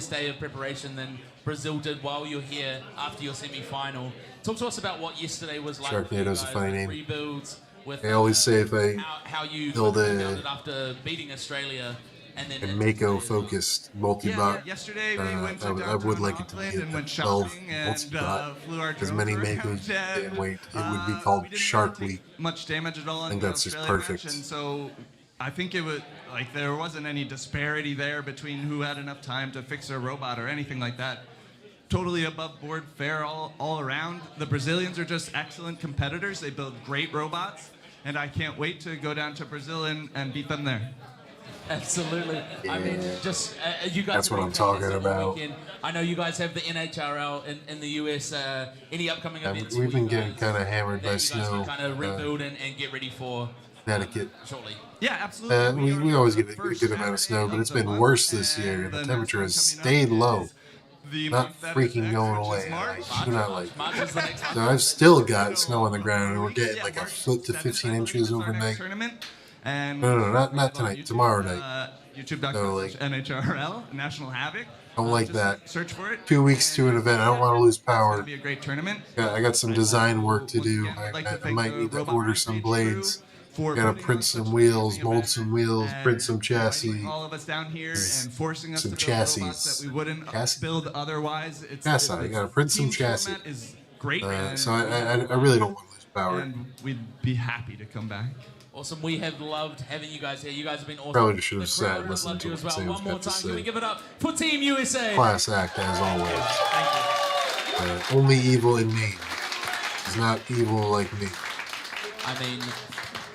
day of preparation than Brazil did while you're here after your semi-final. Talk to us about what yesterday was like. Sharknado's a funny name. Rebuilds with I always say if I how you build it after beating Australia. And then Mako-focused multi-bot. Yesterday we went to I would like it to be and went 12 shopping and multi-bot. flew our As many drone Makos as around, you can wait. It would be called Shark Week. Much damage at all. I think in the that's just Australian perfect. match, and so I think it was like there wasn't any disparity there between who had enough time to fix their robot or anything like that. Totally above board, fair all around. The Brazilians are just excellent competitors. They build great robots, and I can't wait to go down to Brazil and beat them there. Absolutely. I mean, just you guys. That's what I'm talking about. Weekend. I know you guys have the NHRL in the US. Any upcoming events? We've been getting kind of hammered by that you guys snow. can kind of rebuild and get ready for Connecticut. shortly. Yeah, absolutely. We always get a good amount of snow, but it's been worse this year. The temperature has stayed low. Not freaking going away. I do not like it. So I've still got snow on the ground, and we're getting like a foot to 15 inches overnight. No, not tonight. Tomorrow night. YouTube.com/NHRL National Havoc. Don't like that. Search for it. 2 weeks to an event. I don't want to lose power. It'll be a great tournament. I got some design work to do. I might need to order some blades. Gotta print some wheels, mold some wheels, print some chassis. All of us down here and forcing us some to build chassis. robots that we wouldn't build otherwise. Chassis. I gotta print some team chassis. format is great. So I really don't want to lose power. And we'd be happy to come back. Awesome. We have loved having you guys here. You guys have been awesome. Probably just should have The sat crowd and has listened loved to you what as well. Sam's One more got to time. Can we say. give it up for Team USA? Class act as always. Only evil in me is not evil like me. I mean,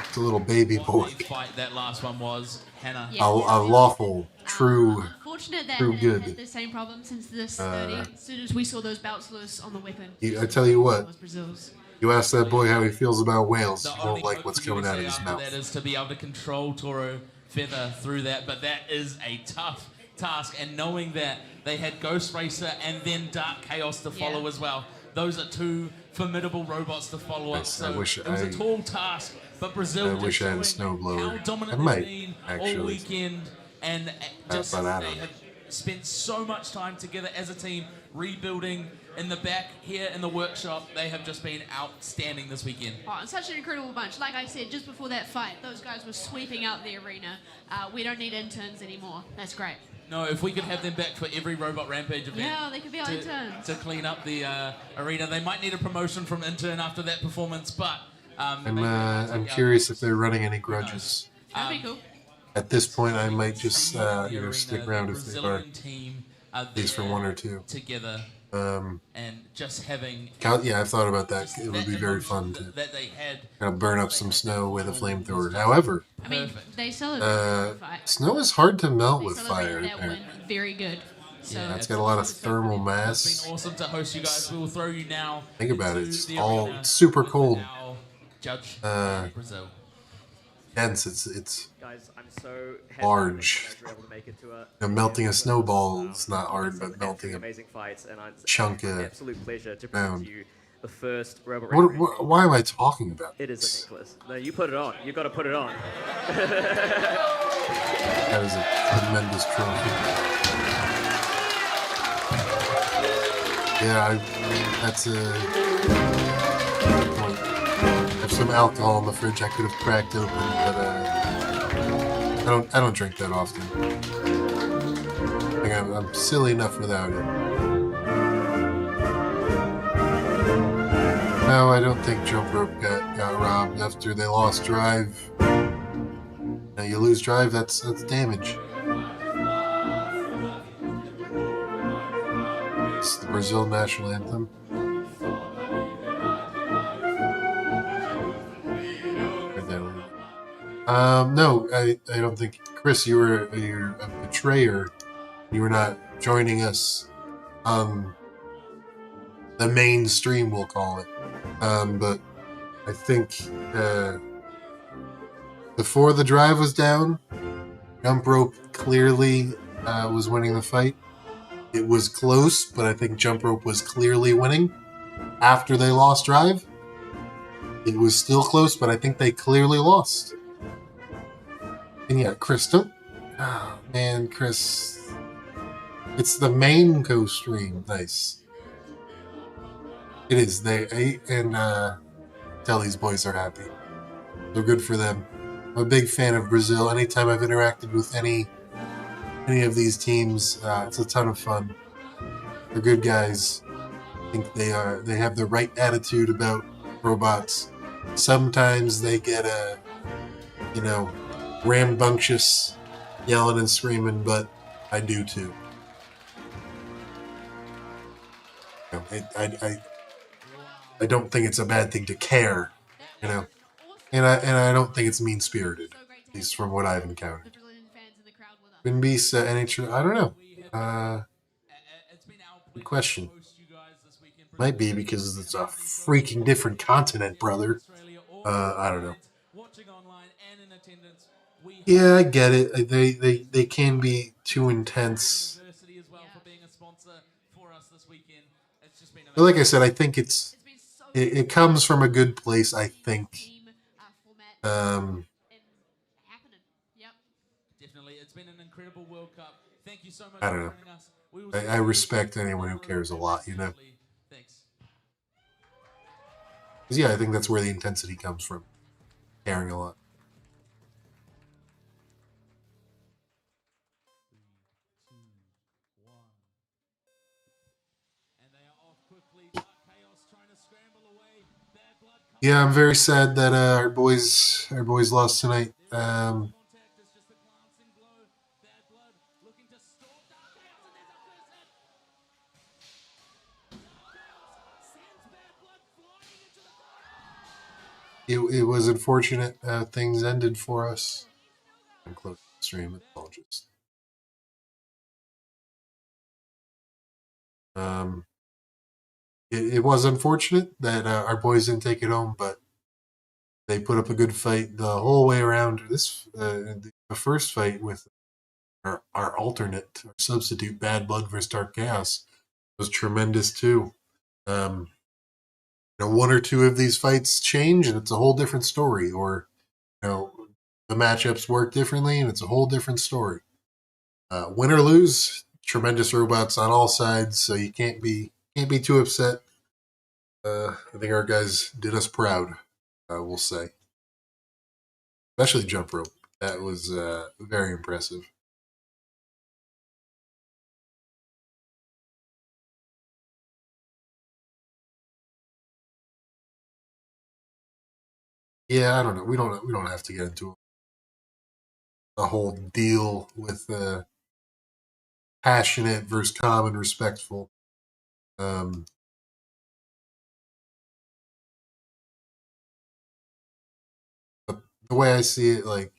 it's a little baby boy. what a fight that last one was, Hannah. Yeah. A lawful, true, Unfortunate that true Hannah good. had the same problem since this 30. As soon as we saw those belts loose on the weapon, I tell you what, was Brazil's. you ask that boy how he feels about whales, The he only won't like hope what's for coming out of USA his after mouth. that is to be able to control Toro Feather through that, but that is a tough task. And knowing that they had Ghost Racer and then Dark Chaos to follow as well, those are two formidable robots to follow up. So it was a tall task, but Brazil I wish I had a snowblower. how dominant I might, they've been actually. all weekend, and just but I they don't know. have spent so much time together as a team, rebuilding in the back here in the workshop. They have just been outstanding this weekend. Oh, and such an incredible bunch. Like I said, just before that fight, those guys were sweeping out the arena. We don't need interns anymore. That's great. No, if we could have them back for every Robot Rampage event. Yeah, they could be our interns. To clean up the arena. They might need a promotion from intern after that performance, but... I'm curious if they're running any grudges. That'd be cool. At this point, I might just stick around if they are. Brazilian team are At least for one or two. together, and just having... Yeah, I've thought about that. It would be very fun to kind of burn up some snow with a flamethrower. However, I mean, they celebrate the fight. snow is hard to melt They with celebrated fire. that Apparently. win very good. So It's got a lot of thermal It's mass. been awesome to host you guys. We will throw you now. Think about it. into It's the all arena super with cold. our Judge Brazil. Dense. It's Guys, I'm so large. that you guys were able to make it to a, melting a snowball is not hard, but some melting a amazing fights, and it's chunk an of absolute pleasure to ground. present to you the first Robot Rampage. Why am I talking about It is this? a necklace. No, you put it on. You got to put it on. That is a tremendous trophy. Yeah, that's a good point. I have some alcohol in the fridge I could have cracked open, but I don't drink that often. I think I'm silly enough without it. No, I don't think Jump Rope got robbed after they lost drive. Now you lose drive, that's damage. It's the Brazil national anthem. No, I don't think, Chris, you're a betrayer. You were not joining us on the mainstream, we'll call it. But I think before the drive was down, Jump Rope clearly was winning the fight. It was close, but I think Jump Rope was clearly winning. After they lost drive, it was still close, but I think they clearly lost. And yeah, Chris, don't... Oh, man, Chris... It's the main co-stream. Nice. It is. Tell these boys are happy. They're good for them. I'm a big fan of Brazil. Anytime I've interacted with any of these teams, it's a ton of fun. They're good guys. I think they have the right attitude about robots. Sometimes they get rambunctious, yelling and screaming, but I do too. I don't think it's a bad thing to care, and I don't think it's mean spirited, at least from what I've encountered. Twin Beast, NHL, I don't know. Good question. Might be because it's a freaking different continent, brother. I don't know. Yeah, I get it. They can be too intense. But like I said, I think it comes from a good place, I think. Definitely. It's been an incredible World Cup. Thank you so much I don't know. for joining us. I respect anyone who cares a lot, Thanks. Because yeah, I think that's where the intensity comes from. Caring a lot. Yeah, I'm very sad that our boys lost tonight. it was unfortunate how things ended for us. I'm close to the stream. Apologies. It was unfortunate that our boys didn't take it home, but they put up a good fight the whole way around. The first fight with our alternate, our substitute, Bad Blood versus Dark Chaos was tremendous too. One or two of these fights change, and it's a whole different story. Or the matchups work differently, and it's a whole different story. Win or lose, tremendous robots on all sides, so you can't be too upset. I think our guys did us proud. We'll say, especially jump rope. That was very impressive. Yeah, I don't know. We don't have to get into a whole deal with passionate versus calm and respectful. The way I see it, like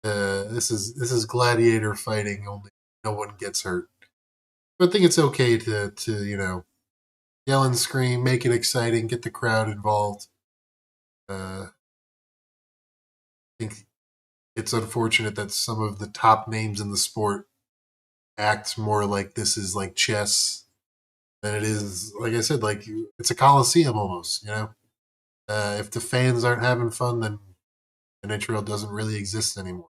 this is gladiator fighting. Only no one gets hurt. But I think it's okay to yell and scream, make it exciting, get the crowd involved. I think it's unfortunate that some of the top names in the sport act more like this is like chess than it is, like I said, like it's a coliseum almost. If the fans aren't having fun, then the Trail doesn't really exist anymore.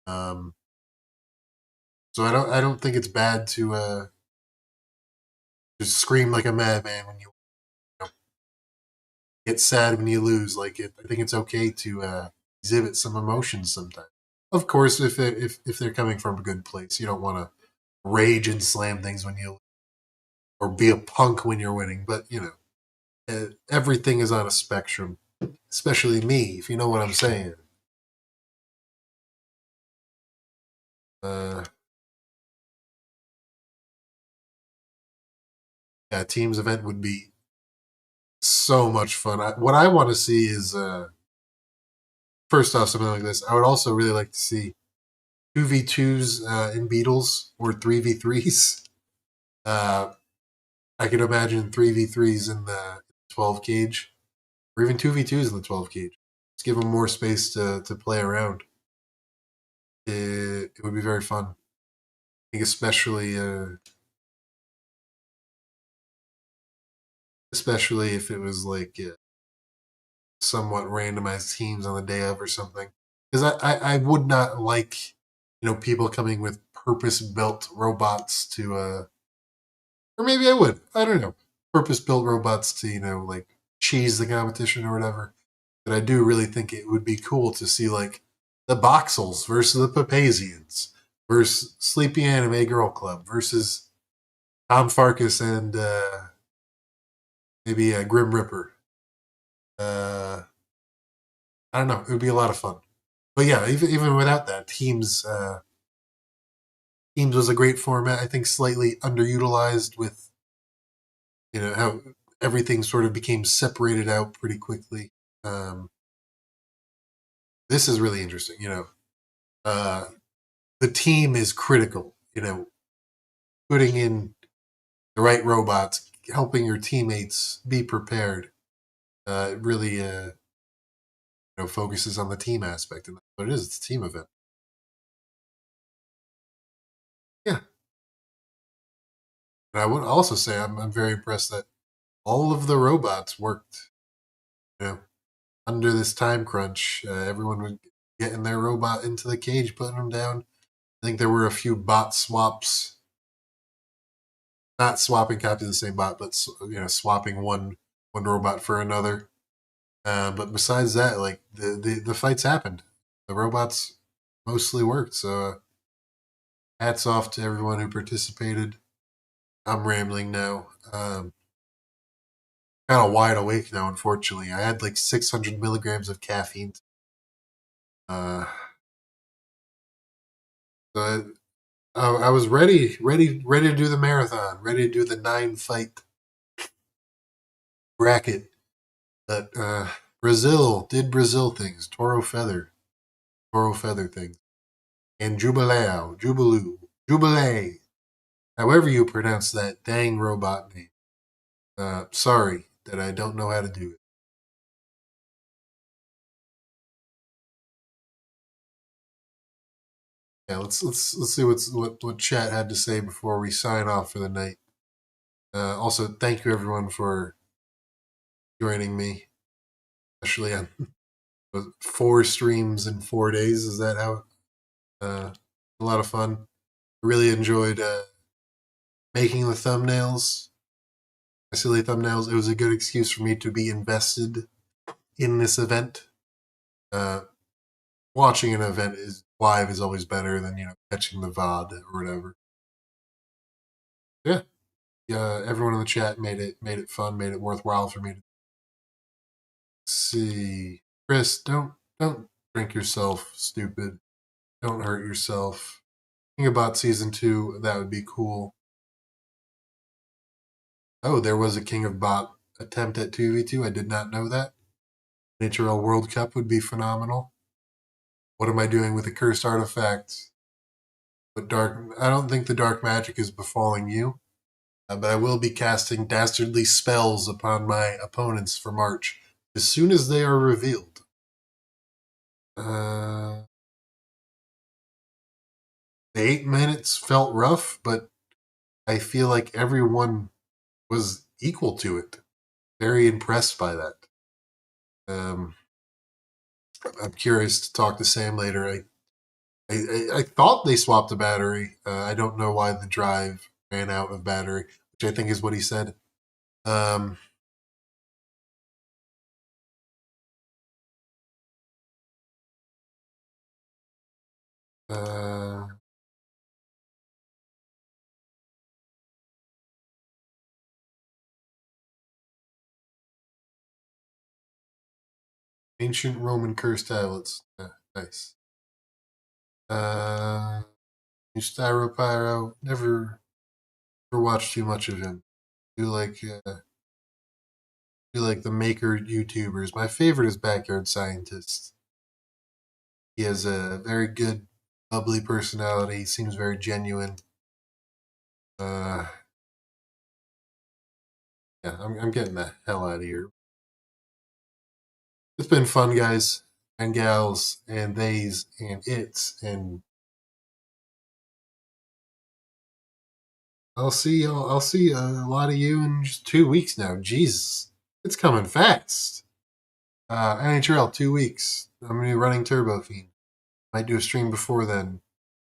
So I don't think it's bad to just scream like a madman when you get sad when you lose. I think it's okay to exhibit some emotions sometimes. Of course, if they're coming from a good place, you don't want to rage and slam things when you, or be a punk when you're winning. But everything is on a spectrum, especially me, if you know what I'm saying. Yeah, teams event would be so much fun. What I want to see is first off something like this. I would also really like to see 2v2s in Beatles or 3v3s. I could imagine 3v3s in the 12 cage, or even 2v2s in the 12 cage. Just give them more space to play around. It would be very fun. I think especially if it was like somewhat randomized teams on the day of or something. Because I would not like people coming with purpose built robots to or maybe I would. I don't know. Purpose built robots to like cheese the competition or whatever. But I do really think it would be cool to see like the Boxels versus the Papazians versus Sleepy Anime Girl Club versus Tom Farkas and maybe a Grim Ripper. I don't know. It would be a lot of fun. But yeah, even without that, teams was a great format. I think slightly underutilized with how everything sort of became separated out pretty quickly. This is really interesting. The team is critical. Putting in the right robots, helping your teammates be prepared. It really focuses on the team aspect, and that's what it is. It's a team event. Yeah. And I would also say I'm very impressed that all of the robots worked. Under this time crunch, everyone was getting their robot into the cage, putting them down. I think there were a few bot swaps. Not swapping copies of the same bot, but swapping one robot for another. But besides that, like the fights happened. The robots mostly worked. So hats off to everyone who participated. I'm rambling now. Kind of wide awake now, unfortunately. I had like 600 milligrams of caffeine. So I was ready to do the marathon, ready to do the 9-fight bracket. But Brazil did Brazil things. Toro feather things. And Jubilee. However you pronounce that dang robot name. Sorry that I don't know how to do it. Yeah, let's see what chat had to say before we sign off for the night. Also, thank you everyone for joining me, especially on 4 streams in 4 days. Is that how? A lot of fun. I really enjoyed making the thumbnails, my silly thumbnails. It was a good excuse for me to be invested in this event. Watching an event is live is always better than catching the VOD or whatever. Yeah, everyone in the chat made it fun, made it worthwhile for me to see. Chris, don't drink yourself stupid. Don't hurt yourself. Think about season 2. That would be cool. Oh, there was a King of Bot attempt at 2v2. I did not know that. NHL World Cup would be phenomenal. What am I doing with the cursed artifacts? But I don't think the dark magic is befalling you. But I will be casting dastardly spells upon my opponents for March as soon as they are revealed. The 8 minutes felt rough, but I feel like everyone was equal to it. Very impressed by that. I'm curious to talk to Sam later. I thought they swapped the battery. I don't know why the drive ran out of battery, which I think is what he said. Ancient Roman curse tablets. Nice. Styropyro. Never watched too much of him. Do like the maker YouTubers. My favorite is Backyard Scientist. He has a very good, bubbly personality. He seems very genuine. Yeah, I'm getting the hell out of here. It's been fun, guys and gals and theys and it's, and I'll see a lot of you in just 2 weeks now. Jesus, it's coming fast. NHL 2 weeks. I'm gonna be running Turbo Fiend. Might do a stream before then,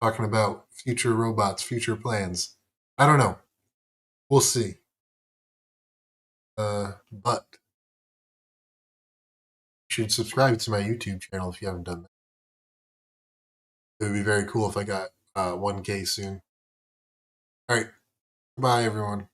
talking about future robots, future plans. I don't know. We'll see. But you should subscribe to my YouTube channel if you haven't done that. It would be very cool if I got 1K soon. All right. Bye, everyone.